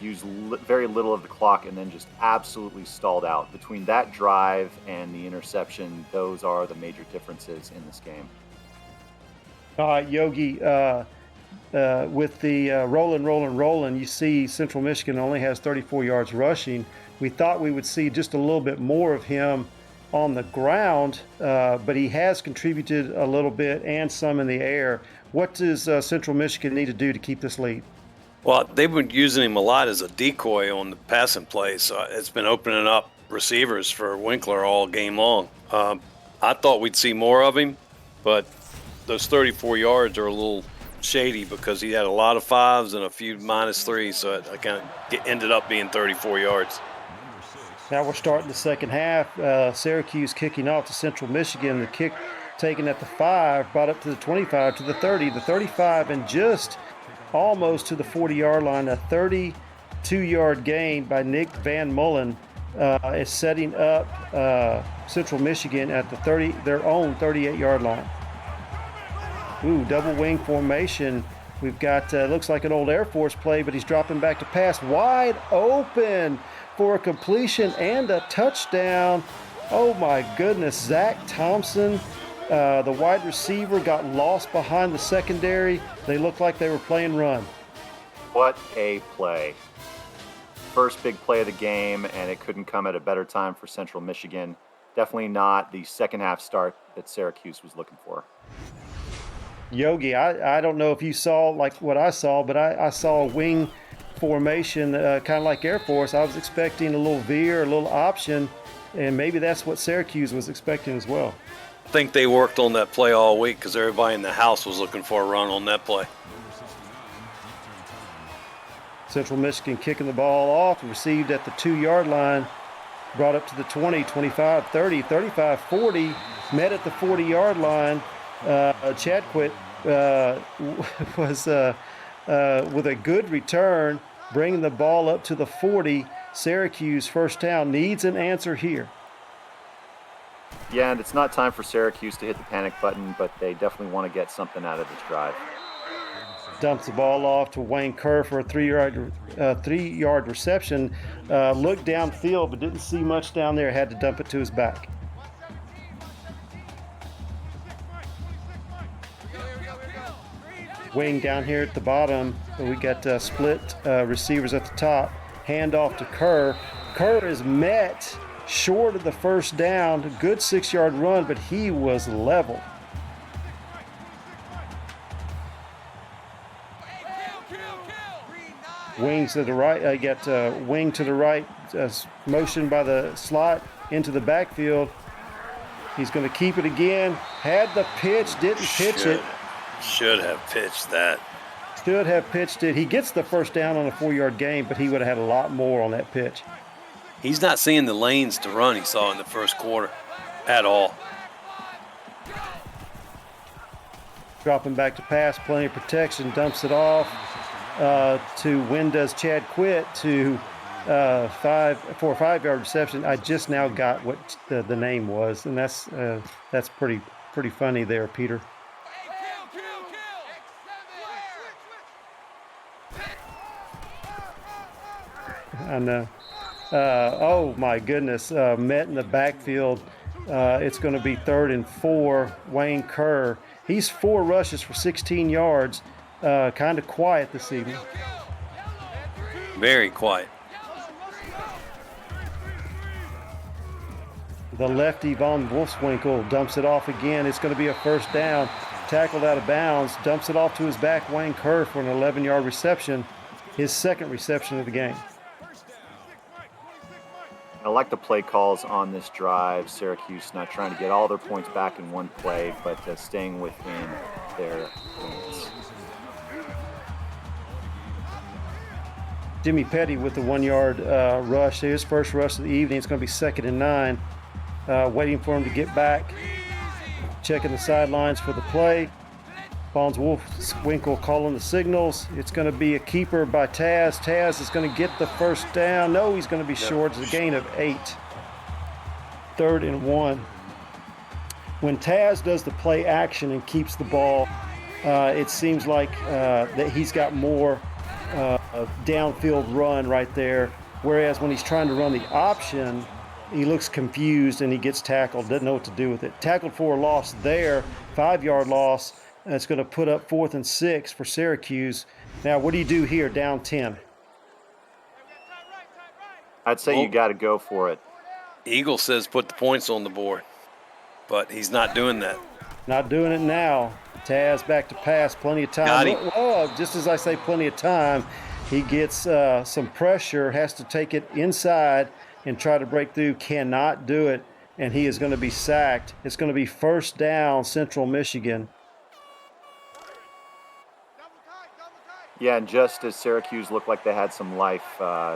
use very little of the clock, and then just absolutely stalled out. Between that drive and the interception, those are the major differences in this game. Yogi, with the rolling, you see Central Michigan only has 34 yards rushing. We thought we would see just a little bit more of him on the ground, but he has contributed a little bit and some in the air. What does Central Michigan need to do to keep this lead? Well, they've been using him a lot as a decoy on the passing plays. So it's been opening up receivers for Winkler all game long. I thought we'd see more of him, but those 34 yards are a little shady because he had a lot of 5s and a few -3s, so it kind of ended up being 34 yards. Now we're starting the second half. Syracuse kicking off to Central Michigan. The kick taken at the 5, brought up to the 25, to the 30, the 35, and just almost to the 40-yard line. A 32-yard gain by Nick Van Mullen is setting up Central Michigan at the their own 38-yard line. Ooh, double wing formation. We've got, looks like an old Air Force play, but he's dropping back to pass. Wide open for a completion and a touchdown. Oh my goodness, Zach Thompson, the wide receiver, got lost behind the secondary. They looked like they were playing run. What a play. First big play of the game, and it couldn't come at a better time for Central Michigan. Definitely not the second half start that Syracuse was looking for. Yogi, I don't know if you saw like what I saw, but I saw a wing formation, kind of like Air Force. I was expecting a little veer, a little option, and maybe that's what Syracuse was expecting as well. I think they worked on that play all week because everybody in the house was looking for a run on that play. Central Michigan kicking the ball off, received at the 2-yard line, brought up to the 20, 25, 30, 35, 40, met at the 40-yard line. Chadquit was with a good return, bringing the ball up to the 40. Syracuse first down, needs an answer here. Yeah, and it's not time for Syracuse to hit the panic button, but they definitely want to get something out of this drive. Dumps the ball off to Wayne Kerr for a 3-yard reception. Looked downfield, but didn't see much down there. Had to dump it to his back. Wing down here at the bottom. We got split receivers at the top. Hand off to Kerr. Kerr is met short of the first down. A good 6-yard run, but he was leveled. Wings to the right. Got wing to the right. Motion by the slot into the backfield. He's going to keep it again. Had the pitch, didn't pitch it. Should have pitched that. Should have pitched it. He gets the first down on a 4-yard gain, but he would have had a lot more on that pitch. He's not seeing the lanes to run he saw in the first quarter at all. Dropping back to pass, plenty of protection, dumps it off to when does Chad quit to for a 5-yard reception. I just now got what the name was, and that's pretty funny there, Peter. I know. Oh my goodness, met in the backfield. It's going to be 3rd and 4. Wayne Kerr. He's 4 rushes for 16 yards. Kind of quiet this evening. Very quiet. The lefty Von Wolfswinkel dumps it off again. It's going to be a first down. Tackled out of bounds. Dumps it off to his back, Wayne Kerr, for an 11-yard reception. His 2nd reception of the game. I like the play calls on this drive. Syracuse not trying to get all their points back in one play, but staying within their limits. Jimmy Petty with the 1-yard rush. His first rush of the evening. It's going to be 2nd and 9. Waiting for him to get back. Checking the sidelines for the play. Bonds Wolfswinkel calling the signals. It's going to be a keeper by Taz. Taz is going to get the first down. No, he's going to be short. It's a gain of 8. 3rd and 1. When Taz does the play action and keeps the ball, it seems like that he's got more downfield run right there. Whereas when he's trying to run the option, he looks confused and he gets tackled, doesn't know what to do with it. Tackled for a loss there, 5-yard loss. It's going to put up 4th and 6 for Syracuse. Now, what do you do here, down 10? I'd say you got to go for it. Eagle says put the points on the board, but he's not doing that. Not doing it now. Taz back to pass, plenty of time. Got him. Oh, just as I say plenty of time, he gets some pressure, has to take it inside and try to break through, cannot do it, and he is going to be sacked. It's going to be first down, Central Michigan. Yeah, and just as Syracuse looked like they had some life,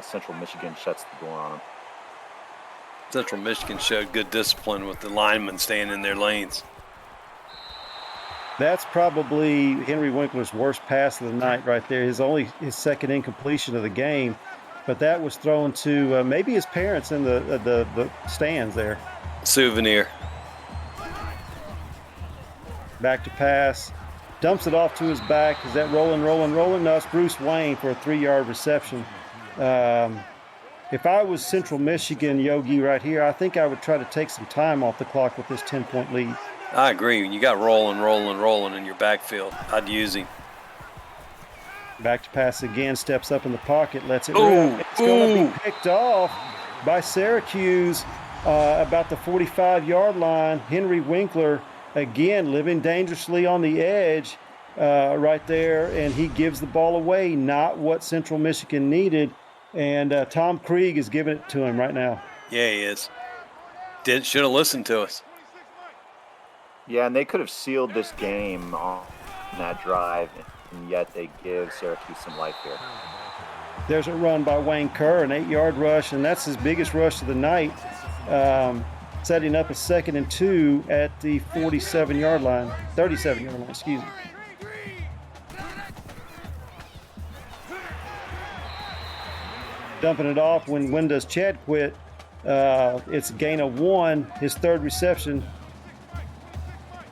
Central Michigan shuts the door on them. Central Michigan showed good discipline with the linemen staying in their lanes. That's probably Henry Winkler's worst pass of the night right there. His 2nd incompletion of the game. But that was thrown to maybe his parents in the stands there. Souvenir. Back to pass. Dumps it off to his back. Is that rolling? No, it's Bruce Wayne for a 3-yard reception. If I was Central Michigan, Yogi, right here, I think I would try to take some time off the clock with this 10-point lead. I agree. You got rolling in your backfield. I'd use him. Back to pass again, steps up in the pocket, lets it rip. It's going to be picked off by Syracuse about the 45-yard line. Henry Winkler, again, living dangerously on the edge right there, and he gives the ball away, not what Central Michigan needed. And Tom Krieg is giving it to him right now. Yeah, he is. Should have listened to us. Yeah, and they could have sealed this game on that drive, and yet they give Syracuse some life here. There's a run by Wayne Kerr, an 8-yard rush, and that's his biggest rush of the night, setting up a 2nd and 2 at the 37-yard line, excuse me. Dumping it off when does Chad quit? It's a gain of 1, his 3rd reception.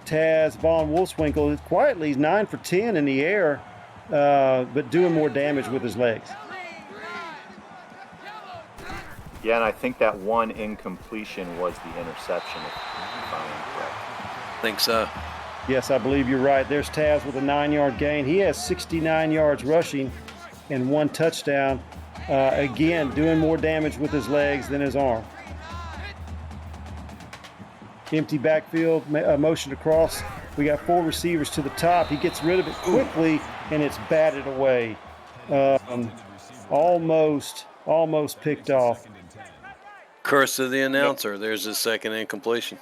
Taz Von Wolfswinkel quietly, he's 9 for 10 in the air, but doing more damage with his legs. Yeah, and I think that one incompletion was the interception, if I'm correct. I think so. Yes, I believe you're right. There's Taz with a 9-yard gain. He has 69 yards rushing and 1 touchdown. Again, doing more damage with his legs than his arm. Empty backfield, motion across. We got 4 receivers to the top. He gets rid of it quickly, and it's batted away. Almost picked off. Curse of the announcer. There's his 2nd incompletion.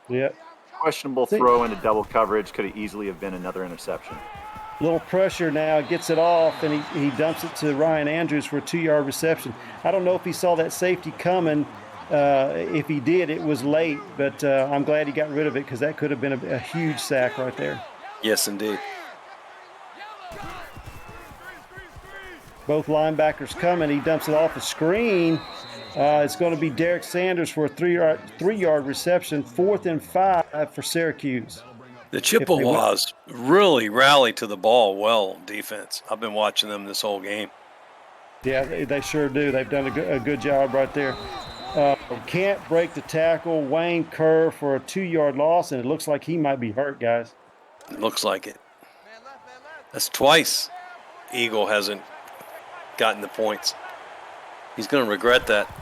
Yep. Questionable throw into double coverage. Could have easily have been another interception. Little pressure now, gets it off, and he dumps it to Ryan Andrews for a 2-yard reception. I don't know if he saw that safety coming. If he did, it was late, but I'm glad he got rid of it because that could have been a huge sack right there. Yes, indeed. Both linebackers coming. He dumps it off the screen. It's going to be Derek Sanders for a 3-yard reception, 4th and 5 for Syracuse. The Chippewas really rally to the ball well on defense. I've been watching them this whole game. Yeah, they sure do. They've done a good job right there. Can't break the tackle. Wayne Kerr for a 2-yard loss, and it looks like he might be hurt, guys. It looks like it. That's twice Eagle hasn't gotten the points. He's going to regret that.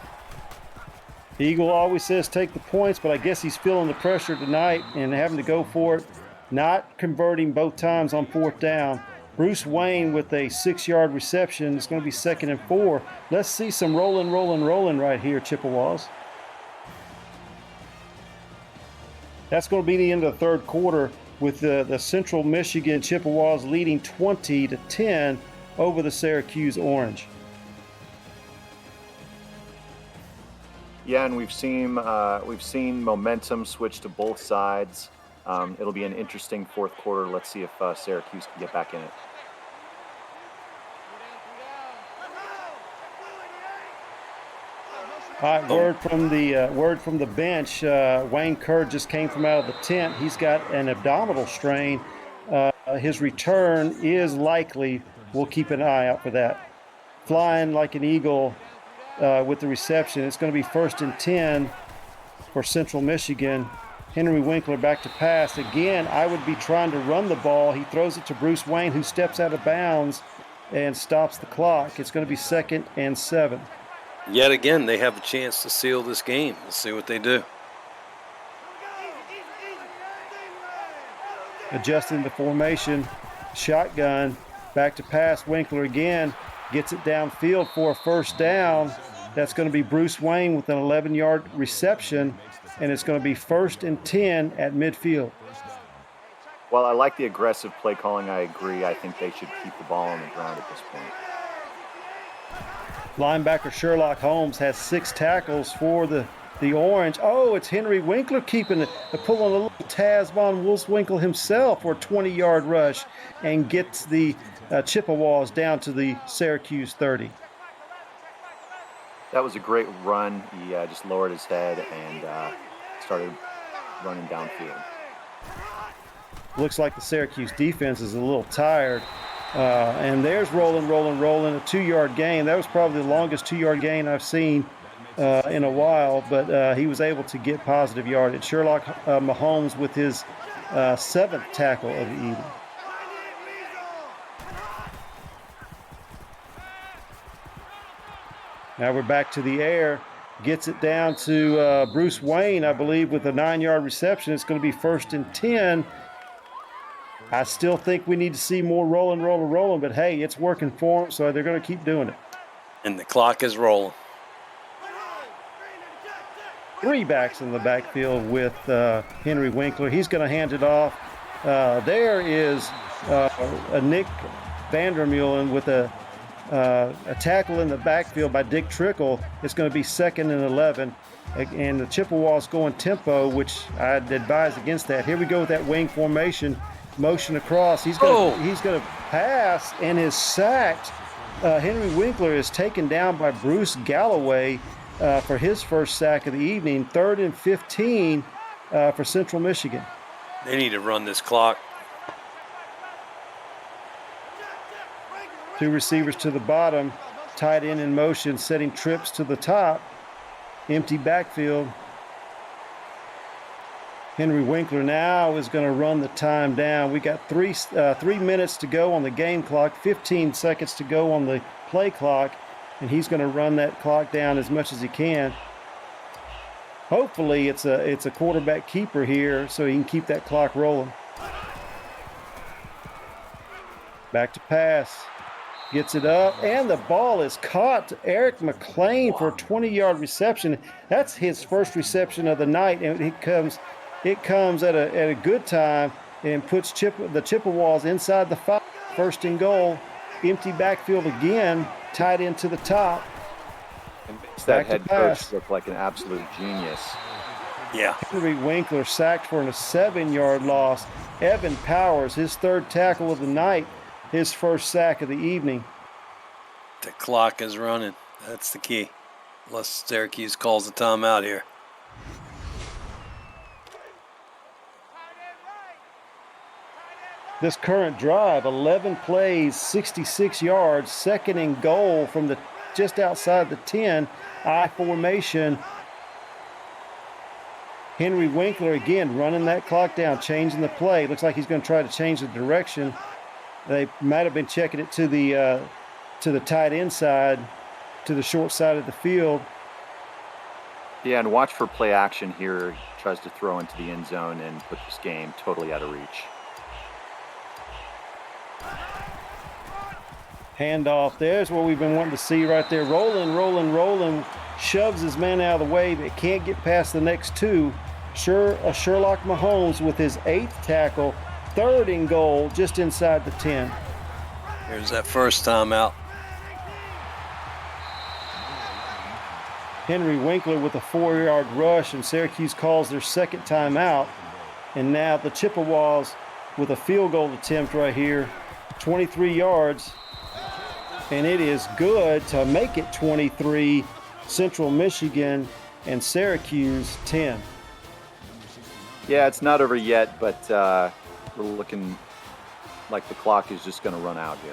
Eagle always says take the points, but I guess he's feeling the pressure tonight and having to go for it. Not converting both times on 4th down. Bruce Wayne with a 6-yard reception. It's going to be 2nd and 4. Let's see some rolling right here, Chippewas. That's going to be the end of the 3rd quarter with the Central Michigan Chippewas leading 20-10 over the Syracuse Orange. Yeah, and we've seen momentum switch to both sides. It'll be an interesting 4th quarter. Let's see if Syracuse can get back in it. All right, word from the bench. Wayne Kerr just came from out of the tent. He's got an abdominal strain. His return is likely. We'll keep an eye out for that. Flying like an eagle with the reception. It's going to be 1st and 10 for Central Michigan. Henry Winkler back to pass. Again, I would be trying to run the ball. He throws it to Bruce Wayne, who steps out of bounds and stops the clock. It's going to be 2nd and 7. Yet again, they have a chance to seal this game. Let's see what they do. Adjusting the formation. Shotgun. Back to pass. Winkler again. Gets it downfield for a 1st down. That's going to be Bruce Wayne with an 11-yard reception. And it's going to be 1st and 10 at midfield. Well, I like the aggressive play calling. I agree. I think they should keep the ball on the ground at this point. Linebacker Sherlock Holmes has 6 tackles for the Orange. Oh, it's Henry Winkler keeping it, pulling a little Taz von Wolfswinkel himself for a 20-yard rush and gets the Chippewas down to the Syracuse 30. That was a great run. He just lowered his head and started running downfield. Looks like the Syracuse defense is a little tired. And there's rolling, a 2-yard gain. That was probably the longest 2-yard gain I've seen in a while, but he was able to get positive yardage. Sherlock Mahomes with his 7th tackle of the evening. Now we're back to the air. Gets it down to Bruce Wayne, I believe, with a 9-yard reception. It's going to be 1st and 10. I still think we need to see more rolling, but hey, it's working for them, so they're going to keep doing it. And the clock is rolling. 3 backs in the backfield with Henry Winkler. He's going to hand it off. There is a Nick Vandermeulen with a tackle in the backfield by Dick Trickle. It's going to be 2nd and 11. And the Chippewas going tempo, which I'd advise against that. Here we go with that wing formation. Motion across. He's going to pass and is sacked. Henry Winkler is taken down by Bruce Galloway for his 1st sack of the evening. 3rd and 15 for Central Michigan. They need to run this clock. 2 receivers to the bottom. Tight end in motion, setting trips to the top. Empty backfield. Henry Winkler now is going to run the time down. We got 3 minutes to go on the game clock, 15 seconds to go on the play clock, and he's going to run that clock down as much as he can. Hopefully it's a quarterback keeper here so he can keep that clock rolling. Back to pass. Gets it up, and the ball is caught to Eric McLean for a 20-yard reception. That's his 1st reception of the night, and it comes at a good time and puts the Chippewas inside the 5. first and goal. Empty backfield again, tight end to the top. And makes that Back to head coach pass. look like an absolute genius. Yeah. Henry Winkler sacked for a 7-yard loss. Evan Powers, his third tackle of the night, his first sack of the evening. The clock is running. That's the key. Unless Syracuse calls the timeout here. This current drive, 11 plays, 66 yards, second and goal from just outside the 10, I formation. Henry Winkler again running that clock down, changing the play. Looks like he's going to try to change the direction. They might have been checking it to the tight end side, to the short side of the field. Yeah, and watch for play action here. He tries to throw into the end zone and put this game totally out of reach. Handoff. There's what we've been wanting to see right there. Rolling. Shoves his man out of the way, but can't get past the next two. Sherlock Mahomes with his 8th tackle. Third and goal, just inside the 10. Here's that first timeout. Henry Winkler with a 4-yard rush, and Syracuse calls their second timeout. And now the Chippewas with a field goal attempt right here. 23 yards. And it is good to make it 23. Central Michigan and Syracuse 10. Yeah, it's not over yet, but we're looking like the clock is just going to run out here.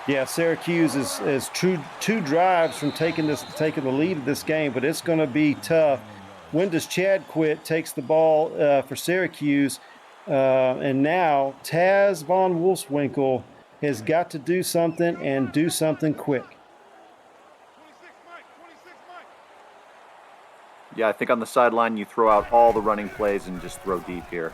Yeah, Syracuse is two drives from taking the lead of this game, but it's going to be tough. When does Chad quit? Takes the ball for Syracuse, and now Taz Von Wolfswinkel has got to do something and do something quick. Yeah, I think on the sideline you throw out all the running plays and just throw deep here.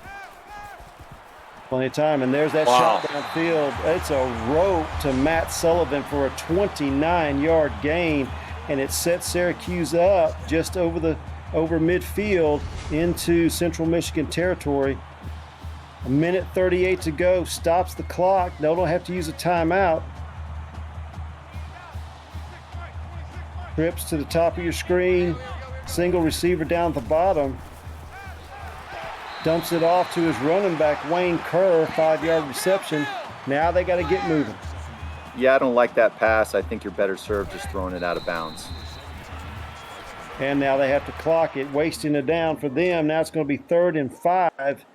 Plenty of time, and there's that shot downfield. It's a rope to Matt Sullivan for a 29-yard gain, and it sets Syracuse up just over midfield into Central Michigan territory. 1:38 to go, stops the clock. They don't have to use a timeout. Trips to the top of your screen. Single receiver down at the bottom. Dumps it off to his running back, Wayne Kerr, 5-yard reception. Now they got to get moving. Yeah, I don't like that pass. I think you're better served just throwing it out of bounds. And now they have to clock it, wasting it down for them. Now it's going to be 3rd and 5.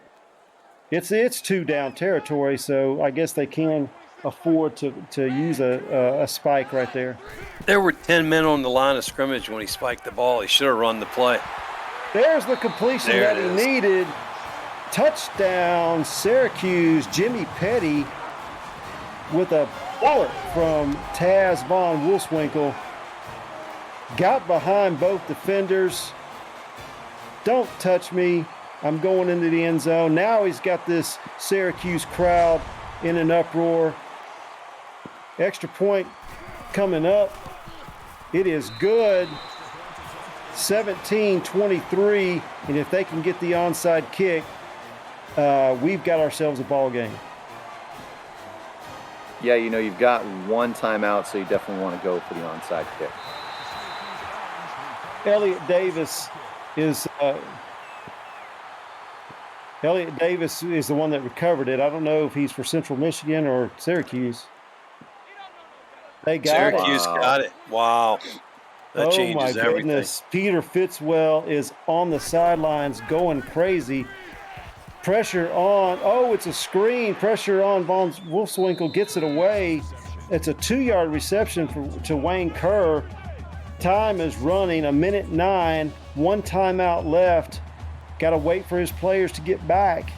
It's 2-down territory, so I guess they can afford to use a spike right there. There were 10 men on the line of scrimmage when he spiked the ball. He should have run the play. There's the completion that he needed. Touchdown, Syracuse. Jimmy Petty with a bullet from Taz Von Wolfswinkel. Got behind both defenders. Don't touch me. I'm going into the end zone. Now he's got this Syracuse crowd in an uproar. Extra point coming up. It is good. 17-23, and if they can get the onside kick, we've got ourselves a ball game. Yeah, you've got one timeout, so you definitely want to go for the onside kick. Elliott Davis is the one that recovered it. I don't know if he's for Central Michigan or Syracuse. They got Syracuse got it. Wow. That changes my goodness. everything. Peter Fitzwell is on the sidelines going crazy. Pressure on. Oh, it's a screen. Pressure on. Von Wolfswinkel gets it away. It's a 2-yard reception to Wayne Kerr. Time is running, 1:09. One timeout left. Got to wait for his players to get back.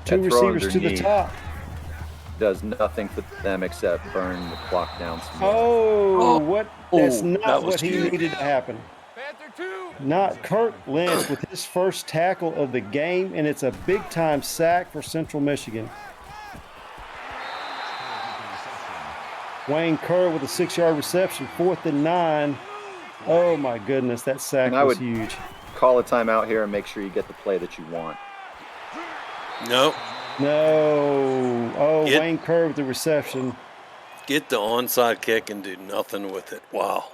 Two receivers to the top. Does nothing for them except burn the clock down. That's not what he needed to happen. Not Kurt Lynch with his first tackle of the game, and it's a big-time sack for Central Michigan. Wayne Kerr with a 6-yard reception, 4th and 9. Oh, my goodness, that sack was huge. Call a timeout here and make sure you get the play that you want. Nope. No. Oh, Get- Wayne Kerr with the reception. Get the onside kick and do nothing with it. Wow.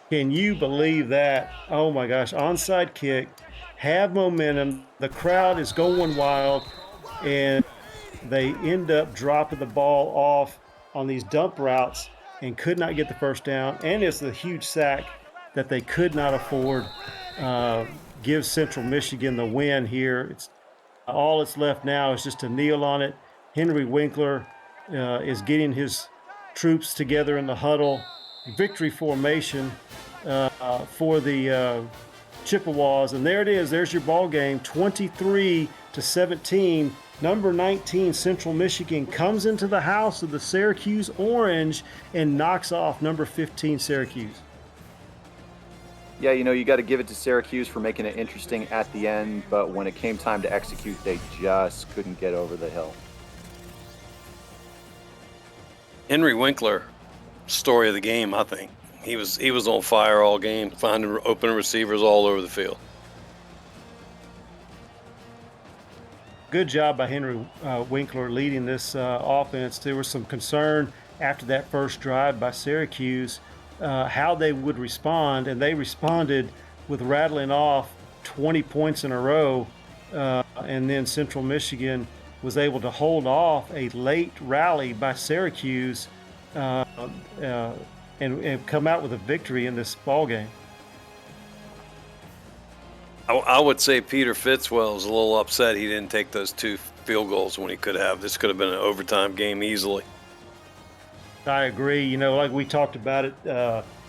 Can you believe that? Oh my gosh, onside kick, have momentum. The crowd is going wild, and they end up dropping the ball off on these dump routes and could not get the first down. And it's a huge sack that they could not afford. Gives Central Michigan the win here. It's all that's left now is just to kneel on it. Henry Winkler is getting his troops together in the huddle. Victory formation for the Chippewas, and there it is. There's your ball game, 23-17. Number 19 Central Michigan comes into the house of the Syracuse Orange and knocks off number 15 Syracuse. Yeah, you got to give it to Syracuse for making it interesting at the end, but when it came time to execute, they just couldn't get over the hill. Henry Winkler, story of the game, I think. He was on fire all game, finding open receivers all over the field. Good job by Henry Winkler leading this offense. There was some concern after that first drive by Syracuse how they would respond, and they responded with rattling off 20 points in a row, and then Central Michigan was able to hold off a late rally by Syracuse and come out with a victory in this ball game. I would say Peter Fitzwell was a little upset he didn't take those 2 field goals when he could have. This could have been an overtime game easily. I agree. Like we talked about it,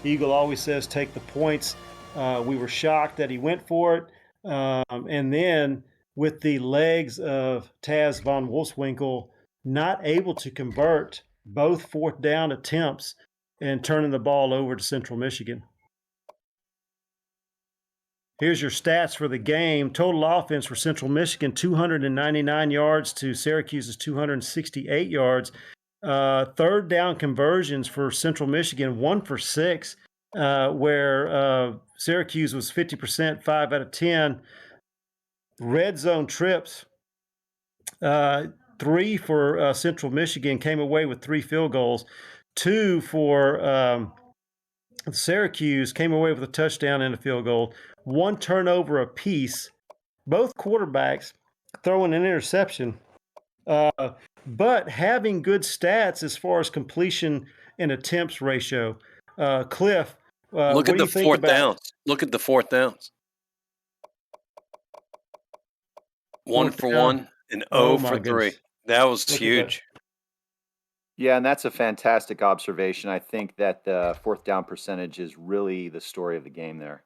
Eagle always says take the points. We were shocked that he went for it. And then with the legs of Taz von Wolfswinkel not able to convert both fourth down attempts and turning the ball over to Central Michigan. Here's your stats for the game. Total offense for Central Michigan, 299 yards to Syracuse's 268 yards. Third down conversions for Central Michigan, 1 for 6, where Syracuse was 50%, 5 out of 10. Red zone trips, 3 for Central Michigan, came away with 3 field goals. 2 for Syracuse, came away with a touchdown and a field goal. 1 turnover apiece. Both quarterbacks throwing an interception. But having good stats as far as completion and attempts ratio. Cliff, Look at the fourth downs. Look at the fourth downs. 1 for 1 and 0 for 3. That was huge. Yeah, and that's a fantastic observation. I think that the fourth down percentage is really the story of the game there.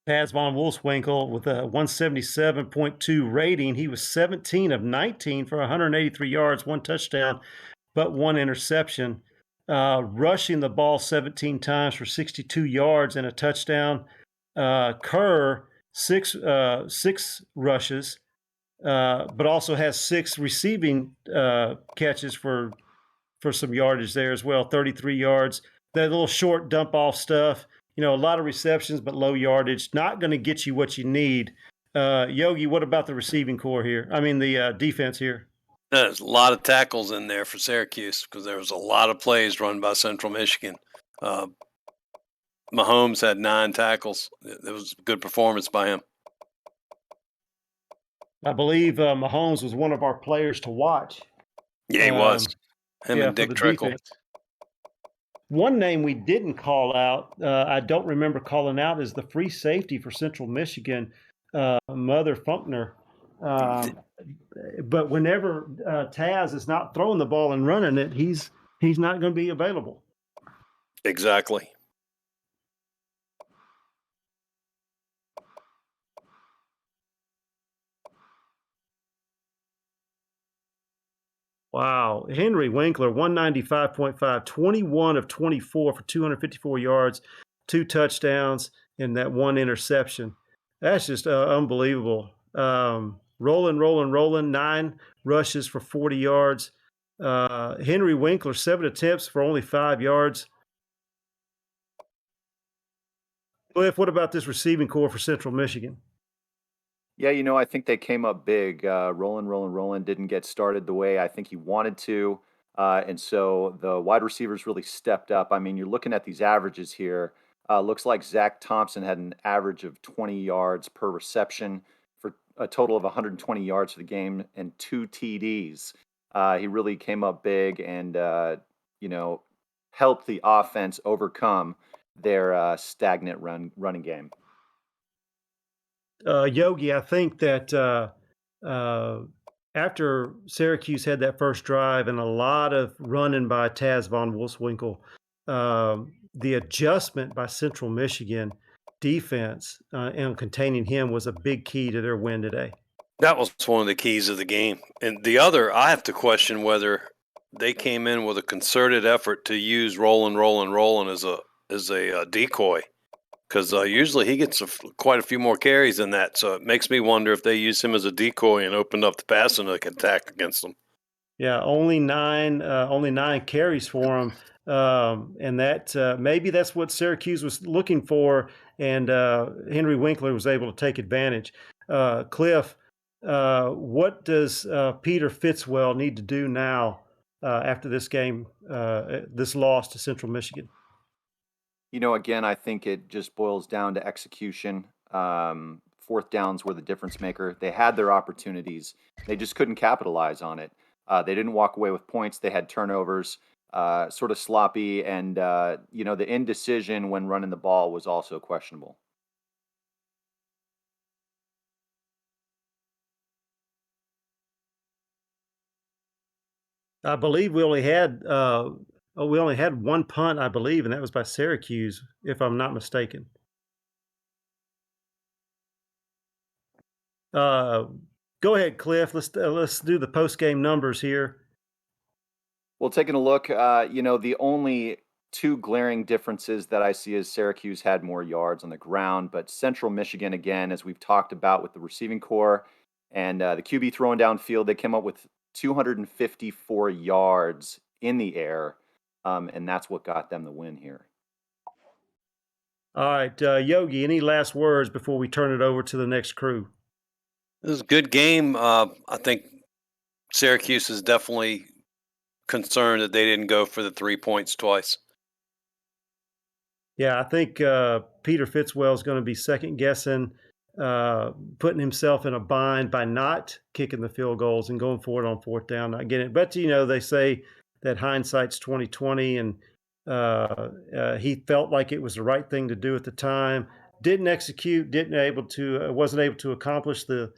Taz von Wolfswinkel with a 177.2 rating. He was 17 of 19 for 183 yards, 1 touchdown, but 1 interception. Rushing the ball 17 times for 62 yards and a touchdown. Kerr, 6 rushes, but also has 6 receiving catches for some yardage there as well, 33 yards. That little short dump off stuff. A lot of receptions, but low yardage. Not going to get you what you need. Yogi, what about the receiving core here? I mean, the defense here. There's a lot of tackles in there for Syracuse because there was a lot of plays run by Central Michigan. Mahomes had 9 tackles. It was a good performance by him. I believe Mahomes was one of our players to watch. Yeah, he was. Him and Dick Trickle. Defense. One name we didn't call out, I don't remember calling out, is the free safety for Central Michigan, Mother Funkner. But whenever Taz is not throwing the ball and running it, he's not going to be available. Exactly. Wow. Henry Winkler, 195.5, 21 of 24 for 254 yards, 2 touchdowns, and that 1 interception. That's just unbelievable. Rolling, 9 rushes for 40 yards. Henry Winkler, 7 attempts for only 5 yards. Cliff, what about this receiving core for Central Michigan? Yeah, I think they came up big. Roland didn't get started the way I think he wanted to. And so the wide receivers really stepped up. I mean, you're looking at these averages here. Looks like Zach Thompson had an average of 20 yards per reception for a total of 120 yards for the game and 2 TDs. He really came up big and, you know, helped the offense overcome their stagnant running game. Yogi, I think that uh, after Syracuse had that first drive and a lot of running by Taz von Wolfswinkel, the adjustment by Central Michigan defense and containing him was a big key to their win today. That was one of the keys of the game. And the other, I have to question whether they came in with a concerted effort to use Roland as a decoy, because usually he gets quite a few more carries than that. So it makes me wonder if they used him as a decoy and opened up the passing attack against them. Yeah, only nine carries for him, and that maybe that's what Syracuse was looking for, and Henry Winkler was able to take advantage. Cliff, what does Peter Fitzwell need to do now after this game, this loss to Central Michigan? Again, I think it just boils down to execution. Fourth downs were the difference maker. They had their opportunities. They just couldn't capitalize on it. They didn't walk away with points. They had turnovers, sort of sloppy, and the indecision when running the ball was also questionable. I believe we only had one punt, I believe, and that was by Syracuse, if I'm not mistaken. Go ahead, Cliff. Let's do the post game numbers here. Well, taking a look, the only two glaring differences that I see is Syracuse had more yards on the ground, but Central Michigan, again, as we've talked about with the receiving core and the QB throwing downfield, they came up with 254 yards in the air, and that's what got them the win here. All right, Yogi, any last words before we turn it over to the next crew? It was a good game. I think Syracuse is definitely concerned that they didn't go for the 3 points twice. Yeah, I think Peter Fitzwell is going to be second guessing, putting himself in a bind by not kicking the field goals and going for it on fourth down, not getting it. But they say that hindsight's 20/20, and he felt like it was the right thing to do at the time. Didn't execute, wasn't able to accomplish the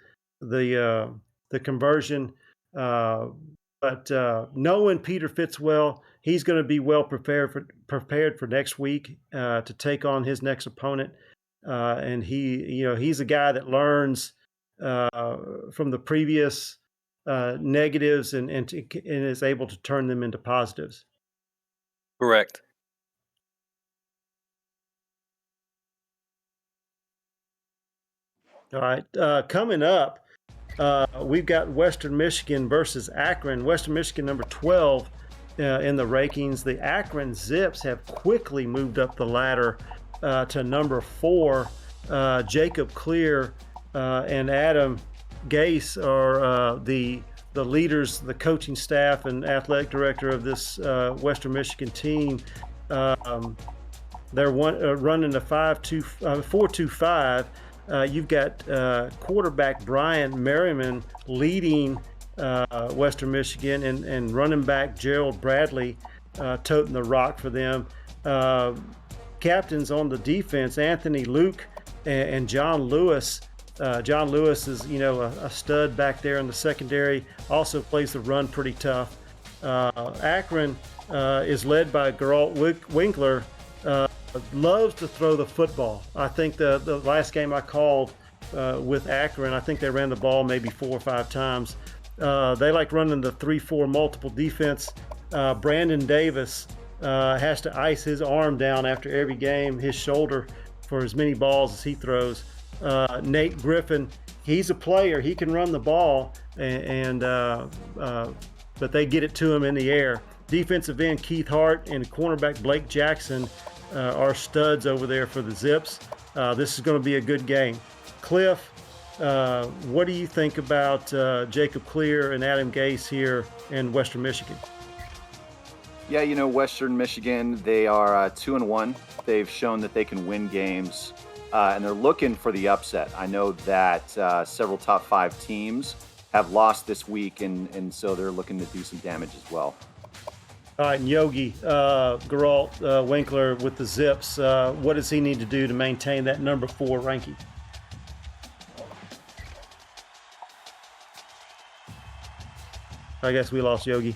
conversion. But knowing Peter Fitzwell, he's going to be well prepared for next week to take on his next opponent. And he's a guy that learns from the previous negatives and is able to turn them into positives. Correct. All right, coming up, we've got Western Michigan versus Akron. Western Michigan number 12 in the rankings. The Akron Zips have quickly moved up the ladder to number 4. Jacob Clear and Adam Gase are the leaders, the coaching staff and athletic director of this Western Michigan team. They're running a 4-2-5. You've got quarterback Brian Merriman leading Western Michigan and running back Gerald Bradley toting the rock for them. Captains on the defense, Anthony Luke and John Lewis. John Lewis is, a stud back there in the secondary, also plays the run pretty tough. Akron is led by Geralt Winkler, loves to throw the football. I think the last game I called with Akron, I think they ran the ball maybe 4 or 5 times. They like running the 3-4 multiple defense. Brandon Davis has to ice his arm down after every game, his shoulder, for as many balls as he throws. Nate Griffin, he's a player. He can run the ball, but they get it to him in the air. Defensive end Keith Hart and cornerback Blake Jackson are studs over there for the Zips. This is going to be a good game. Cliff, What do you think about Jacob Clear and Adam Gase here in Western Michigan? Yeah, you know, Western Michigan, they are 2-1. They've shown that they can win games, and they're looking for the upset. I know that several top 5 teams have lost this week, and so they're looking to do some damage as well. All right, and Yogi, Geralt Winkler with the Zips, what does he need to do to maintain that number 4 ranking? I guess we lost Yogi.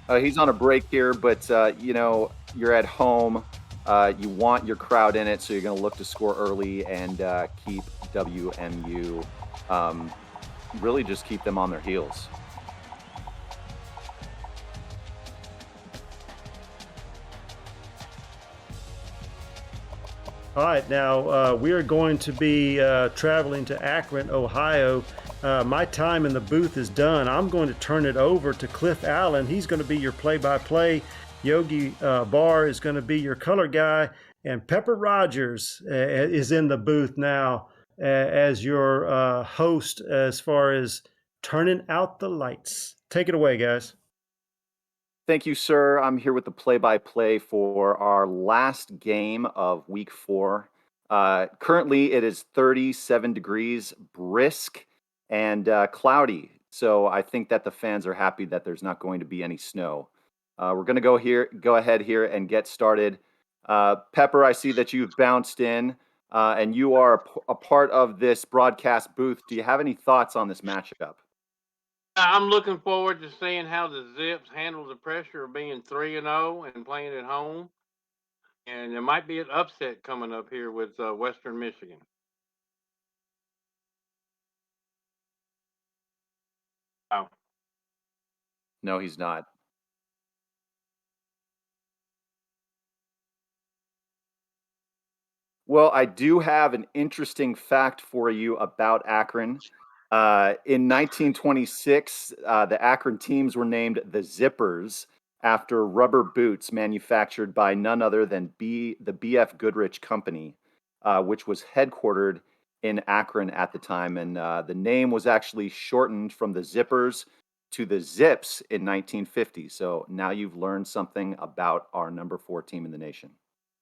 He's on a break here, but, you know, you're at home. You want your crowd in it, so you're going to look to score early and keep WMU, really just keep them on their heels. All right, now we are going to be traveling to Akron, Ohio. My time in the booth is done. I'm going to turn it over to Cliff Allen. He's going to be your play-by-play. Yogi Barr is going to be your color guy. And Pepper Rogers is in the booth now as your host as far as turning out the lights. Take it away, guys. Thank you, sir. I'm here with the play-by-play for our last game of week 4. Currently, it is 37 degrees, brisk, and cloudy. So I think that the fans are happy that there's not going to be any snow. We're going to go ahead here and get started. Pepper, I see that you've bounced in, and you are a part of this broadcast booth. Do you have any thoughts on this matchup? I'm looking forward to seeing how the Zips handle the pressure of being 3-0 and playing at home. And there might be an upset coming up here with Western Michigan. Oh. No, he's not. Well, I do have an interesting fact for you about Akron. In 1926, the Akron teams were named the Zippers after rubber boots manufactured by none other than the B.F. Goodrich Company, which was headquartered in Akron at the time. And the name was actually shortened from the Zippers to the Zips in 1950. So now you've learned something about our number 4 team in the nation.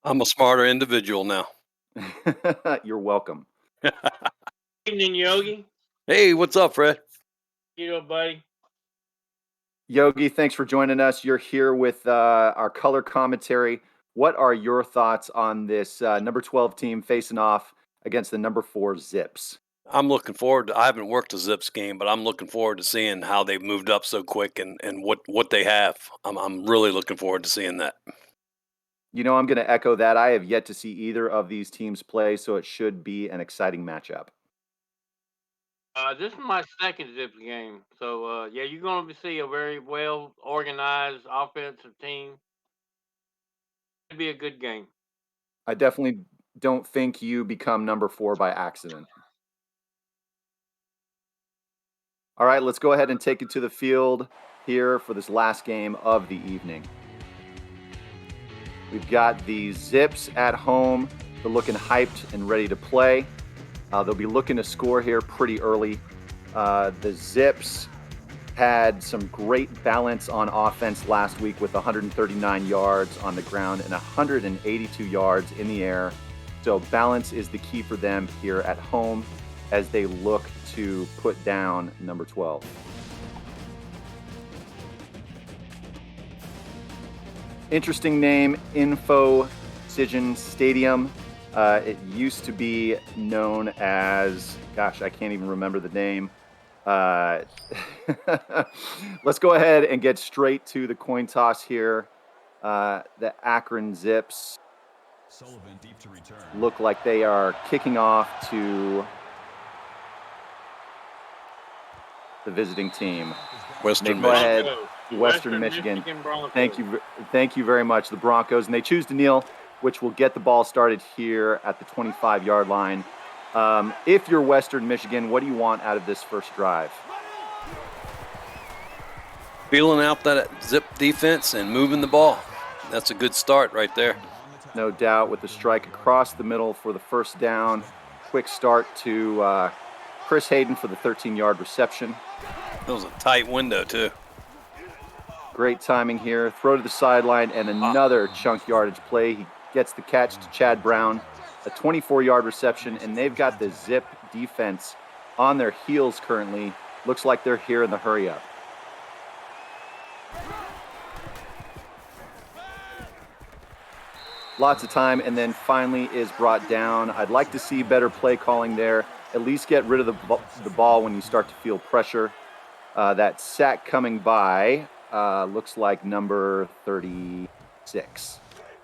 I'm a smarter individual now. You're welcome. Evening, Yogi. Hey, what's up, Fred? You know, buddy. Yogi, thanks for joining us. You're here with our color commentary. What are your thoughts on this number 12 team facing off against the number 4 Zips? I'm looking forward to, I haven't worked a Zips game, but I'm looking forward to seeing how they've moved up so quick and what they have. I'm really looking forward to seeing that. You know, I'm going to echo that. I have yet to see either of these teams play, so it should be an exciting matchup. This is my second Zips game. So, yeah, you're going to see a very well-organized offensive team. It'll be a good game. I definitely don't think you become number 4 by accident. All right, let's go ahead and take it to the field here for this last game of the evening. We've got the Zips at home. They're looking hyped and ready to play. They'll be looking to score here pretty early. The Zips had some great balance on offense last week with 139 yards on the ground and 182 yards in the air. So balance is the key for them here at home as they look to put down number 12. Interesting name, Info Cision Stadium. It used to be known as, gosh, I can't even remember the name. Let's go ahead and get straight to the coin toss here. The Akron Zips Sullivan deep to return. look like they are kicking off to the visiting team. Western Go Michigan. ahead. Western Michigan. Broncos. Thank you very much. The Broncos, and they choose to kneel, which will get the ball started here at the 25-yard line. If you're Western Michigan, what do you want out of this first drive? Feeling out that Zip defense and moving the ball. That's a good start right there. No doubt, with the strike across the middle for the first down. Quick start to Chris Hayden for the 13-yard reception. That was a tight window, too. Great timing here. Throw to the sideline and another chunk yardage play. He gets the catch to Chad Brown, a 24-yard reception, and they've got the zip defense on their heels currently. Looks like they're here in the hurry up. Lots of time, and then finally is brought down. I'd like to see better play calling there. At least get rid of the ball when you start to feel pressure. That sack coming by looks like number 36.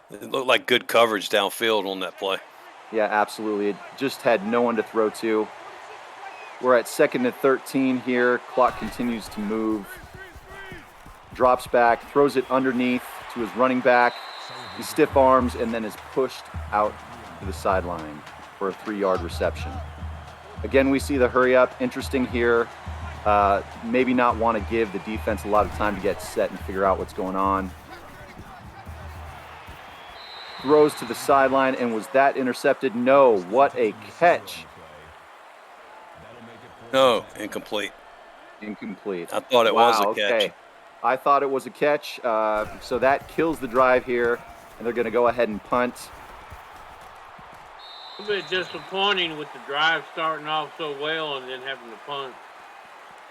It looked like good coverage downfield on that play. Yeah, absolutely. It just had no one to throw to. We're at 2nd and 13 here. Clock continues to move. Drops back, throws it underneath to his running back. He stiff arms and then is pushed out to the sideline for a 3-yard reception. Again, we see the hurry up. Interesting here. Maybe not want to give the defense a lot of time to get set and figure out what's going on. Throws to the sideline, and was that intercepted? No. What a catch. No, incomplete. Incomplete. I thought it was a catch. Okay. I thought it was a catch. So that kills the drive here, and they're going to go ahead and punt. A bit disappointing with the drive starting off so well and then having to punt.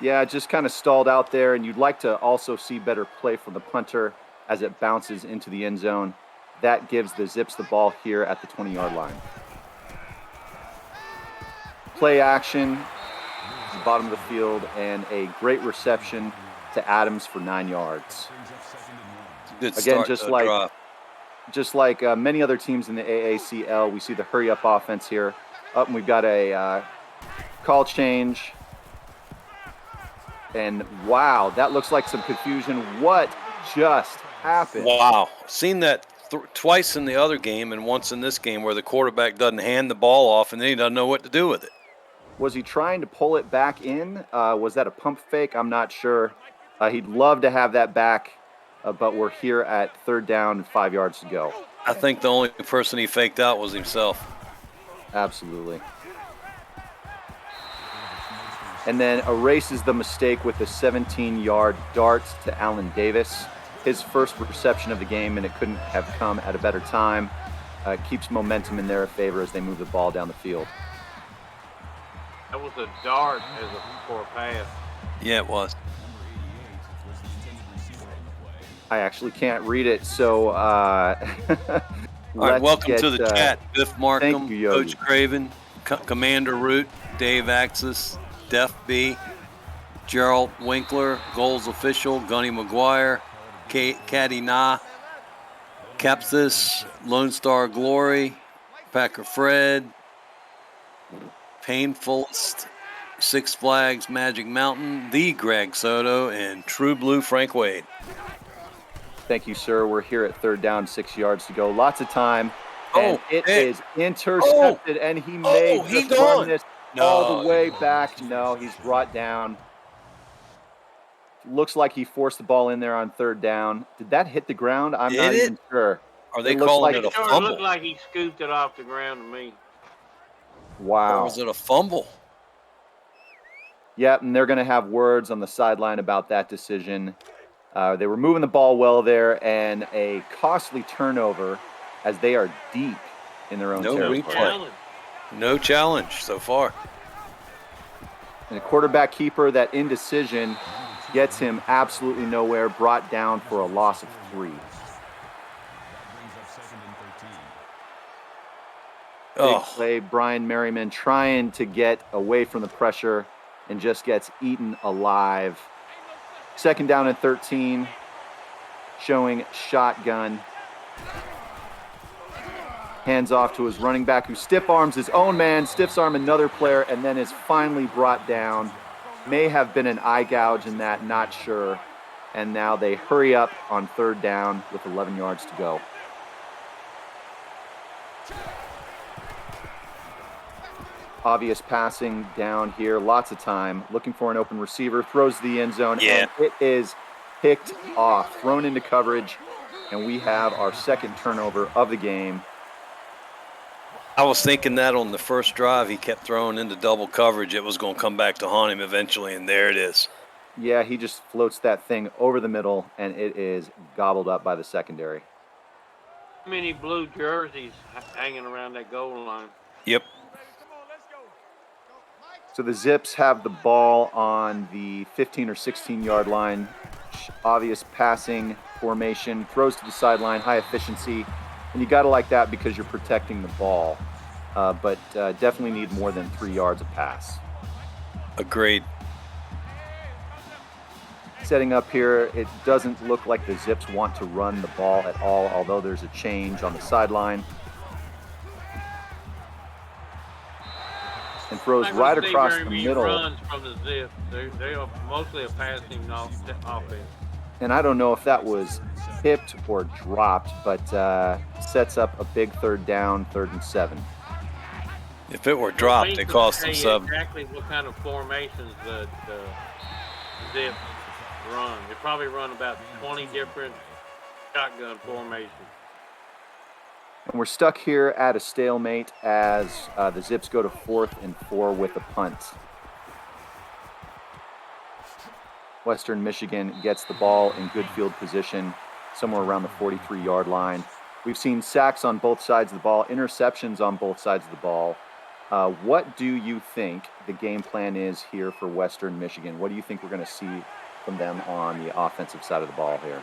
Yeah, just kind of stalled out there, and you'd like to also see better play from the punter as it bounces into the end zone. That gives the Zips the ball here at the 20-yard line. Play action, the bottom of the field, and a great reception to Adams for 9 yards. Good Again, start, just like many other teams in the AACL, we see the hurry-up offense here. Up, and we've got a call change. And wow, that looks like some confusion. What just happened? Wow. Seen that twice in the other game and once in this game where the quarterback doesn't hand the ball off and then he doesn't know what to do with it. Was he trying to pull it back in? Was that a pump fake? I'm not sure. He'd love to have that back, but we're here at 3rd down and 5 yards to go. I think the only person he faked out was himself. Absolutely. And then erases the mistake with a 17-yard dart to Allen Davis. His first reception of the game, and it couldn't have come at a better time. Keeps momentum in their favor as they move the ball down the field. That was a dart for a pass. Yeah, it was. I actually can't read it, so all right, welcome to the chat. Biff Markham, you, Coach Craven, Commander Root, Dave Axis, Def B, Gerald Winkler, Goals Official, Gunny McGuire, Caddy Na, Capsis, Lone Star Glory, Packer Fred, Painfulest, Six Flags Magic Mountain, the Greg Soto, and True Blue Frank Wade. Thank you, sir. We're here at 3rd down, 6 yards to go. Lots of time. And it is intercepted, and he may just run this all the way back. No, he's brought down. Looks like he forced the ball in there on 3rd down. Did that hit the ground? I'm not even sure. Are they calling it a fumble? It looked like he scooped it off the ground to me. Wow. Or was it a fumble? Yep, and they're going to have words on the sideline about that decision. They were moving the ball well there, and a costly turnover as they are deep in their own territory. Replay. No challenge so far. And a quarterback keeper, that indecision gets him absolutely nowhere, brought down for a loss of 3. Big play, Brian Merriman trying to get away from the pressure and just gets eaten alive. 2nd down and 13, showing shotgun. Hands off to his running back who stiff arms his own man, stiffs arm another player, and then is finally brought down. May have been an eye gouge in that, not sure. And now they hurry up on 3rd down with 11 yards to go. Obvious passing down here, lots of time, looking for an open receiver, throws the end zone, and it is picked off, thrown into coverage, and we have our 2nd turnover of the game. I was thinking that on the first drive, he kept throwing into double coverage. It was going to come back to haunt him eventually, and there it is. Yeah, he just floats that thing over the middle, and it is gobbled up by the secondary. How many blue jerseys hanging around that goal line? Yep. So the Zips have the ball on the 15 or 16-yard line. Obvious passing formation, throws to the sideline, high efficiency. And you got to like that because you're protecting the ball. But definitely need more than 3 yards of pass. Agreed. Setting up here, it doesn't look like the Zips want to run the ball at all, although there's a change on the sideline. And throws right across the middle. Runs from the Zips. They are mostly a passing offense. And I don't know if that was tipped or dropped, but sets up a big 3rd down, 3rd and 7. If it were dropped, it cost them 7. Exactly what kind of formations the Zips run. They probably run about 20 different shotgun formations. And we're stuck here at a stalemate as the Zips go to 4th and 4 with a punt. Western Michigan gets the ball in good field position, somewhere around the 43-yard line. We've seen sacks on both sides of the ball, interceptions on both sides of the ball. What do you think the game plan is here for Western Michigan? What do you think we're going to see from them on the offensive side of the ball here?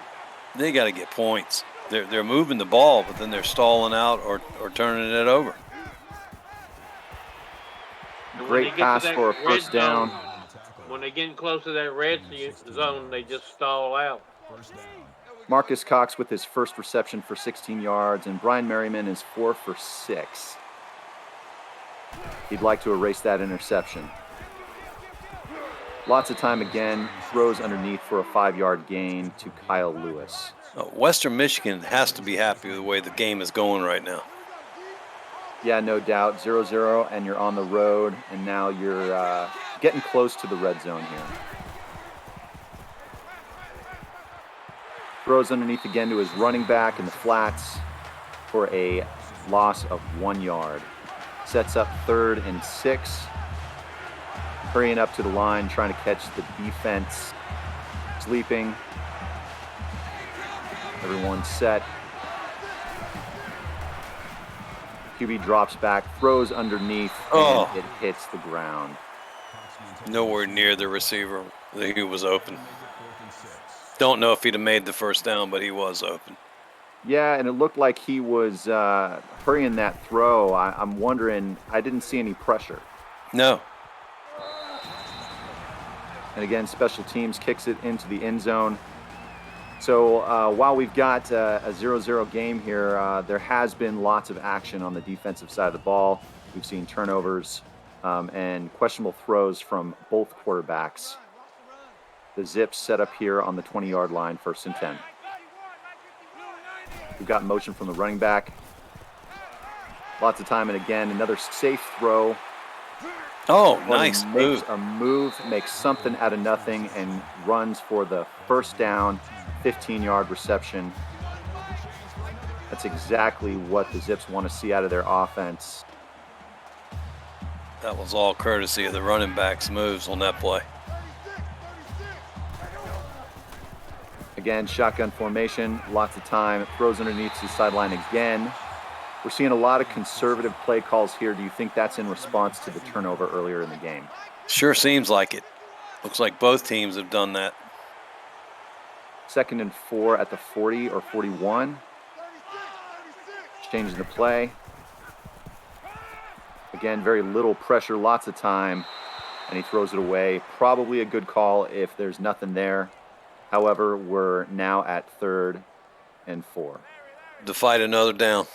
They got to get points. They're moving the ball, but then they're stalling out or turning it over. Great pass for a first down. When they get close to that red zone, they just stall out. Marcus Cox with his first reception for 16 yards, and Brian Merriman is 4 for 6. He'd like to erase that interception. Lots of time again, throws underneath for a 5-yard gain to Kyle Lewis. Western Michigan has to be happy with the way the game is going right now. Yeah, no doubt. 0-0, and you're on the road, and now you're getting close to the red zone here. Throws underneath again to his running back in the flats for a loss of 1 yard. Sets up 3rd and 6. Hurrying up to the line, trying to catch the defense. Sleeping. Everyone's set. QB drops back, throws underneath, and it hits the ground. Nowhere near the receiver. He was open. Don't know if he'd have made the first down, but he was open. Yeah, and it looked like he was hurrying that throw. I'm wondering, I didn't see any pressure. No. And again, special teams kicks it into the end zone. So while we've got a 0-0 game here, there has been lots of action on the defensive side of the ball. We've seen turnovers and questionable throws from both quarterbacks. The Zips set up here on the 20-yard line, 1st and 10. We've got motion from the running back. Lots of time, and again, another safe throw. Oh, nice move. Makes a move, makes something out of nothing, and runs for the first down, 15-yard reception. That's exactly what the Zips want to see out of their offense. That was all courtesy of the running back's moves on that play. Again, shotgun formation, lots of time. Throws underneath the sideline again. We're seeing a lot of conservative play calls here. Do you think that's in response to the turnover earlier in the game? Sure seems like it. Looks like both teams have done that. 2nd and 4 at the 40 or 41. Changing the play. Again, very little pressure, lots of time, and he throws it away. Probably a good call if there's nothing there. However, we're now at 3rd and 4. To fight another down.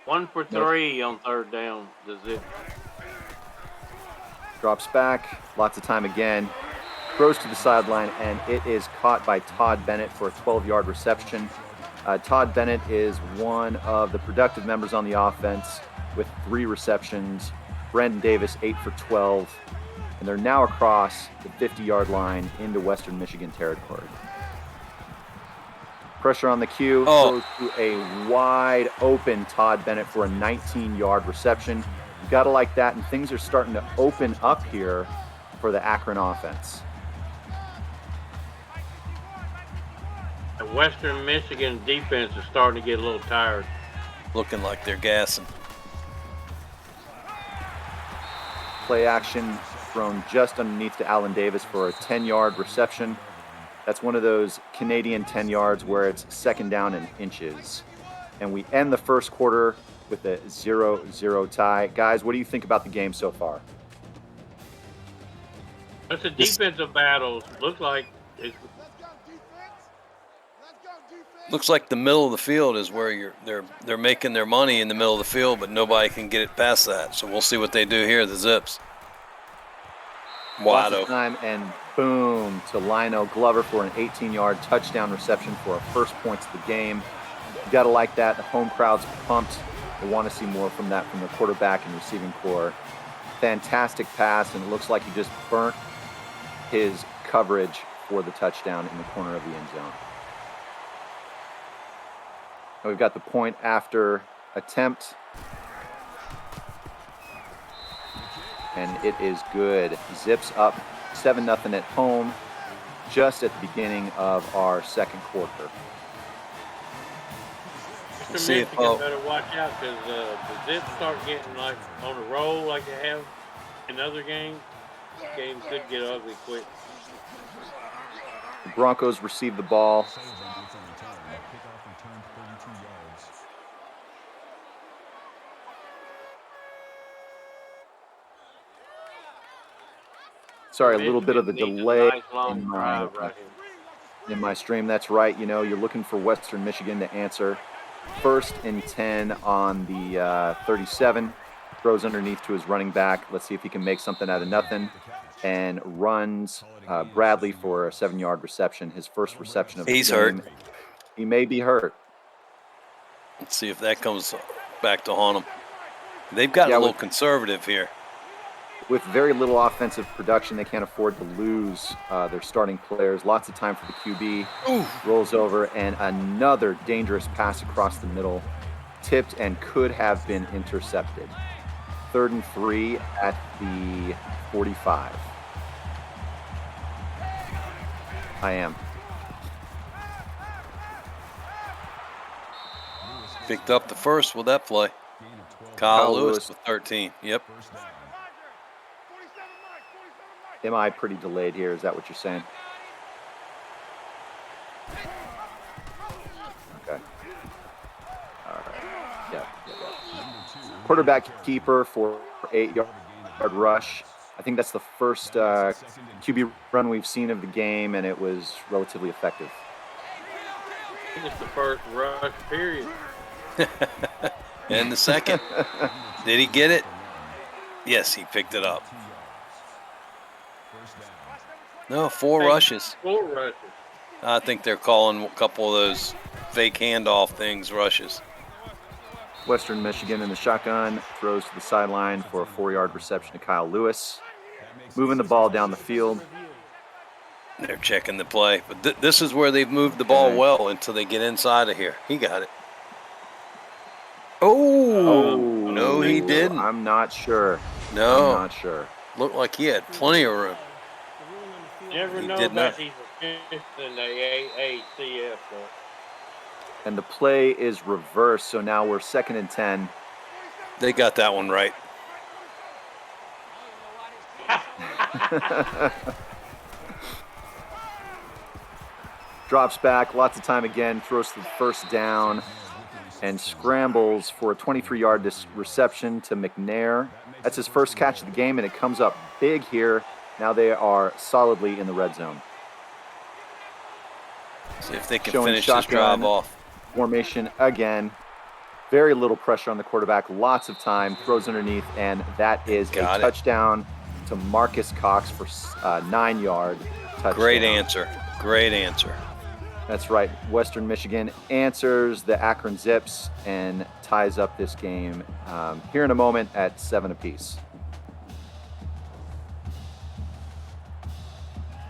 1 for 3 on 3rd down. The Zips. Drops back, lots of time again. Throws to the sideline, and it is caught by Todd Bennett for a 12-yard reception. Todd Bennett is one of the productive members on the offense with 3 receptions. Brandon Davis, 8 for 12. And they're now across the 50-yard line into Western Michigan territory. Pressure on the cue. Oh. Throws to a wide open Todd Bennett for a 19-yard reception. You got to like that, and things are starting to open up here for the Akron offense. The Western Michigan defense is starting to get a little tired. Looking like they're gassing. Play action thrown just underneath to Allen Davis for a 10-yard reception. That's one of those Canadian 10 yards where it's second down and inches. And we end the first quarter with a 0-0 tie. Guys, what do you think about the game so far? It's a defensive battle. Looks like it's Looks like the middle of the field is where they're making their money in the middle of the field, but nobody can get it past that. So we'll see what they do here, the Zips. Wide open. Time, and boom to Lionel Glover for an 18-yard touchdown reception for our first points of the game. You got to like that. The home crowd's pumped. They want to see more from that from the quarterback and receiving core. Fantastic pass, and it looks like he just burnt his coverage for the touchdown in the corner of the end zone. And we've got the point after attempt. And it is good. Zips up 7-0 at home just at the beginning of our second quarter. Mr. Michigan better watch out because the Zips start getting like on a roll like they have in other games. This game could get ugly quick. The Broncos receive the ball. Sorry, a little bit of a delay in my stream. That's right. You know, you're looking for Western Michigan to answer. 1st and 10 on the 37. Throws underneath to his running back. Let's see if he can make something out of nothing. And runs Bradley for a 7-yard reception. His first reception of the game. He's hurt. He may be hurt. Let's see if that comes back to haunt them. They've got a little conservative here. With very little offensive production, they can't afford to lose their starting players. Lots of time for the QB. Ooh. Rolls over, and another dangerous pass across the middle. Tipped and could have been intercepted. 3rd and 3 at the 45. I am. Picked up the first with that play. Kyle Lewis with 13. Yep. Am I pretty delayed here? Is that what you're saying? Okay. All right. Yeah. Quarterback keeper for 8-yard rush. I think that's the first QB run we've seen of the game, and it was relatively effective. I think it's the first rush, period. And the second. Did he get it? Yes, he picked it up. No, 4 rushes. 4 rushes. I think they're calling a couple of those fake handoff things rushes. Western Michigan in the shotgun, throws to the sideline for a 4-yard reception to Kyle Lewis. Moving the ball down the field. They're checking the play. But this is where they've moved the ball well until they get inside of here. He got it. Oh, no, he didn't. I'm not sure. No. I'm not sure. Looked like he had plenty of room. Never know about these assistants in the AACF. And the play is reversed, so now we're 2nd and 10. They got that one right. Drops back, lots of time again, throws to the first down, and scrambles for a 23-yard reception to McNair. That's his first catch of the game, and it comes up big here. Now they are solidly in the red zone. See if they can finish this drive off. Formation again. Very little pressure on the quarterback. Lots of time. Throws underneath, and that is a touchdown to Marcus Cox for 9-yard touchdown. Great answer. Great answer. That's right. Western Michigan answers the Akron Zips and ties up this game here in a moment at 7 apiece.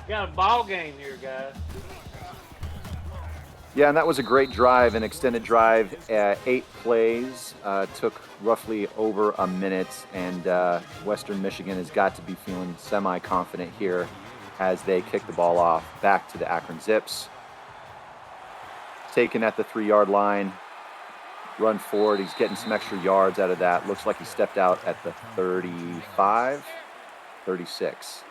Got a ball game here, guys. Yeah, and that was a great drive, an extended drive, 8 plays, took roughly over a minute, and Western Michigan has got to be feeling semi-confident here as they kick the ball off back to the Akron Zips. Taken at the 3-yard line, run forward. He's getting some extra yards out of that. Looks like he stepped out at the 35, 36.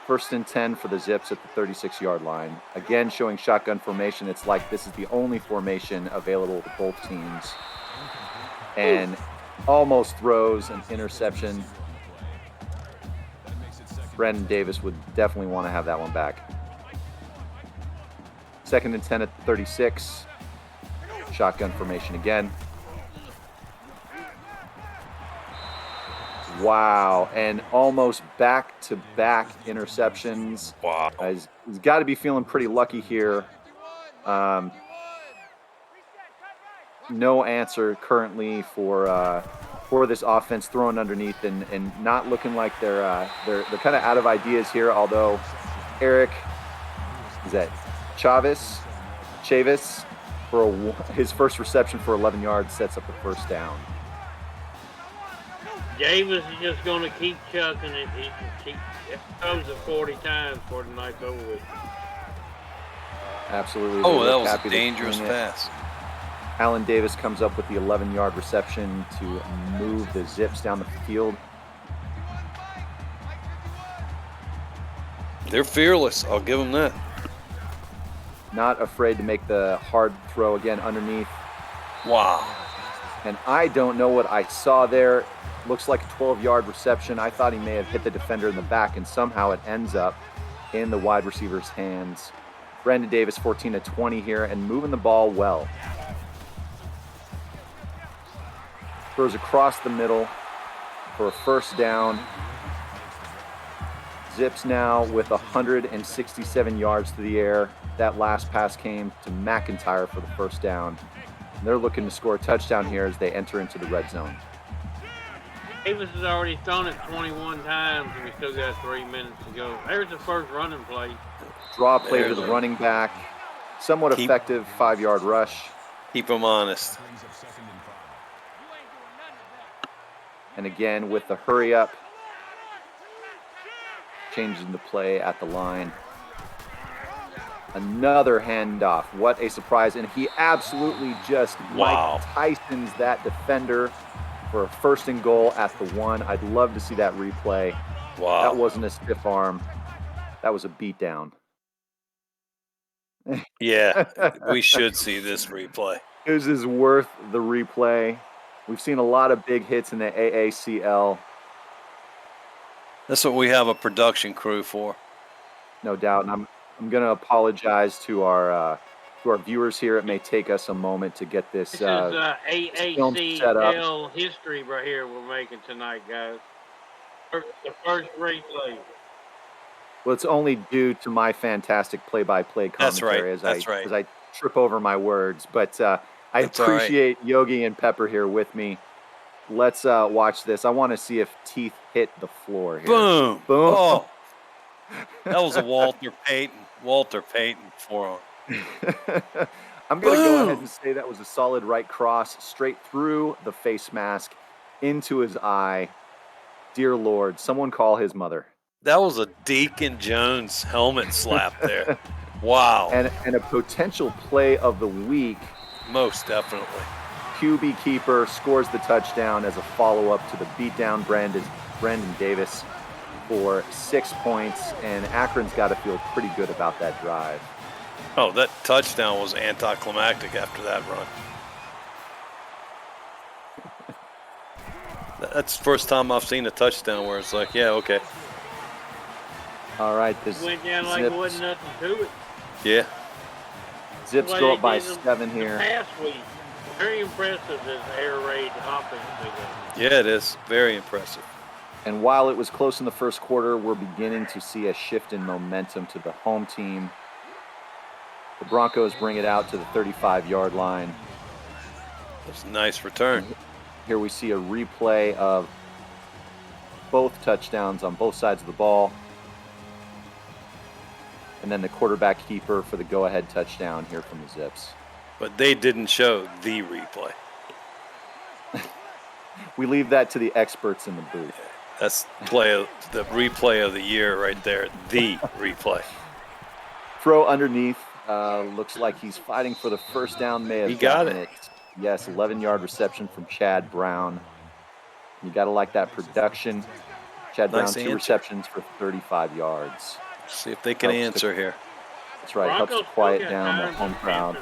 1st and 10 for the Zips at the 36-yard line. Again, showing shotgun formation. It's like this is the only formation available to both teams. And almost throws an interception. Brandon Davis would definitely want to have that one back. 2nd and 10 at the 36. Shotgun formation again. Wow, and almost back-to-back interceptions. Wow. He's got to be feeling pretty lucky here. No answer currently for this offense throwing underneath and not looking like they're kind of out of ideas here. Although Eric, is that Chavis for his first reception for 11 yards sets up the 1st down. Davis is just going to keep chucking it. He can keep it throws it 40 times before the night's over with. Absolutely. Oh, that was a dangerous pass. Allen Davis comes up with the 11-yard reception to move the Zips down the field. They're fearless. I'll give them that. Not afraid to make the hard throw again underneath. Wow. And I don't know what I saw there. Looks like a 12-yard reception. I thought he may have hit the defender in the back, and somehow it ends up in the wide receiver's hands. Brandon Davis, 14-20 here, and moving the ball well. Throws across the middle for a 1st down. Zips now with 167 yards through the air. That last pass came to McIntyre for the 1st down. And they're looking to score a touchdown here as they enter into the red zone. Davis has already thrown it 21 times, and we still got 3 minutes to go. There's the first running play. Draw play to the running back. Somewhat effective 5-yard rush. Keep them honest. And again, with the hurry up, changing the play at the line. Another handoff. What a surprise. And he absolutely just Mike Tyson's that defender for a 1st and goal at the 1. I'd love to see that replay. Wow. That wasn't a stiff arm. That was a beatdown. Yeah, we should see this replay. This is worth the replay. We've seen a lot of big hits in the AACL. That's what we have a production crew for. No doubt. And I'm going to apologize to our viewers here. It may take us a moment to get this film set up. AACL history right here we're making tonight, guys. The first replay. Well, it's only due to my fantastic play-by-play commentary as I trip over my words. But I appreciate Yogi and Pepper here with me. Let's watch this. I want to see if teeth hit the floor here. Boom. Boom. Oh, that was a Walter Payton forearm. I'm going to go ahead and say that was a solid right cross straight through the face mask into his eye. Dear Lord, someone call his mother. That was a Deacon Jones helmet slap there. Wow. And a potential play of the week. Most definitely. QB keeper scores the touchdown as a follow-up to the beatdown Brandon Davis for 6 points, and Akron's got to feel pretty good about that drive. Oh, that touchdown was anticlimactic after that run. That's the first time I've seen a touchdown where it's like, yeah, okay. All right, this went down like it wasn't nothing to it. Yeah. Zips go up by 7 here. Past week, very impressive this air raid offense. Yeah, it is very impressive. And while it was close in the first quarter, we're beginning to see a shift in momentum to the home team. The Broncos bring it out to the 35-yard line. That's a nice return. Here we see a replay of both touchdowns on both sides of the ball. and then the quarterback keeper for the go-ahead touchdown here from the Zips. But they didn't show the replay. We leave that to the experts in the booth. That's the replay of the year right there. The replay. Throw underneath. Looks like he's fighting for the first down. May have He got gotten it. Yes, 11-yard reception from Chad Brown. You got to like that production. Chad Brown, Nice 2 answer. receptions for 35 yards. See if they can answer here. That's right. Helps to quiet down the home crowd.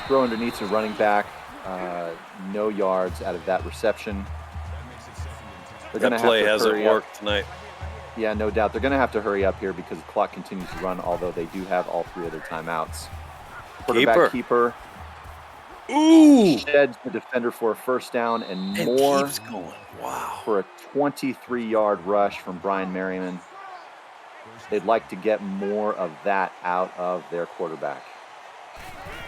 Throw underneath to running back. No yards out of that reception. That play hasn't worked tonight. Yeah, no doubt. They're going to have to hurry up here because the clock continues to run, although they do have all 3 of their timeouts. Quarterback keeper. Ooh! Sheds the defender for a first down and more. Keeps going. Wow. For a 23-yard rush from Brian Merriman. They'd like to get more of that out of their quarterback.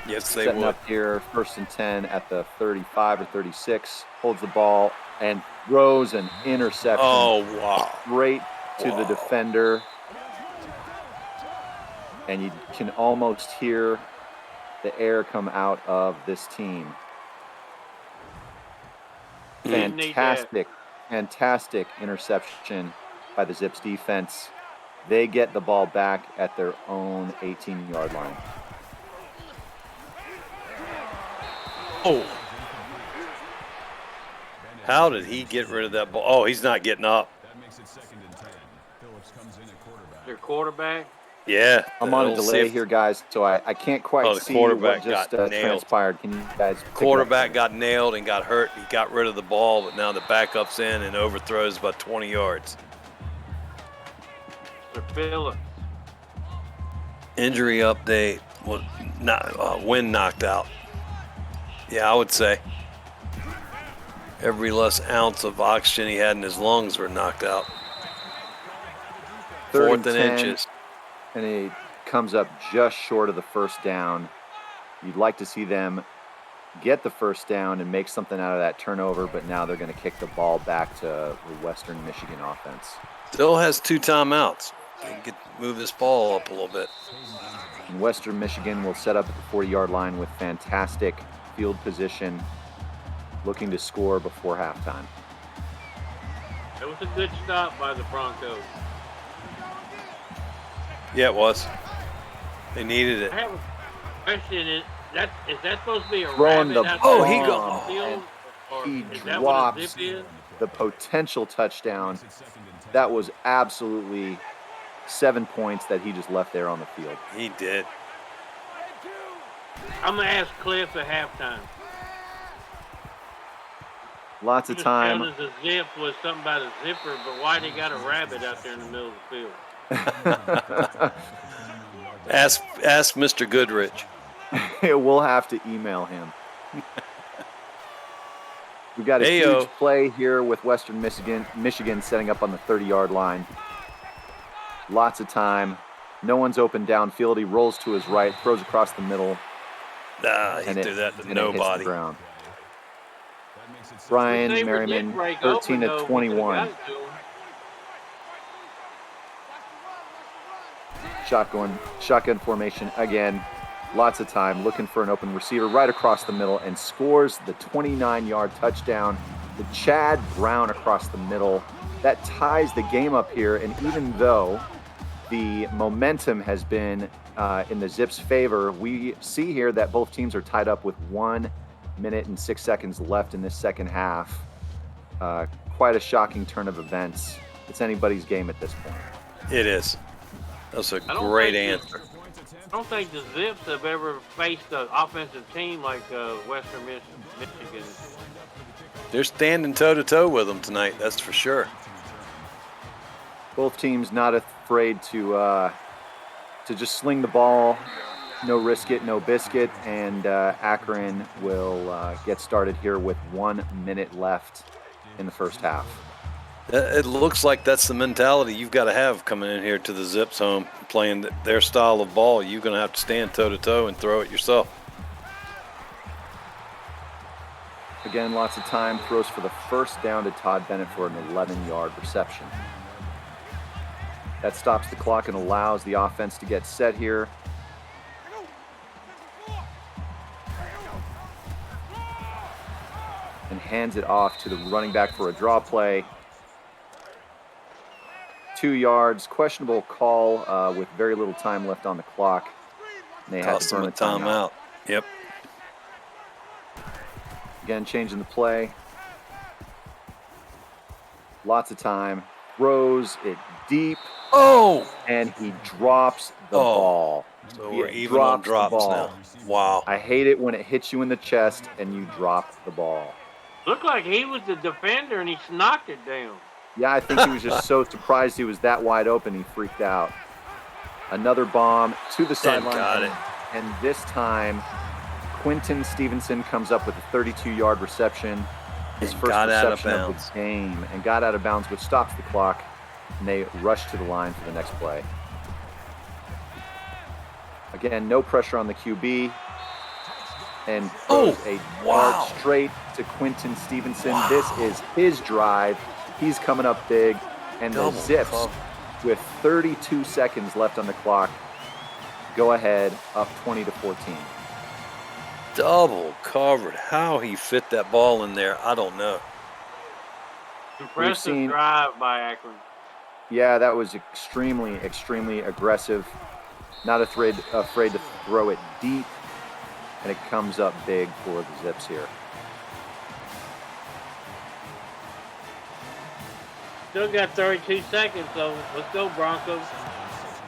Yes, they Setting would. up here, 1st and 10 at the 35 or 36. Holds the ball and throws an interception. Oh, wow. Straight to the defender. And you can almost hear the air come out of this team. Fantastic interception by the Zips defense. They get the ball back at their own 18-yard line. Oh. How did he get rid of that ball? Oh, he's not getting up. Their quarterback? Yeah. I'm on a delay here, guys, so I can't quite see what just transpired. Can you guys pick Quarterback got nailed and got hurt. He got rid of the ball, but now the backup's in and overthrows about 20 yards. Phillips. Injury update. Well, wind knocked out. Yeah, I would say. Every less ounce of oxygen he had in his lungs were knocked out. 4th and inches. And he comes up just short of the first down. You'd like to see them get the first down and make something out of that turnover, but now they're going to kick the ball back to the Western Michigan offense. Still has 2 timeouts. They can move this ball up a little bit. And Western Michigan will set up at the 40-yard line with fantastic field position, looking to score before halftime. It was a good stop by the Broncos. Yeah, it was. They needed it. I have a question. Is that supposed to be a Throwing rabbit the out ball, there on the field? Or he is that what a drops zip is? the potential touchdown. That was absolutely 7 points that he just left there on the field. He did. I'm going to ask Cliff at halftime. Lots of time. The zip was something about a zipper, but why they got a rabbit out there in the middle of the field? Ask Mr. Goodrich. We'll have to email him. We've got a huge play here with Western Michigan setting up on the 30-yard line. Lots of time. No one's open downfield. He rolls to his right, throws across the middle. He threw that to nobody. Brian Merriman, 13 of 21. Shotgun formation again. Lots of time looking for an open receiver right across the middle and scores the 29-yard touchdown to Chad Brown across the middle. That ties the game up here. And even though the momentum has been in the Zips' favor, we see here that both teams are tied up with 1 minute and 6 seconds left in this second half. Quite a shocking turn of events. It's anybody's game at this point. It is. That's a great answer. I don't think the Zips have ever faced an offensive team like Western Michigan. They're standing toe-to-toe with them tonight, that's for sure. Both teams not afraid to just sling the ball, no risk it, no biscuit, and Akron will get started here with 1 minute left in the first half. It looks like that's the mentality you've got to have coming in here to the Zips home, playing their style of ball. You're going to have to stand toe-to-toe and throw it yourself. Again, lots of time. Throws for the first down to Todd Bennett for an 11-yard reception. That stops the clock and allows the offense to get set here. And hands it off to the running back for a draw play. 2 yards, questionable call with very little time left on the clock. And they had to burn a timeout. Yep. Again, changing the play. Lots of time. Throws it deep. Oh! And he drops the ball. So we're even on drops now. Wow. I hate it when it hits you in the chest and you drop the ball. Looked like he was the defender and he knocked it down. Yeah, I think he was just so surprised he was that wide open, he freaked out. Another bomb to the sideline. Got it. And this time, Quinton Stevenson comes up with a 32-yard reception. His first reception of the game, and got out of bounds, which stops the clock. And they rush to the line for the next play. Again, no pressure on the QB. And throws a dart straight to Quinton Stevenson. Wow. This is his drive. He's coming up big. And the Zips, with 32 seconds left on the clock, go ahead up 20-14. Double covered. How he fit that ball in there, I don't know. Impressive drive by Akron. Yeah, that was extremely, extremely aggressive. Not afraid to throw it deep. And it comes up big for the Zips here. Still got 32 seconds, so let's go, Broncos.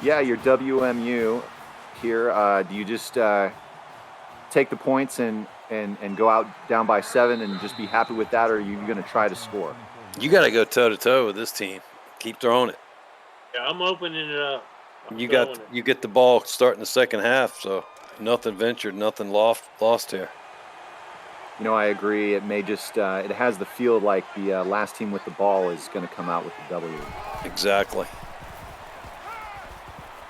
Yeah, your WMU here. Do you just take the points and go out down by 7 and just be happy with that, or are you going to try to score? You got to go toe-to-toe with this team. Keep throwing it. Yeah, I'm opening it up. You get the ball starting the second half, so nothing ventured, nothing lost here. You know, I agree. It may just it has the feel like the last team with the ball is going to come out with the W. Exactly.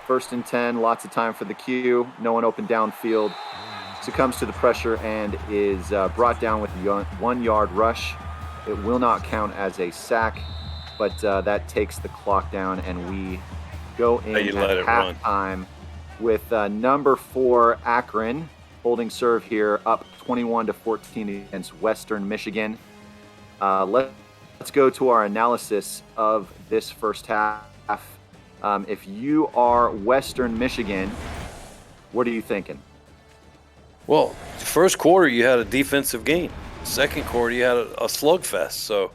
1st and 10, lots of time for the Q. No one open downfield. Succumbs to the pressure and is brought down with a 1-yard rush. It will not count as a sack, but that takes the clock down, and we go in at halftime with number 4 Akron holding serve here, up 21-14 against Western Michigan. Let's go to our analysis of this first half. If you are Western Michigan, what are you thinking? Well, first quarter you had a defensive game. Second quarter you had a slugfest. So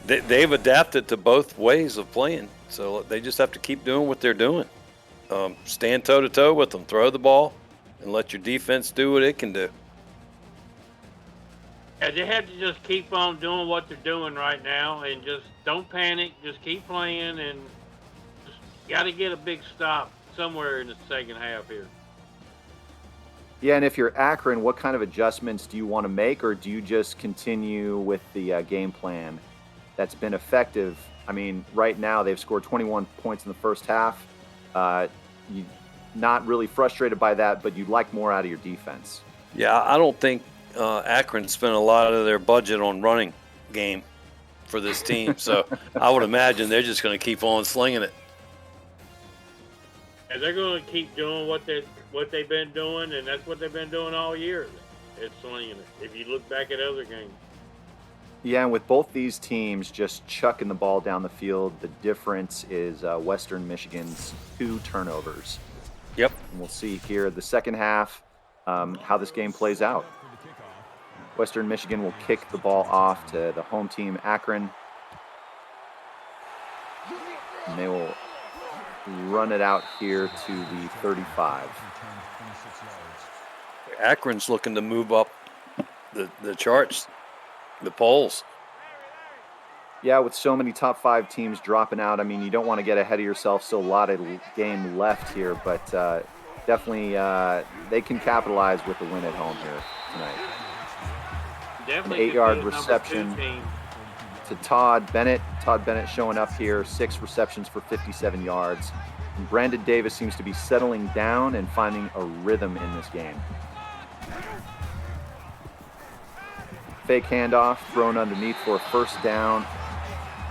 they've adapted to both ways of playing. So they just have to keep doing what they're doing. Stand toe-to-toe with them. Throw the ball and let your defense do what it can do. Yeah, they have to just keep on doing what they're doing right now and just don't panic. Just keep playing and just got to get a big stop somewhere in the second half here. Yeah, and if you're Akron, what kind of adjustments do you want to make, or do you just continue with the game plan that's been effective? I mean, right now they've scored 21 points in the first half. You're not really frustrated by that, but you'd like more out of your defense. Yeah, I don't think Akron spent a lot of their budget on running game for this team. So I would imagine they're just going to keep on slinging it. And they're going to keep doing what they've been doing, and that's what they've been doing all year. It's slinging it. If you look back at other games. Yeah, and with both these teams just chucking the ball down the field, the difference is Western Michigan's 2 turnovers. Yep. And we'll see here the second half how this game plays out. Western Michigan will kick the ball off to the home team, Akron. And they will run it out here to the 35. Akron's looking to move up the charts, the polls. Yeah, with so many top 5 teams dropping out, I mean, you don't want to get ahead of yourself. Still a lot of game left here, but definitely they can capitalize with the win at home here tonight. Definitely an 8-yard reception to Todd Bennett. Todd Bennett showing up here, 6 receptions for 57 yards. And Brandon Davis seems to be settling down and finding a rhythm in this game. Fake handoff thrown underneath for a first down.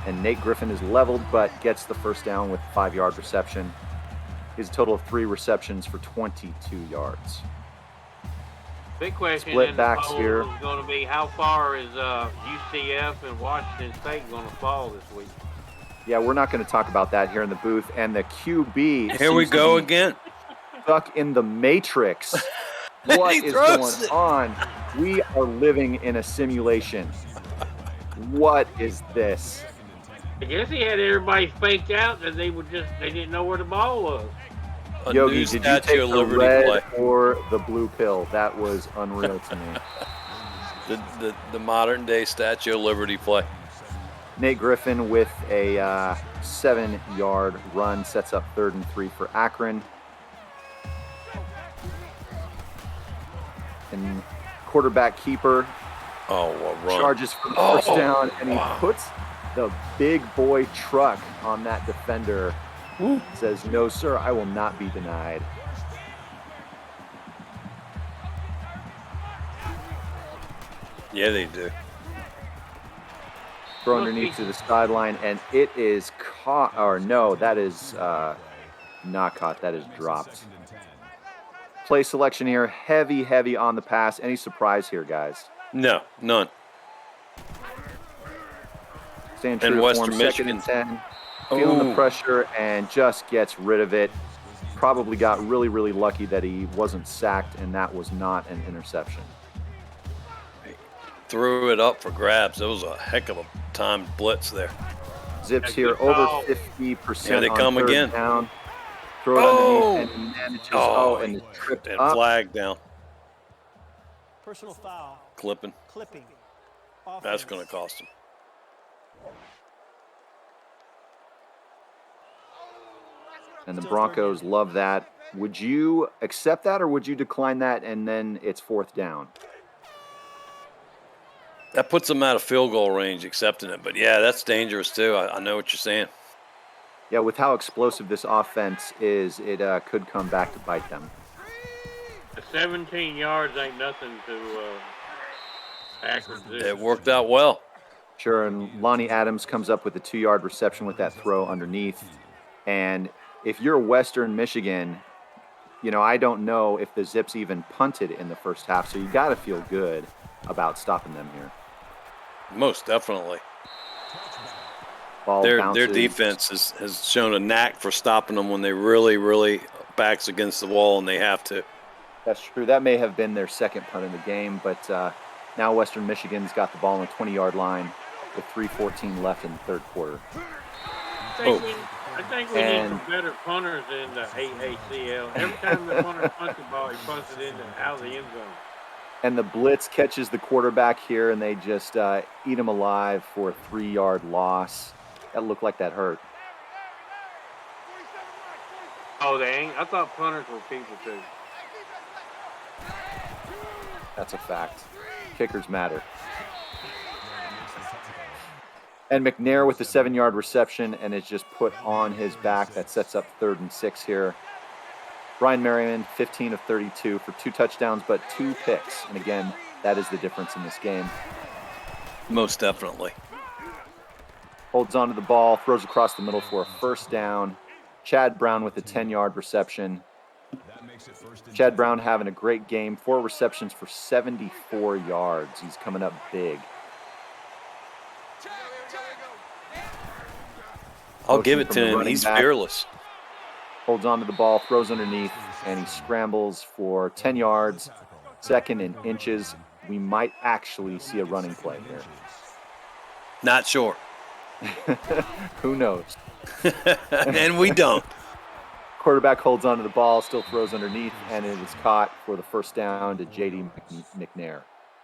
And Nate Griffin is leveled, but gets the first down with a 5-yard reception. He has a total of 3 receptions for 22 yards. Big question Split in the backs poll here. is going to be how far is UCF and Washington State going to fall this week? Yeah, we're not going to talk about that here in the booth. And the QB. Here we go again. Stuck in the Matrix. What is going on? We are living in a simulation. What is this? I guess he had everybody faked out that they didn't know where the ball was. Yogi, did you take the red or the blue pill? That was unreal to me. the modern day Statue of Liberty play. Nate Griffin with a 7-yard run sets up 3rd and 3 for Akron. And quarterback keeper charges for the first down, and he puts the big boy truck on that defender. Says, "No, sir, I will not be denied." Yeah, they do. Throw underneath to the sideline, and it is caught. Or no, that is not caught. That is dropped. Play selection here, heavy on the pass. Any surprise here, guys? No, none. Staying true to form, 2nd and 10. Feeling the pressure and just gets rid of it. Probably got really lucky that he wasn't sacked, and that was not an interception. Threw it up for grabs. It was a heck of a timed blitz there. Zips here over 50%. Here they come again. Down. Throw it underneath, and he manages. And it's tripped and up. flag down. Personal foul. Clipping. That's going to cost him. And the Broncos love that. Would you accept that, or would you decline that, and then it's 4th down? That puts them out of field goal range, accepting it. But, yeah, that's dangerous, too. I know what you're saying. Yeah, with how explosive this offense is, it could come back to bite them. 17 yards ain't nothing to Akron. It worked out well. Sure, and Lonnie Adams comes up with a 2-yard reception with that throw underneath. And if you're Western Michigan, I don't know if the Zips even punted in the first half, so you got to feel good about stopping them here. Most definitely. Ball Their bounces. defense has shown a knack for stopping them when they really backs against the wall and they have to. That's true. That may have been their 2nd punt in the game, but now Western Michigan's got the ball on the 20-yard line with 3:14 left in the 3rd quarter. I think we need some better punters in the AACL. Every time the punter punts the ball, he punts it out of the end zone. And the blitz catches the quarterback here, and they just eat him alive for a 3-yard loss. That looked like that hurt. Oh, they ain't? I thought punters were people, too. That's a fact. Kickers matter. And McNair with the 7-yard reception, and it's just put on his back. That sets up 3rd and 6 here. Brian Merriman, 15 of 32 for 2 touchdowns, but 2 picks. And again, that is the difference in this game. Most definitely. Holds onto the ball, throws across the middle for a 1st down. Chad Brown with a 10-yard reception. Chad Brown having a great game, 4 receptions for 74 yards. He's coming up big. I'll give it to him. He's fearless. Holds onto the ball, throws underneath, and he scrambles for 10 yards. 2nd and inches. We might actually see a running play here. Not sure. Who knows? And we don't. Quarterback holds onto the ball, still throws underneath, and it is caught for the 1st down to J.D. McNair.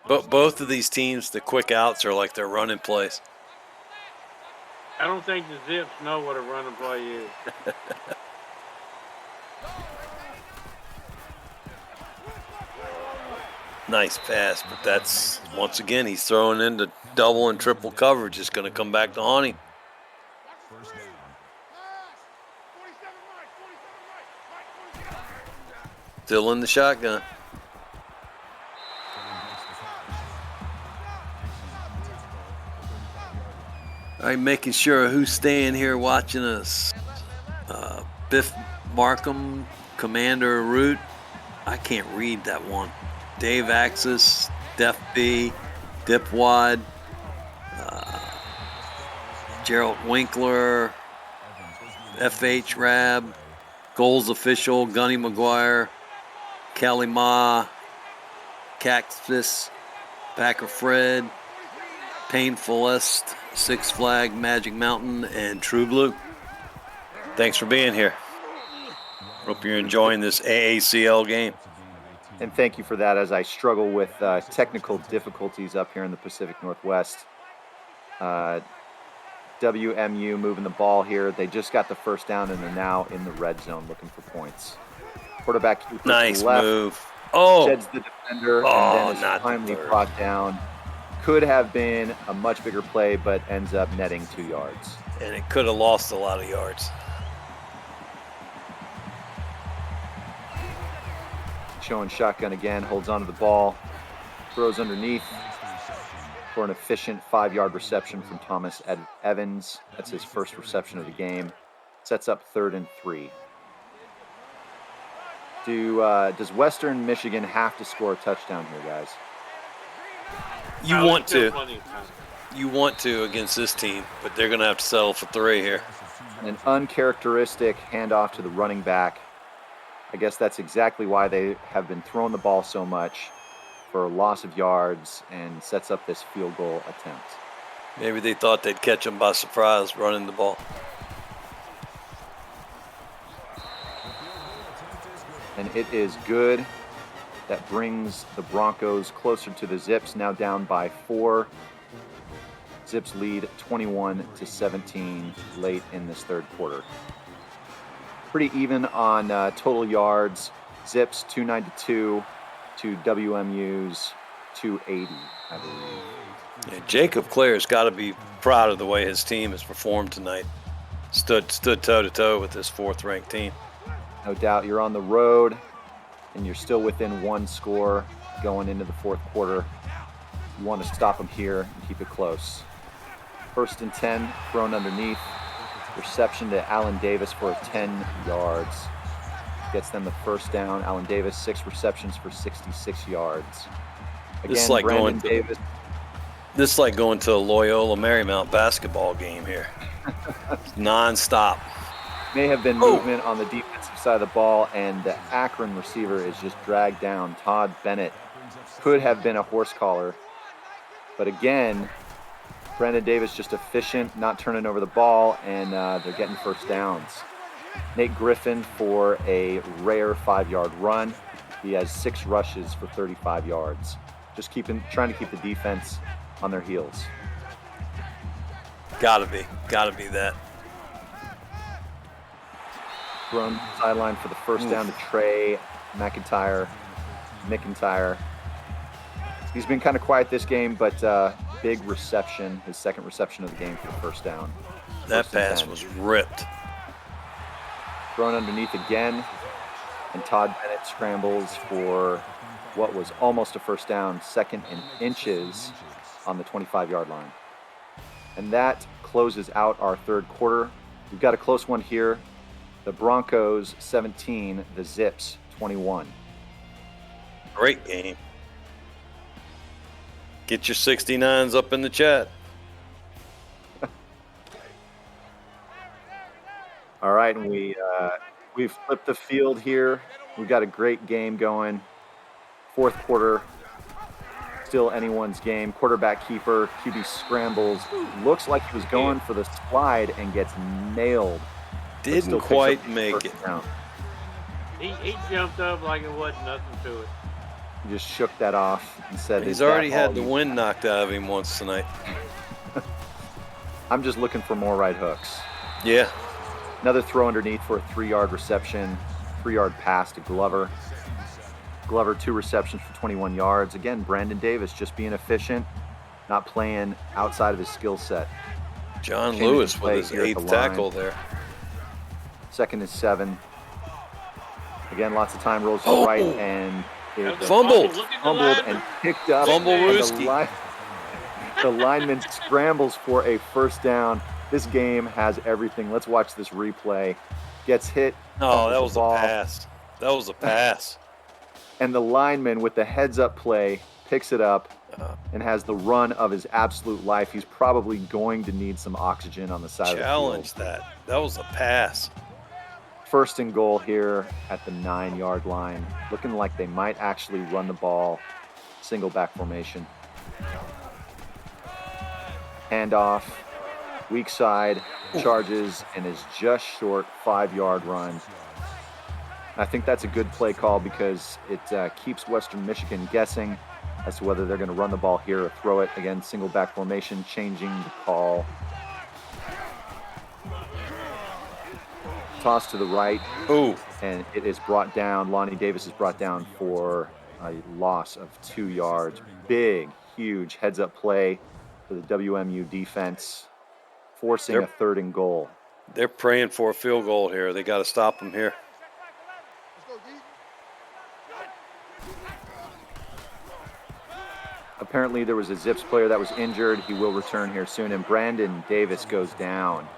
But both of these teams, the quick outs are like they're running plays. I don't think the Zips know what a running play is. Nice pass, but that's, once again, he's throwing into double and triple coverage. It's going to come back to haunt him. Still in the shotgun. All right, making sure who's staying here watching us. Biff Markham, Commander Root. I can't read that one. Dave Axis, Def B, Dipwad, Gerald Winkler, FH Rab, Goals Official, Gunny McGuire, Kelly Ma, Cactus, Packer Fred, Painfulest, Six Flag, Magic Mountain, and True Blue. Thanks for being here. Hope you're enjoying this AACL game. And thank you for that as I struggle with technical difficulties up here in the Pacific Northwest. WMU moving the ball here. They just got the first down and they're now in the red zone looking for points. Quarterback keeper nice to the left, move. Oh, sheds the defender and then is finally brought down. Could have been a much bigger play, but ends up netting 2 yards. And it could have lost a lot of yards. Showing shotgun again, holds onto the ball, throws underneath for an efficient 5-yard reception from Thomas Evans. That's his first reception of the game. Sets up 3rd and 3. Does Western Michigan have to score a touchdown here, guys? You want to. You want to against this team, but they're going to have to settle for 3 here. An uncharacteristic handoff to the running back. I guess that's exactly why they have been throwing the ball so much, for a loss of yards, and sets up this field goal attempt. Maybe they thought they'd catch them by surprise running the ball. And it is good. That brings the Broncos closer to the Zips, now down by 4. Zips lead 21-17 late in this third quarter. Pretty even on total yards. Zips 292 to WMU's 280, I believe. Yeah, Jacob Clare's got to be proud of the way his team has performed tonight. Stood toe-to-toe with this 4th-ranked team. No doubt. You're on the road, and you're still within 1 score going into the 4th quarter. You want to stop them here and keep it close. 1st and 10, thrown underneath. Reception to Allen Davis for 10 yards. Gets them the first down. Allen Davis, 6 receptions for 66 yards. Again, This is like Brandon Davis. This is like going to a Loyola Marymount basketball game here. Non-stop. May have been movement on the defensive side of the ball, and the Akron receiver is just dragged down. Todd Bennett could have been a horse collar. But again, Brandon Davis just efficient, not turning over the ball, and they're getting first downs. Nate Griffin for a rare 5-yard run. He has 6 rushes for 35 yards. Just trying to keep the defense on their heels. Gotta be that. Thrown sideline for the first down to Trey McIntyre. He's been kind of quiet this game, but big reception, his 2nd reception of the game for the first down. That pass was ripped. Thrown underneath again, and Todd Bennett scrambles for what was almost a first down, 2nd and inches on the 25-yard line. And that closes out our 3rd quarter. We've got a close one here. The Broncos 17, the Zips 21. Great game. Get your 69s up in the chat. All right, and we've flipped the field here. We've got a great game going. 4th quarter, still anyone's game. Quarterback keeper, QB scrambles. Looks like he was going for the slide and gets nailed. Didn't quite make it. He jumped up like it wasn't nothing to it. He just shook that off and said, He's already had the wind knocked out of him once tonight. I'm just looking for more right hooks. Yeah. Another throw underneath for a 3-yard reception, 3-yard pass to Glover. Glover, 2 receptions for 21 yards. Again, Brandon Davis just being efficient, not playing outside of his skill set. John Lewis with his 8th tackle there. 2nd and 7. Again, lots of time rolls to the right, and fumbled and picked up. Fumble Rooski. The lineman scrambles for a first down. This game has everything. Let's watch this replay. Gets hit. Oh, that fumbles was the a ball, pass. That was a pass. and the lineman with the heads-up play picks it up and has the run of his absolute life. He's probably going to need some oxygen on the side Challenge of the field. that. That was a pass. First and goal here at the 9-yard line. Looking like they might actually run the ball. Single back formation. Handoff. Weak side. Charges and is just short. 5-yard run. I think that's a good play call because it keeps Western Michigan guessing as to whether they're going to run the ball here or throw it. Again, single back formation, changing the call. Toss to the right. Ooh. And it is brought down. Lonnie Davis is brought down for a loss of 2 yards. Big, huge heads-up play for the WMU defense, forcing a 3rd and goal. They're praying for a field goal here. They got to stop them here. Apparently there was a ZIPS player that was injured. He will return here soon. And Brandon Davis goes down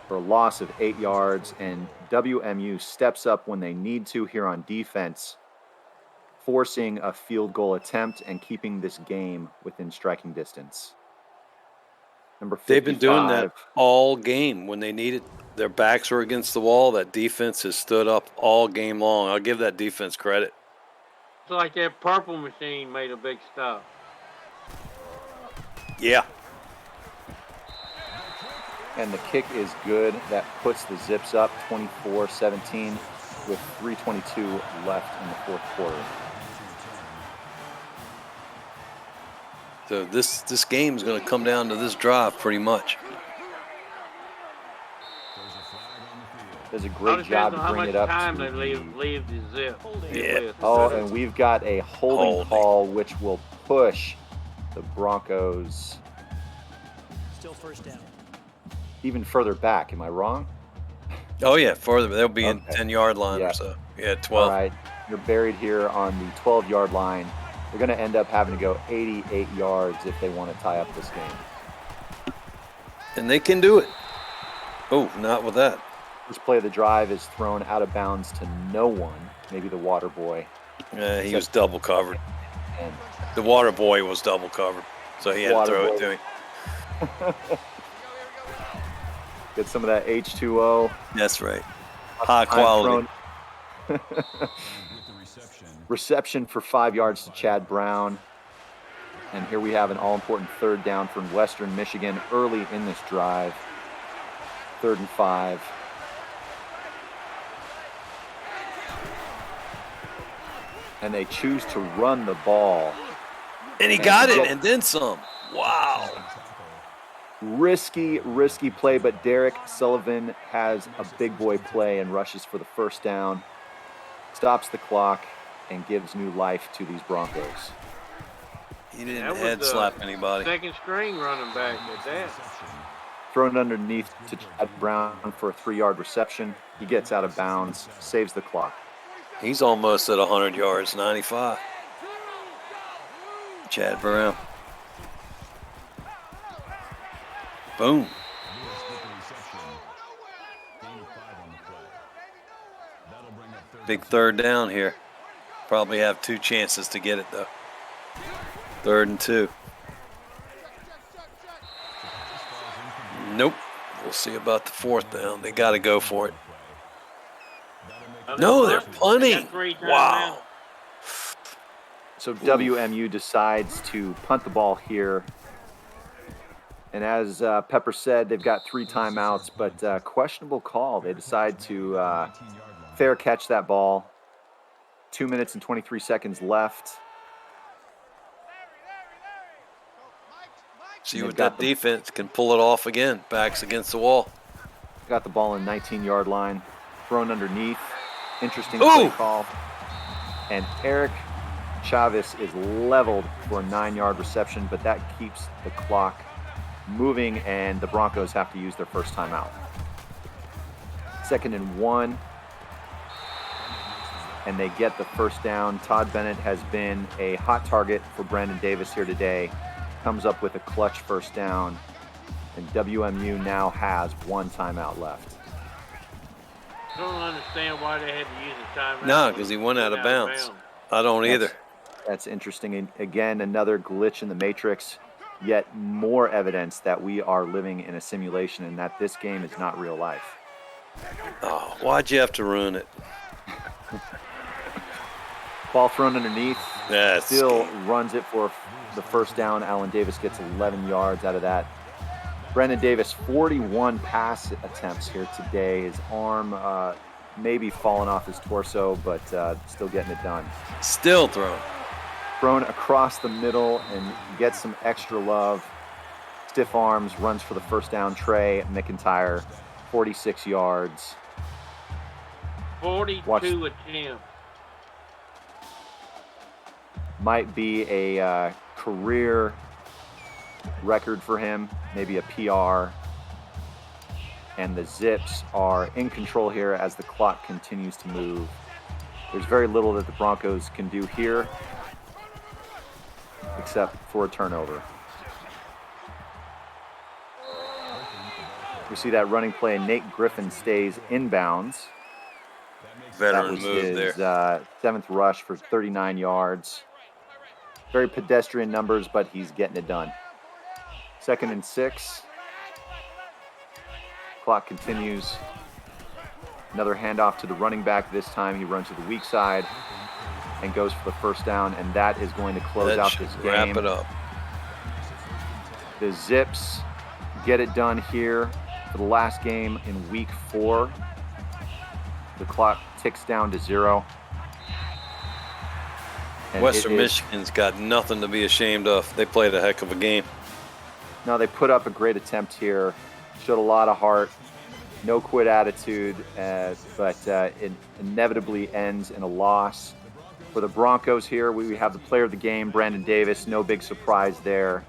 for a loss of 8 yards. And WMU steps up when they need to here on defense, forcing a field goal attempt and keeping this game within striking distance. Number 55. They've been doing that all game when they needed. Their backs were against the wall. That defense has stood up all game long. I'll give that defense credit. It's like that purple machine made a big stop. Yeah. And the kick is good. That puts the Zips up 24-17 with 3:22 left in the fourth quarter. So this game is going to come down to this drive pretty much. Does a great job to bring it up. How much time they leave the Zip. Yeah. Oh, and we've got a holding call, which will push the Broncos Still first down. even further back. Am I wrong? Oh, yeah, further. They'll be in 10-yard line or so. Yeah, 12. All right. You're buried here on the 12-yard line. They're going to end up having to go 88 yards if they want to tie up this game. And they can do it. Oh, not with that. First play of the drive is thrown out of bounds to no one. Maybe the water boy. He was double covered. And the water boy was double covered, so he had to throw it to him. Get some of that H2O. That's right. High quality. Reception for 5 yards to Chad Brown. And here we have an all-important 3rd down from Western Michigan early in this drive. 3rd and 5. And they choose to run the ball. And he got it, and then some. Wow. Risky play, but Derek Sullivan has a big boy play and rushes for the first down, stops the clock, and gives new life to these Broncos. He didn't head slap anybody. Second string running back at that. Thrown underneath to Chad Brown for a 3-yard reception. He gets out of bounds, saves the clock. He's almost at 100 yards, 95. Chad Brown. Boom. Big 3rd down here. Probably have 2 chances to get it, though. 3rd and 2. Nope. We'll see about the 4th down. They got to go for it. No, they're punting. Wow. So WMU decides to punt the ball here. And as Pepper said, they've got 3 timeouts, but questionable call. They decide to fair catch that ball. 2 minutes and 23 seconds left. See what that defense can pull it off again. Backs against the wall. Got the ball on 19-yard line. Thrown underneath. Interesting play call. And Eric Chavez is leveled for a 9-yard reception, but that keeps the clock moving, and the Broncos have to use their first timeout. 2nd and 1. And they get the first down. Todd Bennett has been a hot target for Brandon Davis here today. comes up with a clutch first down, and WMU now has 1 timeout left. I don't understand why they had to use a timeout. No, because he went out of bounds. I don't either. That's interesting. And again, another glitch in the matrix, yet more evidence that we are living in a simulation and that this game is not real life. Oh, why'd you have to ruin it? Ball thrown underneath. That's Still runs it for the first down. Allen Davis gets 11 yards out of that. Brendan Davis, 41 pass attempts here today. His arm maybe falling off his torso, but still getting it done. Still thrown. Thrown across the middle and gets some extra love. Stiff arms, runs for the first down. Trey McIntyre, 46 yards. 42 attempts. Might be a career record for him, maybe a PR. And the Zips are in control here as the clock continues to move. There's very little that the Broncos can do here except for a turnover. We see that running play. Nate Griffin stays inbounds. Veteran move there. 7th rush for 39 yards. Very pedestrian numbers, but he's getting it done. 2nd and 6. Clock continues. Another handoff to the running back. This time he runs to the weak side and goes for the first down, and that is going to close out this game. Wrap it up. The Zips get it done here for the last game in week 4. The clock ticks down to 0. And Western Michigan's got nothing to be ashamed of. They played a heck of a game. No, they put up a great attempt here. Showed a lot of heart. No quit attitude, but it inevitably ends in a loss. For the Broncos here, we have the player of the game, Brandon Davis. No big surprise there.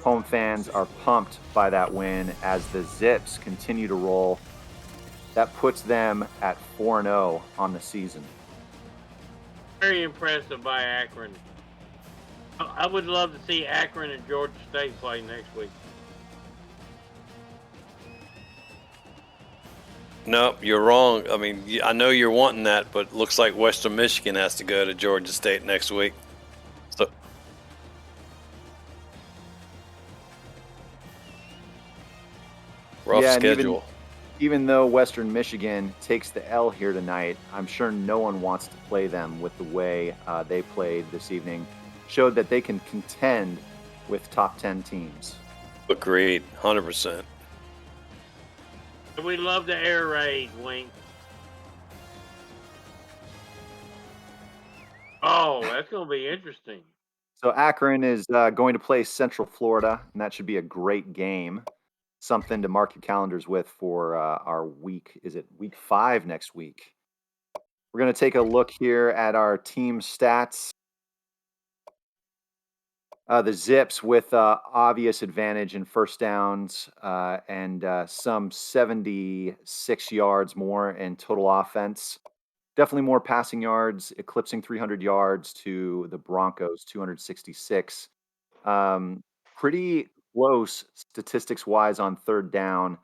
Home fans are pumped by that win as the Zips continue to roll. That puts them at 4-0 on the season. Very impressive by Akron. I would love to see Akron and Georgia State play next week. No, you're wrong. I mean, I know you're wanting that, but it looks like Western Michigan has to go to Georgia State next week. So, rough schedule. Even though Western Michigan takes the L here tonight, I'm sure no one wants to play them with the way they played this evening. Showed that they can contend with top 10 teams. Agreed, 100%. We love the air raid, Wink. Oh, that's going to be interesting. So Akron is going to play Central Florida, and that should be a great game. Something to mark your calendars with for our week. Is it week 5 next week? We're going to take a look here at our team stats. The Zips with obvious advantage in first downs and some 76 yards more in total offense. Definitely more passing yards, eclipsing 300 yards to the Broncos, 266. Pretty close statistics-wise on third down.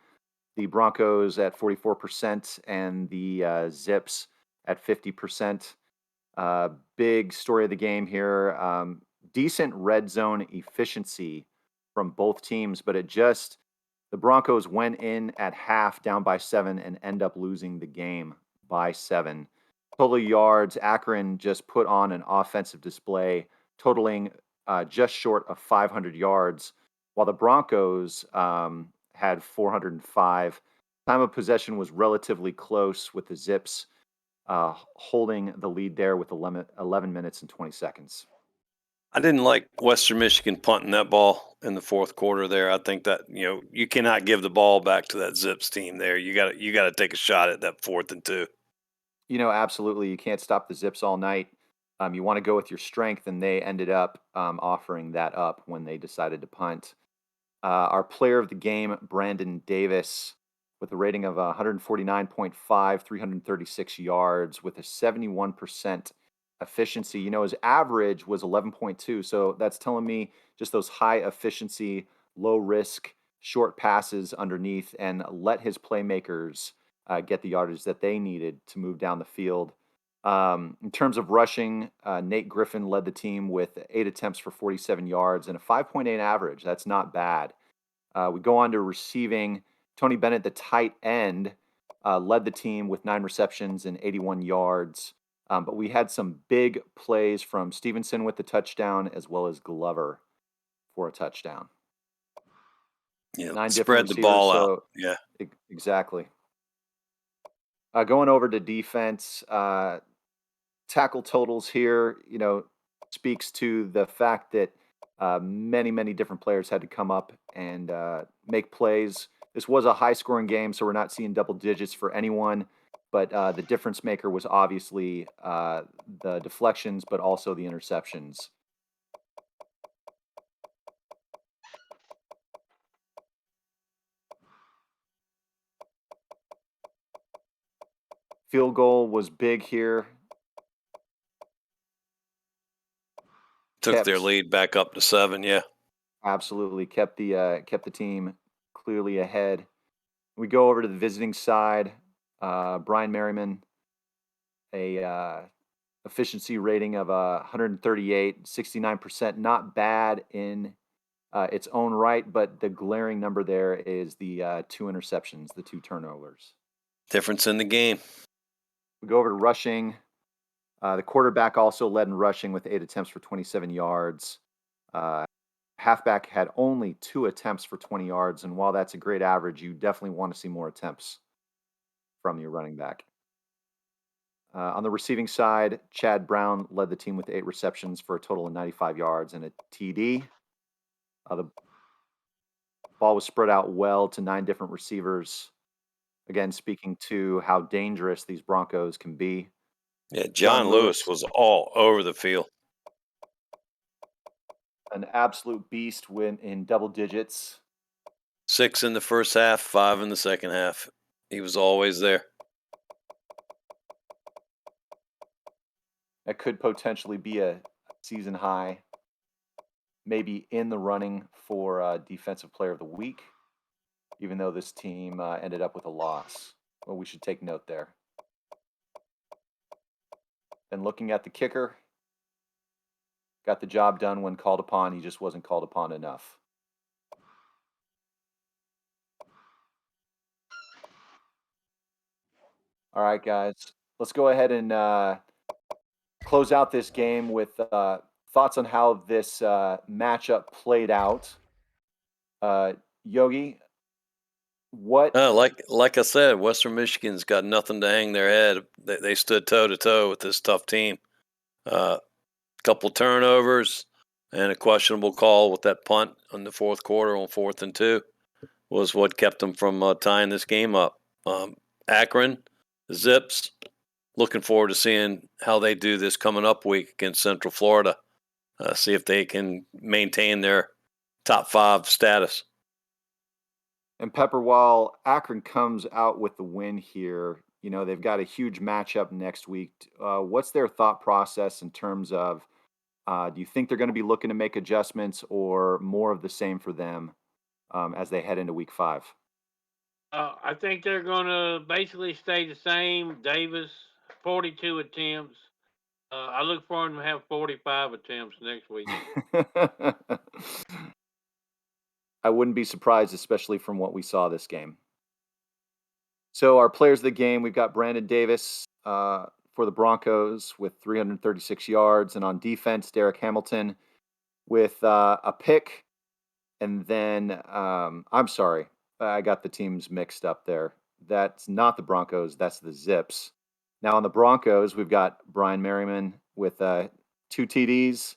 The Broncos at 44% and the Zips at 50%. Big story of the game here. Decent red zone efficiency from both teams, but the Broncos went in at half down by 7 and end up losing the game by 7. Total yards, Akron just put on an offensive display, totaling just short of 500 yards, while the Broncos had 405. Time of possession was relatively close with the Zips holding the lead there with 11 minutes and 20 seconds. I didn't like Western Michigan punting that ball in the fourth quarter there. I think that, you cannot give the ball back to that Zips team there. You got to take a shot at that 4th and 2. Absolutely. You can't stop the Zips all night. You want to go with your strength, and they ended up offering that up when they decided to punt. Our player of the game, Brandon Davis, with a rating of 149.5, 336 yards, with a 71% efficiency. His average was 11.2. So that's telling me just those high efficiency, low risk, short passes underneath and let his playmakers get the yardage that they needed to move down the field. In terms of rushing, Nate Griffin led the team with 8 attempts for 47 yards and a 5.8 average. That's not bad. We go on to receiving. Tony Bennett, the tight end, led the team with 9 receptions and 81 yards. But we had some big plays from Stevenson with the touchdown as well as Glover for a touchdown. Yeah, 9 spread different the receivers. ball So out. Yeah. exactly. Going over to defense, tackle totals here, speaks to the fact that many, many different players had to come up and make plays. This was a high-scoring game, so we're not seeing double digits for anyone. But the difference maker was obviously the deflections, but also the interceptions. Field goal was big here. Took their lead back up to 7. Yeah. Absolutely kept the team clearly ahead. We go over to the visiting side. Brian Merriman, a efficiency rating of 138, 69%. Not bad in its own right, but the glaring number there is the 2 interceptions, the 2 turnovers. Difference in the game. We go over to rushing. The quarterback also led in rushing with 8 attempts for 27 yards. Halfback had only 2 attempts for 20 yards, and while that's a great average, you definitely want to see more attempts from your running back. On the receiving side, Chad Brown led the team with 8 receptions for a total of 95 yards and a TD. The ball was spread out well to 9 different receivers. Again, speaking to how dangerous these Broncos can be. Yeah, John Lewis was all over the field. An absolute beast in double digits. 6 in the first half, 5 in the second half. He was always there. That could potentially be a season high. Maybe in the running for Defensive Player of the Week, even though this team ended up with a loss. Well, we should take note there. And looking at the kicker, got the job done when called upon. He just wasn't called upon enough. All right, guys. Let's go ahead and close out this game with thoughts on how this matchup played out. Yogi, what? Like I said, Western Michigan's got nothing to hang their head. They stood toe to toe with this tough team. Couple turnovers and a questionable call with that punt in the fourth quarter on 4th and 2 was what kept them from tying this game up. Akron, Zips, looking forward to seeing how they do this coming up week against Central Florida. See if they can maintain their top 5 status. And Pepper, while Akron comes out with the win here, they've got a huge matchup next week. What's their thought process in terms of, do you think they're going to be looking to make adjustments or more of the same for them as they head into week 5? I think they're going to basically stay the same. Davis, 42 attempts. I look for him to have 45 attempts next week. I wouldn't be surprised, especially from what we saw this game. So our players of the game, we've got Brandon Davis for the Broncos with 336 yards. And on defense, Derek Hamilton with a pick. And then, I'm sorry, I got the teams mixed up there. That's not the Broncos, that's the Zips. Now on the Broncos, we've got Brian Merriman with 2 TDs.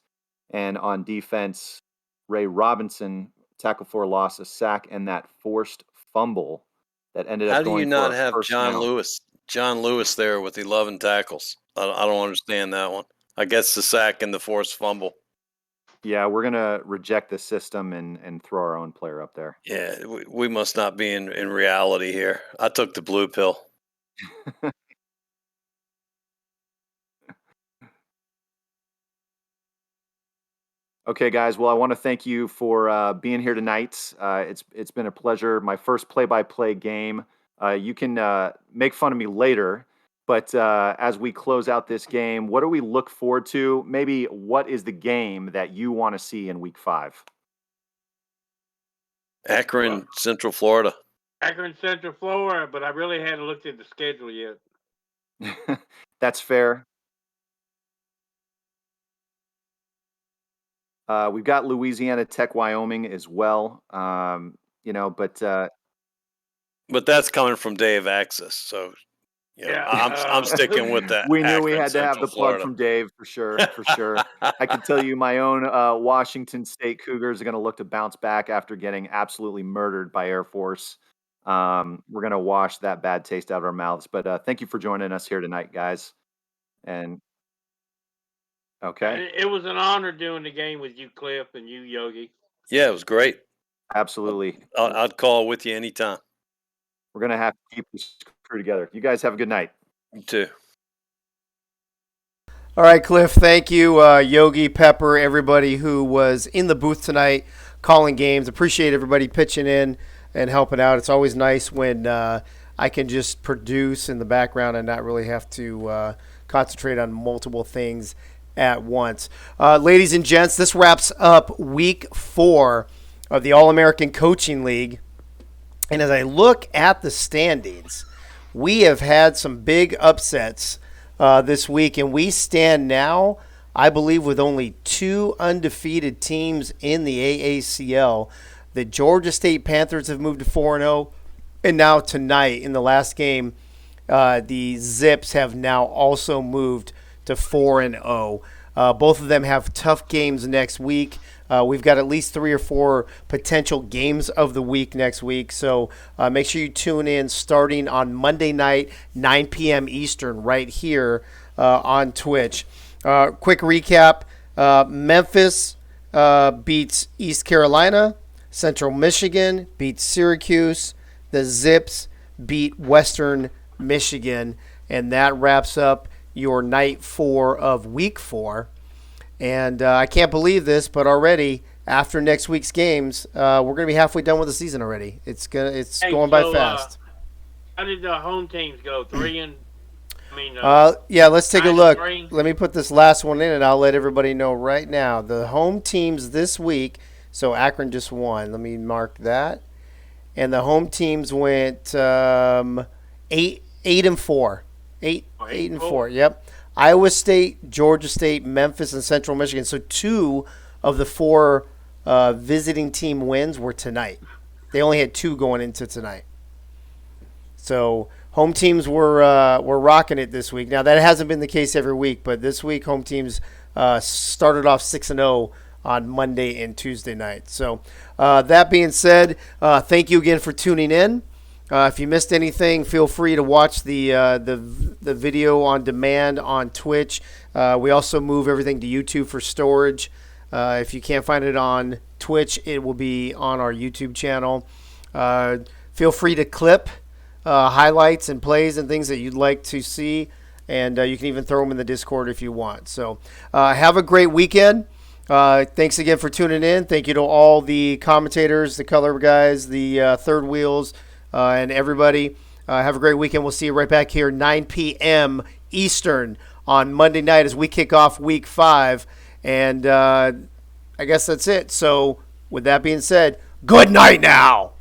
And on defense, Ray Robinson, tackle for a loss, a sack, and that forced fumble that ended How up do going you not for a have first John down. Lewis? John Lewis there with 11 tackles. I don't understand that one. I guess the sack and the forced fumble. Yeah, we're going to reject the system and throw our own player up there. Yeah, we must not be in reality here. I took the blue pill. Okay, guys. Well, I want to thank you for being here tonight. It's been a pleasure. My first play-by-play game. You can make fun of me later, but as we close out this game, what do we look forward to? Maybe what is the game that you want to see in Week 5? Akron, Central Florida. Akron, Central Florida, but I really hadn't looked at the schedule yet. That's fair. We've got Louisiana Tech, Wyoming as well. But that's coming from Dave Access, so I'm sticking with that. We knew we Akron, had to have Central the plug Florida. from Dave for sure, for sure. I can tell you my own Washington State Cougars are going to look to bounce back after getting absolutely murdered by Air Force. We're going to wash that bad taste out of our mouths. But thank you for joining us here tonight, guys. And okay, It was an honor doing the game with you, Cliff, and you, Yogi. Yeah, it was great. Absolutely. I'd call with you anytime. We're going to have to keep this crew together. You guys have a good night. You too. All right, Cliff, thank you. Yogi, Pepper, everybody who was in the booth tonight calling games. Appreciate everybody pitching in and helping out. It's always nice when I can just produce in the background and not really have to concentrate on multiple things at once. Ladies and gents, this wraps up Week 4 of the All-American Coaching League. And as I look at the standings, we have had some big upsets this week, and we stand now, I believe, with only 2 undefeated teams in the AACL. The Georgia State Panthers have moved to 4-0, and now tonight in the last game, the ZIPS have now also moved to 4-0. Both of them have tough games next week. We've got at least 3 or 4 potential games of the week next week. So make sure you tune in starting on Monday night, 9 p.m. Eastern, right here on Twitch. Quick recap. Memphis beats East Carolina. Central Michigan beats Syracuse. The Zips beat Western Michigan. And that wraps up your night 4 of Week 4. And I can't believe this, but already after next week's games, we're going to be halfway done with the season already. It's going by fast. How did the home teams go? 3 and yeah, let's take a look. 3? Let me put this last one in, and I'll let everybody know right now. The home teams this week. So Akron just won. Let me mark that. And the home teams went 8-4. 8-4. Yep. Iowa State, Georgia State, Memphis, and Central Michigan. So 2 of the 4 visiting team wins were tonight. They only had 2 going into tonight. So home teams were rocking it this week. Now, that hasn't been the case every week, but this week home teams started off 6-0 on Monday and Tuesday night. So that being said, thank you again for tuning in. If you missed anything, feel free to watch the video on demand on Twitch. We also move everything to YouTube for storage. If you can't find it on Twitch, it will be on our YouTube channel. Feel free to clip highlights and plays and things that you'd like to see, and you can even throw them in the Discord if you want. So have a great weekend. Thanks again for tuning in. Thank you to all the commentators, the color guys, the third wheels, and everybody. Have a great weekend. We'll see you right back here 9 p.m. Eastern on Monday night as we kick off Week 5. And I guess that's it. So with that being said, good night now.